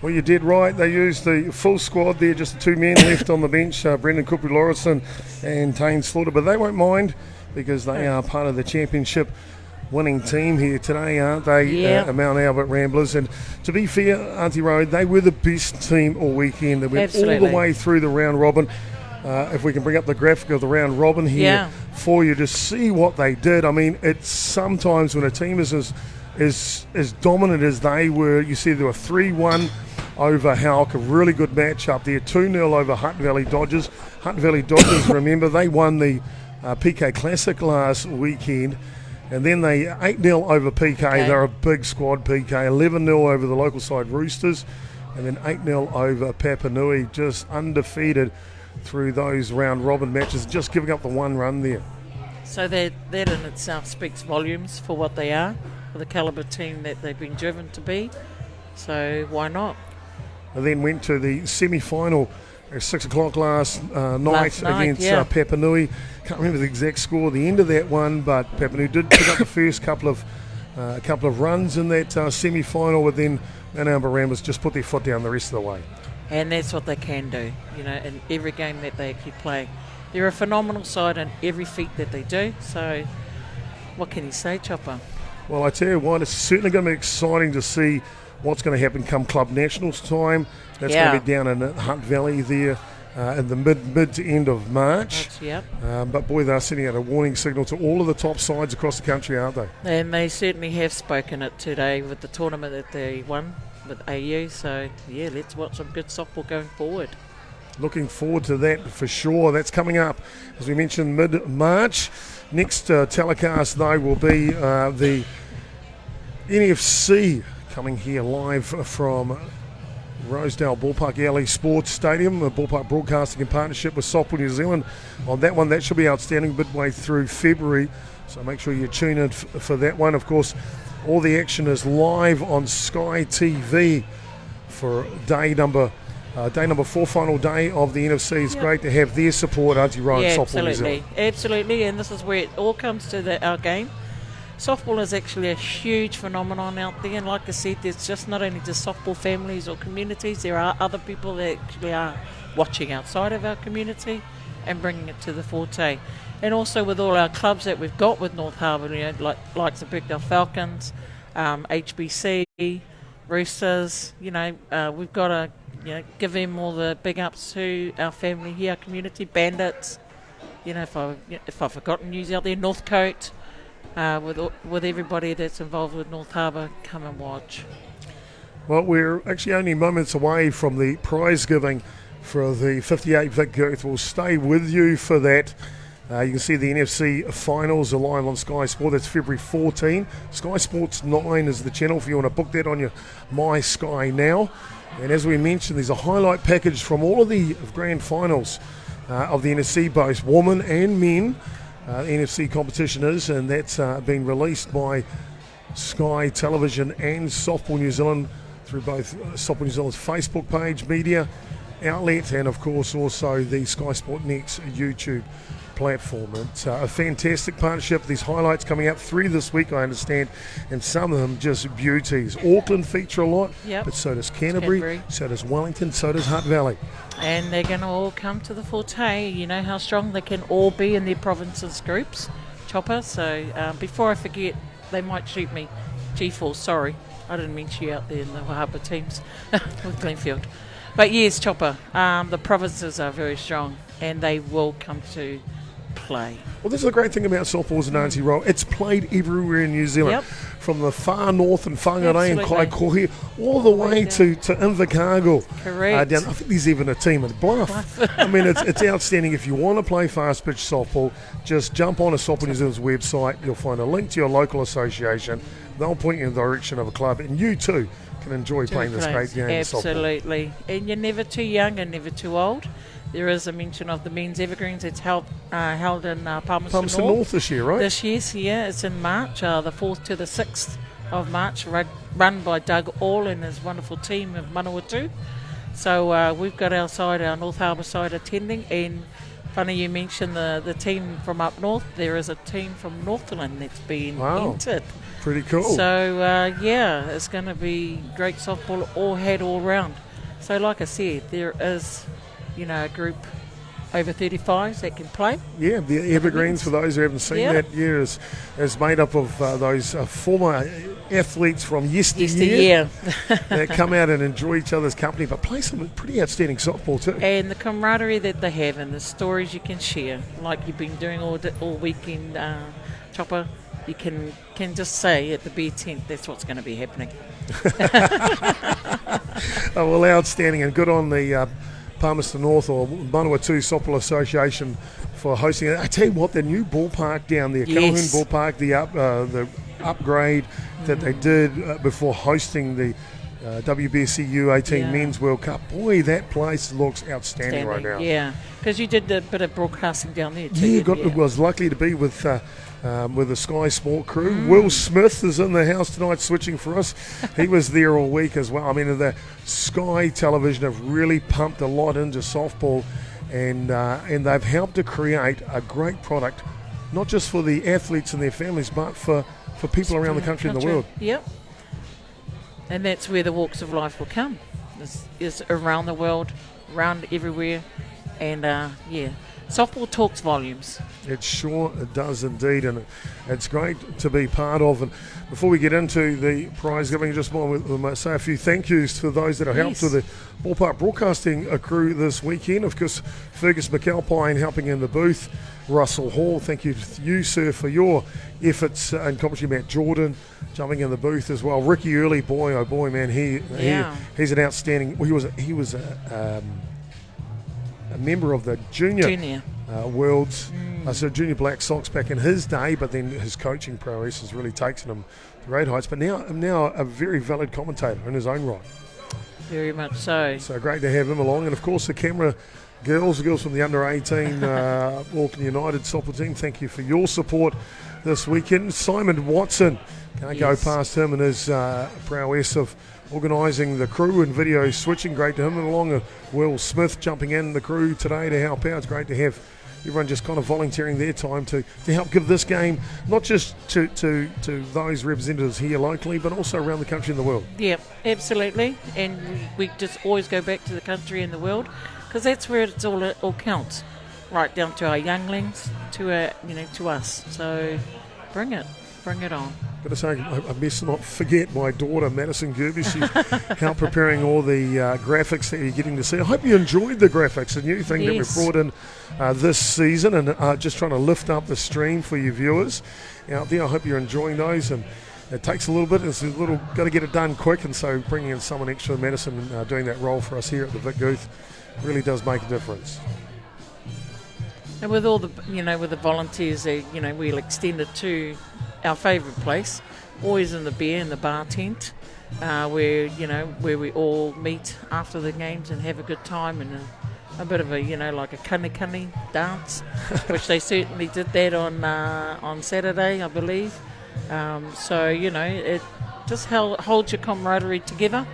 Speaker 1: Well, you did right. They used the full squad there, just the 2 men left on the bench, Brendan Kupu-Lawrenson and Tane Slaughter. But they won't mind because they are part of the championship winning team here today, aren't they?
Speaker 2: Yeah.
Speaker 1: Mount Albert Ramblers. And to be fair, Auntie Road, they were the best team all weekend. They went all the way through the round robin. If we can bring up the graphic of the round robin here for you to see what they did. I mean, it's sometimes when a team is as dominant as they were, you see there were 3-1 over Houck, a really good match up there, 2-0 over Hutt Valley Dodgers. Hutt Valley Dodgers, remember, they won the PK Classic last weekend. And then they 8-0 over PK. They're a big squad, PK. 11-0 over the local side Roosters. And then 8-0 over Papanui. Just undefeated through those round robin matches, just giving up the 1 run there.
Speaker 2: So that in itself speaks volumes for what they are, for the calibre team that they've been driven to be. So why not?
Speaker 1: And then went to the semi-final at 6 o'clock last night against Papanui. Can't remember the exact score at the end of that one, but Papanui did pick up the first couple of runs in that semi-final, but then Mount Albert Ramblers just put their foot down the rest of the way.
Speaker 2: And that's what they can do, in every game that they actually play. They're a phenomenal side in every feat that they do. So what can you say, Chopper?
Speaker 1: Well, I tell you what, it's certainly going to be exciting to see what's going to happen come Club Nationals time. That's going to be down in Hutt Valley there in the mid to end of March. But boy, they're sending out a warning signal to all of the top sides across the country, aren't they?
Speaker 2: And they certainly have spoken it today with the tournament that they won with AU. So, let's watch some good softball going forward.
Speaker 1: Looking forward to that for sure. That's coming up, as we mentioned, mid-March. Next telecast, though, will be the NFC coming here live from Rosedale Ballpark Alley Sports Stadium, Ballpark Broadcasting in partnership with Softball New Zealand. On that one, that should be outstanding midway through February, so make sure you tune in for that one. Of course, all the action is live on Sky TV for day number 4, final day of the NFC. It's great to have their support, Auntie Ryan, Softball New Zealand.
Speaker 2: Absolutely, and this is where it all comes to our game. Softball is actually a huge phenomenon out there, and like I said, there's just not only just softball families or communities, there are other people that actually are watching outside of our community and bringing it to the forte. And also with all our clubs that we've got with North Harbour, like the Birkdale Falcons, HBC, Roosters, we've got to give them all the big ups to our family here, our community, Bandits, if I've forgotten news out there, Northcote. With everybody that's involved with North Harbour, come and watch.
Speaker 1: Well, we're actually only moments away from the prize giving for the 58 Vic Guth. We'll stay with you for that. You can see the NFC finals are live on Sky Sport. That's February 14. Sky Sports 9 is the channel if you want to book that on your My Sky now. And as we mentioned, there's a highlight package from all of the grand finals of the NFC, both women and men. NFC competition is, and that's been released by Sky Television and Softball New Zealand through both Softball New Zealand's Facebook page, media outlet, and of course also the Sky Sport Next YouTube platform. It's a fantastic partnership. These highlights coming out 3 this week, I understand, and some of them just beauties. Auckland feature a lot, but so does Canterbury, so does Wellington, so does Hutt Valley.
Speaker 2: And they're going to all come to the forte. You know how strong they can all be in their provinces groups, Chopper. So before I forget, they might shoot me. G4, sorry. I didn't mean to you out there in the Harbour teams with Glenfield. But yes, Chopper, the provinces are very strong and they will come to play.
Speaker 1: Well, this is the great thing about softball as an Auntie Roll. It's played everywhere in New Zealand, from the far north and Whangarei and Kaikohe all the way to Invercargill.
Speaker 2: Correct.
Speaker 1: Down, I think there's even a team in Bluff. I mean, it's outstanding. If you want to play fast pitch softball, just jump on a Softball New Zealand's website. You'll find a link to your local association. They'll point you in the direction of a club, and you too can enjoy playing this great game of softball.
Speaker 2: Absolutely. And you're never too young and never too old. There is a mention of the men's Evergreens. It's held in Palmerston
Speaker 1: North this year, right?
Speaker 2: This year, it's in March, the 4th to the 6th of March, run by Doug All and his wonderful team of Manawatu. So we've got our side, our North Harbour side attending, and funny you mentioned the team from up north. There is a team from Northland that's been entered.
Speaker 1: Pretty cool.
Speaker 2: So yeah, it's going to be great softball all round. So like I said, there is, a group over 35s that can play.
Speaker 1: Yeah, the Evergreens, for those who haven't seen that, is made up of those former athletes from yesteryear that come out and enjoy each other's company, but play some pretty outstanding softball too.
Speaker 2: And the camaraderie that they have and the stories you can share, like you've been doing all weekend, Chopper, you can just say at the beer tent, that's what's going to be happening.
Speaker 1: Well, outstanding, and good on the Palmerston North or Manawatu Softball Association for hosting it. I tell you what, the new ballpark down there, Calhoun Ballpark, the upgrade that they did before hosting the WBC U18 Men's World Cup. Boy, that place looks outstanding right now.
Speaker 2: Yeah, because you did a bit of broadcasting down there too.
Speaker 1: Was lucky to be with the Sky Sport crew. Will Smith is in the house tonight switching for us. He was there all week as well. I mean, the Sky Television have really pumped a lot into softball, and they've helped to create a great product, not just for the athletes and their families, but for people around the country and the world.
Speaker 2: Yep. And that's where the walks of life will come. Is around the world, around everywhere, and softball talks volumes.
Speaker 1: It sure does indeed, and it's great to be part of. And before we get into the prize giving, I just want to say a few thank yous to those that have helped with the Ballpark broadcasting crew this weekend. Of course, Fergus McAlpine helping in the booth, Russell Hall, thank you to you, sir, for your efforts and commentary. Matt Jordan jumping in the booth as well. Ricky Early, boy, oh boy, man, he's an outstanding. He was a member of the junior. Worlds, so Junior Black Sox back in his day, but then his coaching prowess has really taken him to great heights. But now a very valid commentator in his own right.
Speaker 2: Very much so.
Speaker 1: So great to have him along, and of course the camera girls, the girls from the under 18 Auckland United softball team. Thank you for your support this weekend. Simon Watson, can't go past him and his prowess of organising the crew and video switching. Great to him, and along with Will Smith jumping in the crew today to help out. It's great to have everyone just kind of volunteering their time to help give this game not just to those representatives here locally, but also around the country and the world.
Speaker 2: Yeah, absolutely. And we just always go back to the country and the world, because that's where it all counts, right down to our younglings, to us. So bring it on.
Speaker 1: Got to say, I must not forget my daughter, Madison Gerbes. She's helped preparing all the graphics that you're getting to see. I hope you enjoyed the graphics, a new thing that we've brought in this season, and just trying to lift up the stream for you viewers out there. I hope you're enjoying those, and it takes a little bit. It's got to get it done quick, and so bringing in someone extra, Madison, doing that role for us here at the Vic Guth really does make a difference.
Speaker 2: And with all the, with the volunteers, we'll extend it to our favourite place, always in the bar tent, where we all meet after the games and have a good time, and a bit of a like a kani dance, which they certainly did that on Saturday, I believe. So it just holds your camaraderie together,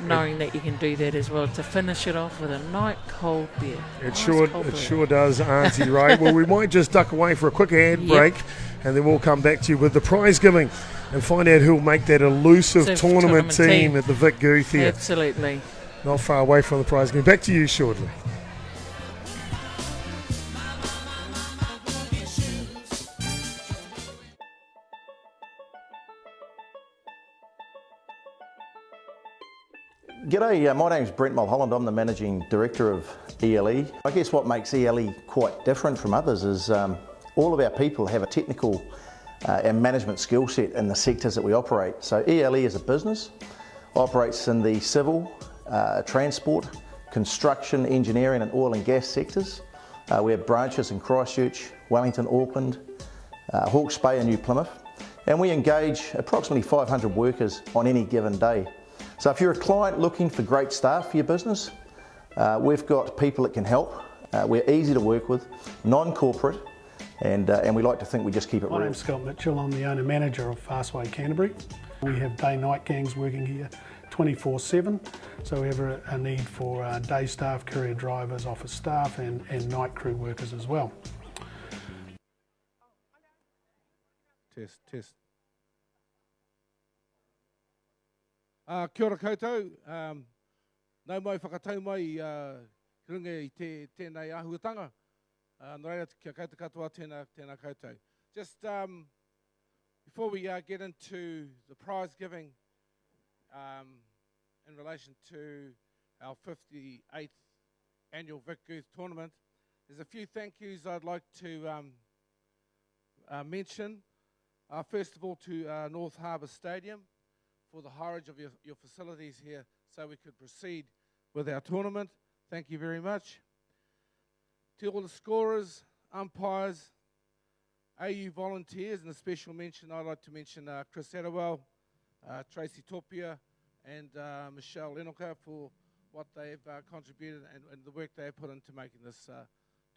Speaker 2: knowing that you can do that as well, to finish it off with a nice cold beer.
Speaker 1: It sure does, Auntie Ray. Well, we might just duck away for a quick ad break, and then we'll come back to you with the prize giving and find out who'll make that elusive tournament team at the Vic Guth here.
Speaker 2: Absolutely.
Speaker 1: Not far away from the prize giving. Back to you shortly.
Speaker 11: G'day, my name's Brent Mulholland. I'm the Managing Director of ELE. I guess what makes ELE quite different from others is all of our people have a technical and management skill set in the sectors that we operate. So ELE as a business operates in the civil, transport, construction, engineering and oil and gas sectors. We have branches in Christchurch, Wellington, Auckland, Hawke's Bay and New Plymouth, and we engage approximately 500 workers on any given day. So if you're a client looking for great staff for your business, we've got people that can help. We're easy to work with, non-corporate, and we like to think we just keep it real.
Speaker 12: My name's Scott Mitchell. I'm the owner-manager of Fastway Canterbury. We have day-night gangs working here 24/7. So we have a need for day staff, courier drivers, office staff and night crew workers as well.
Speaker 13: Test. Kia ora koutou. Nau mai whakatau mai runga I tēnei ahuatanga. Nō reira kia koutou katoa tēnā koutou. Just before we get into the prize giving in relation to our 58th annual Vic Guth tournament, there's a few thank yous I'd like to mention. First of all to North Harbour Stadium for the hireage of your facilities here so we could proceed with our tournament. Thank you very much. To all the scorers, umpires, AU volunteers, and a special mention, I'd like to mention Chris Attawell, Tracy Topia, and Michelle Lenoka for what they've contributed and the work they have put into making this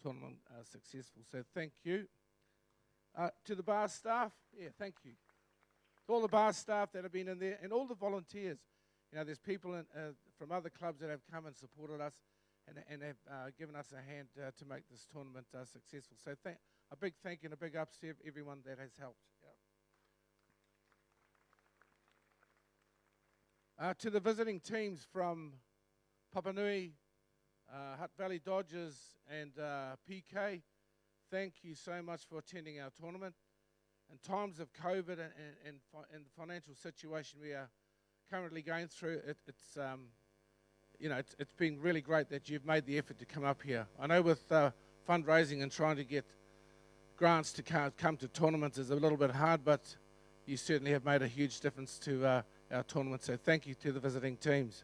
Speaker 13: tournament successful. So thank you. To the bar staff, thank you. To all the bar staff that have been in there and all the volunteers. You know, there's people from other clubs that have come and supported us and have given us a hand to make this tournament successful. So a big thank you and a big ups to everyone that has helped. To the visiting teams from Papanui, Hutt Valley Dodgers and PK, thank you so much for attending our tournament. In times of COVID and the financial situation we are currently going through, it's been really great that you've made the effort to come up here. I know with fundraising and trying to get grants to come to tournaments is a little bit hard, but you certainly have made a huge difference to our tournament. So thank you to the visiting teams.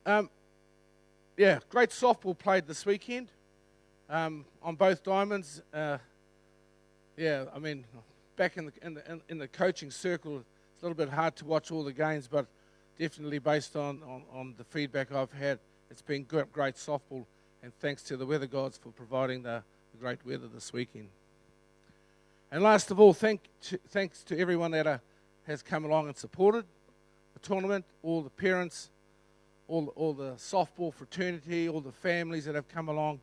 Speaker 13: Great softball played this weekend on both diamonds. Back in the coaching circle, it's a little bit hard to watch all the games, but definitely based on the feedback I've had, it's been great softball, and thanks to the weather gods for providing the great weather this weekend. And last of all, thanks to everyone that has come along and supported the tournament, all the parents, all the softball fraternity, all the families that have come along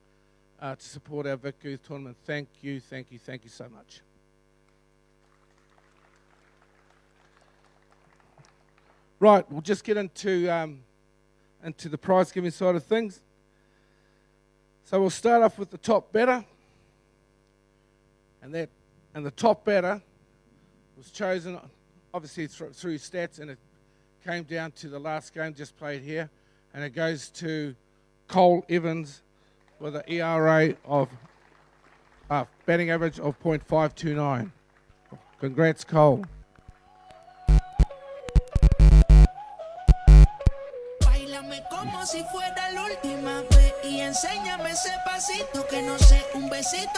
Speaker 13: to support our Vic Guth tournament. Thank you so much. Right, we'll just get into the prize giving side of things. So we'll start off with the top batter, and the top batter was chosen obviously through stats, and it came down to the last game just played here, and it goes to Cole Evans with an ERA of batting average of .529. Congrats, Cole.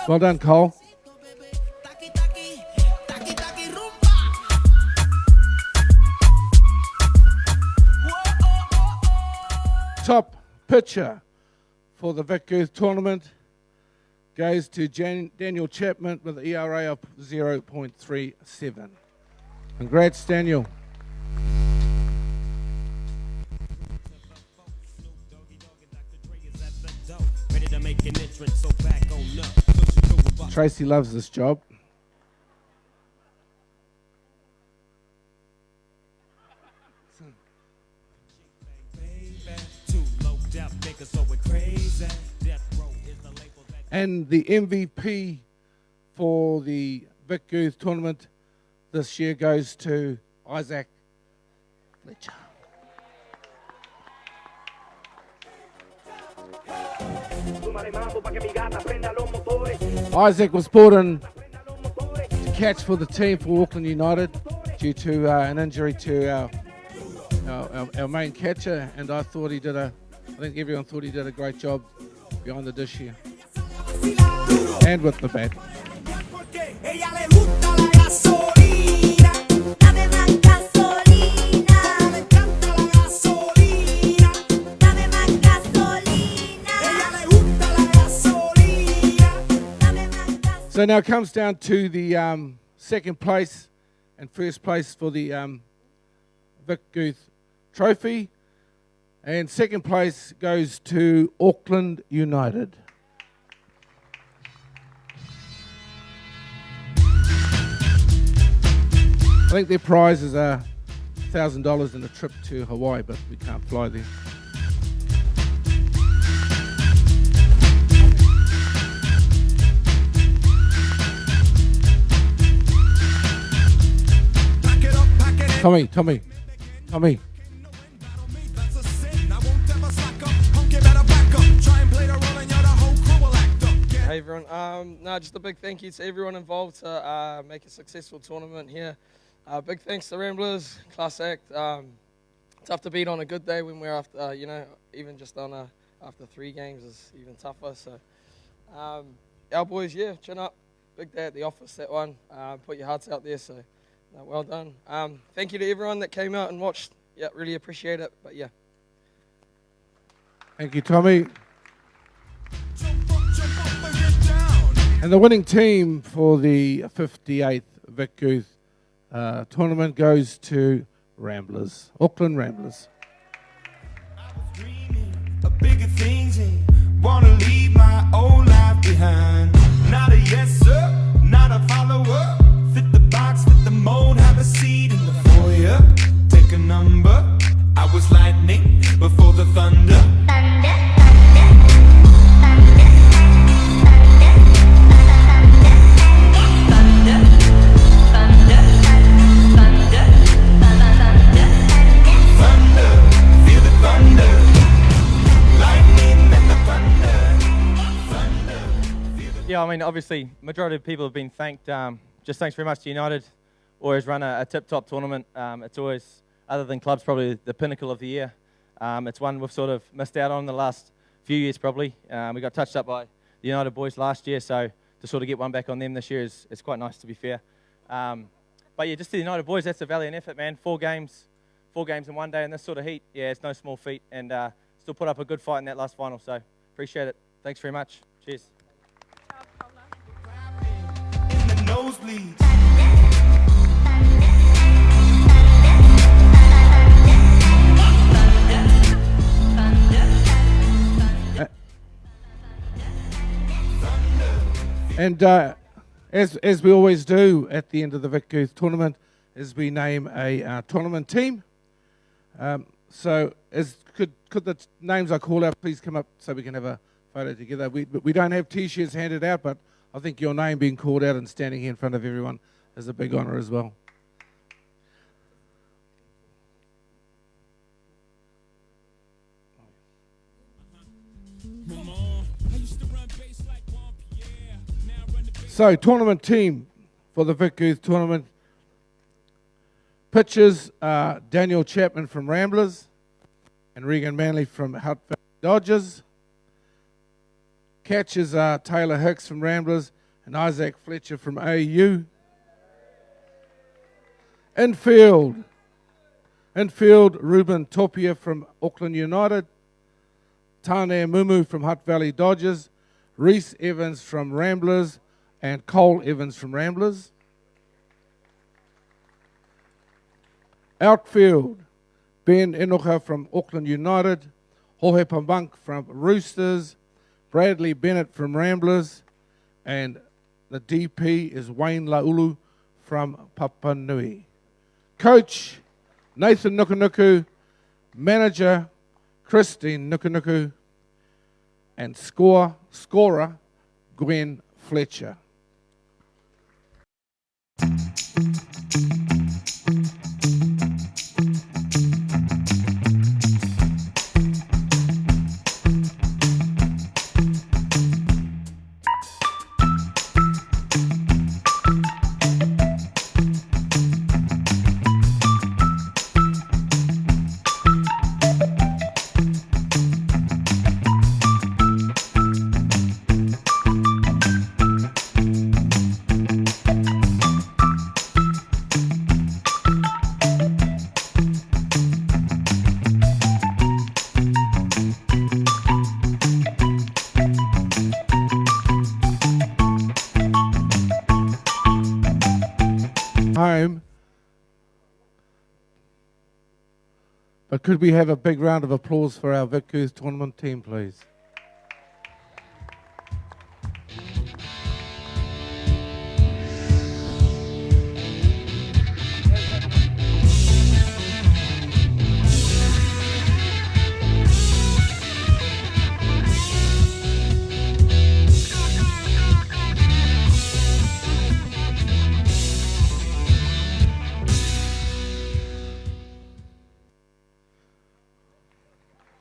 Speaker 13: Well done, Cole. Top pitcher for the Vic Guth tournament goes to Daniel Chapman with an ERA of 0.37. Congrats, Daniel. Tracy loves this job. And the MVP for the Vic Guth tournament this year goes to Isaac Fletcher. Isaac was brought in to catch for the team for Auckland United due to an injury to our main catcher, and I think everyone thought he did a great job behind the dish here and with the bat. So now it comes down to the second place and first place for the Vic Guth Trophy. And second place goes to Auckland United. I think their prizes are $1,000 and a trip to Hawaii, but we can't fly there. Tommy.
Speaker 14: Hey everyone, just a big thank you to everyone involved to make a successful tournament here. Big thanks to Ramblers, class act. Tough to beat on a good day when we're after, even just on after 3 games is even tougher. So our boys, chin up. Big day at the office, that one. Put your hearts out there, so well done. Thank you to everyone that came out and watched. Yeah, really appreciate it, but yeah.
Speaker 13: Thank you, Tommy. And the winning team for the 58th Vic Guth tournament goes to Ramblers, Auckland Ramblers.
Speaker 15: Bigger things and wanna leave my old life behind. Not a yes sir, not a follower. Fit the box, fit the mold, have a seat in the foyer. Take a number. I was lightning before the thunder.
Speaker 16: Yeah, I mean, obviously, majority of people have been thanked. Just thanks very much to United. Always run a tip-top tournament. It's always, other than clubs, probably the pinnacle of the year. It's one we've sort of missed out on the last few years, probably. We got touched up by the United boys last year, so to sort of get one back on them this year is quite nice, to be fair. But yeah, just to the United boys, that's a valiant effort, man. 4 games in one day in this sort of heat. Yeah, it's no small feat, and still put up a good fight in that last final, so appreciate it. Thanks very much. Cheers.
Speaker 15: Nosebleeds.
Speaker 13: And as we always do at the end of the Vic Guth tournament, is we name a tournament team. So could the names I call out please come up so we can have a photo together. We don't have T-shirts handed out, but I think your name being called out and standing here in front of everyone is a big honour as well. So, tournament team for the Vic Guth tournament. Pitchers are Daniel Chapman from Ramblers and Regan Manley from Hutt Valley Dodgers. Catchers are Taylor Hicks from Ramblers and Isaac Fletcher from AU. Infield, Ruben Topia from Auckland United. Tane Mumu from Hutt Valley Dodgers. Reese Evans from Ramblers and Cole Evans from Ramblers. Outfield, Ben Enocha from Auckland United. Jorge Pambunk from Roosters. Bradley Bennett from Ramblers, and the DP is Wayne Laulu from Papa Nui. Coach, Nathan Nukunuku. Manager, Christine Nukunuku. And scorer, Gwen Fletcher. home. But could we have a big round of applause for our Vic Guth tournament team, please?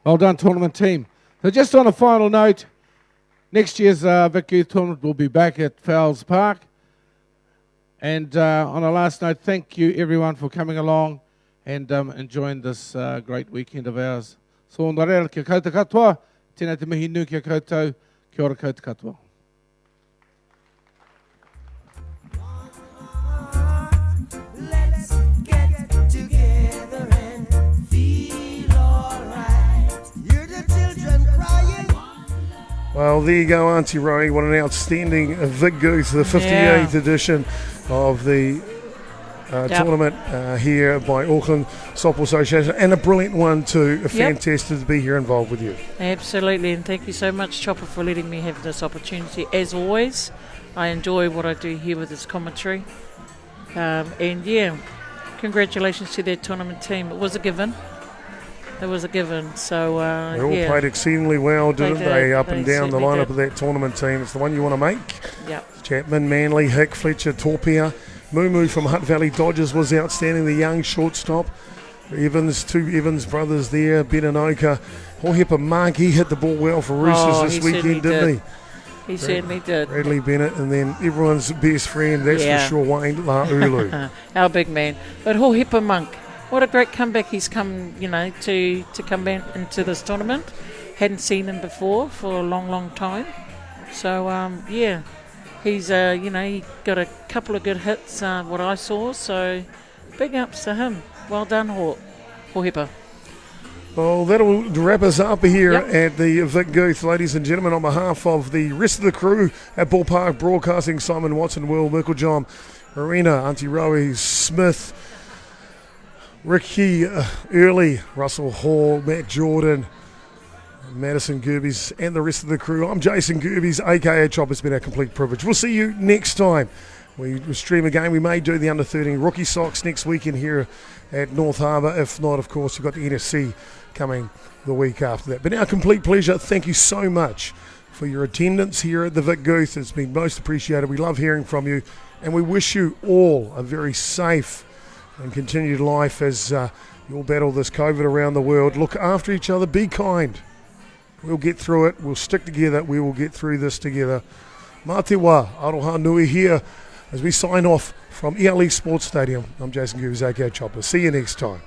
Speaker 13: Well done, tournament team. So just on a final note, next year's Vic Guth tournament will be back at Fowles Park. And on a last note, thank you everyone for coming along and enjoying this great weekend of ours. So ngarela kia koutou katoa, tēnā te mihi nui kia koutou, kia ora koutou katoa.
Speaker 1: Well, there you go, Auntie Rowie. What an outstanding Vic Guth, the 58th edition of the tournament here by Auckland Softball Association, and a brilliant one too. Fantastic to be here involved with you.
Speaker 2: Absolutely, and thank you so much, Chopper, for letting me have this opportunity. As always, I enjoy what I do here with this commentary. And yeah, congratulations to that tournament team. It was a given. It was a given. So
Speaker 1: they all played exceedingly well, didn't they? Up and down the lineup of that tournament team. It's the one you want to make.
Speaker 2: Yep.
Speaker 1: Chapman, Manley, Hick, Fletcher, Torpia. Mumu from Hutt Valley Dodgers was outstanding. The young shortstop. Evans, two Evans brothers there. Beninoka. Hohepa Mark, he hit the ball well for Roosters this weekend, didn't he?
Speaker 2: He certainly did.
Speaker 1: Bradley Bennett, and then everyone's best friend, that's for sure, Wayne La'ulu.
Speaker 2: Our big man. But Hohepa Monk, what a great comeback he's come, to come back into this tournament. Hadn't seen him before for a long, long time. So, he's, he got a couple of good hits, what I saw. So, big ups to him. Well done, Hohepa.
Speaker 1: Well, that'll wrap us up here at the Vic Guth, ladies and gentlemen. On behalf of the rest of the crew at Ballpark Broadcasting, Simon Watson, Will Micklejohn, Marina, Auntie Rowie, Smith, Ricky Early, Russell Hall, Matt Jordan, Madison Gerbes, and the rest of the crew. I'm Jason Gerbes, aka Chop. It's been a complete privilege. We'll see you next time. We stream again. We may do the under-13 rookie socks next weekend here at North Harbour. If not, of course, you've got the NSC coming the week after that. But now, complete pleasure. Thank you so much for your attendance here at the Vic Guth. It's been most appreciated. We love hearing from you, and we wish you all a very safe and continued life as you'll battle this COVID around the world. Look after each other. Be kind. We'll get through it. We'll stick together. We will get through this together. Mā te wā, aroha nui here as we sign off from ELE Sports Stadium. I'm Jason Gerbes, aka Chopper. See you next time.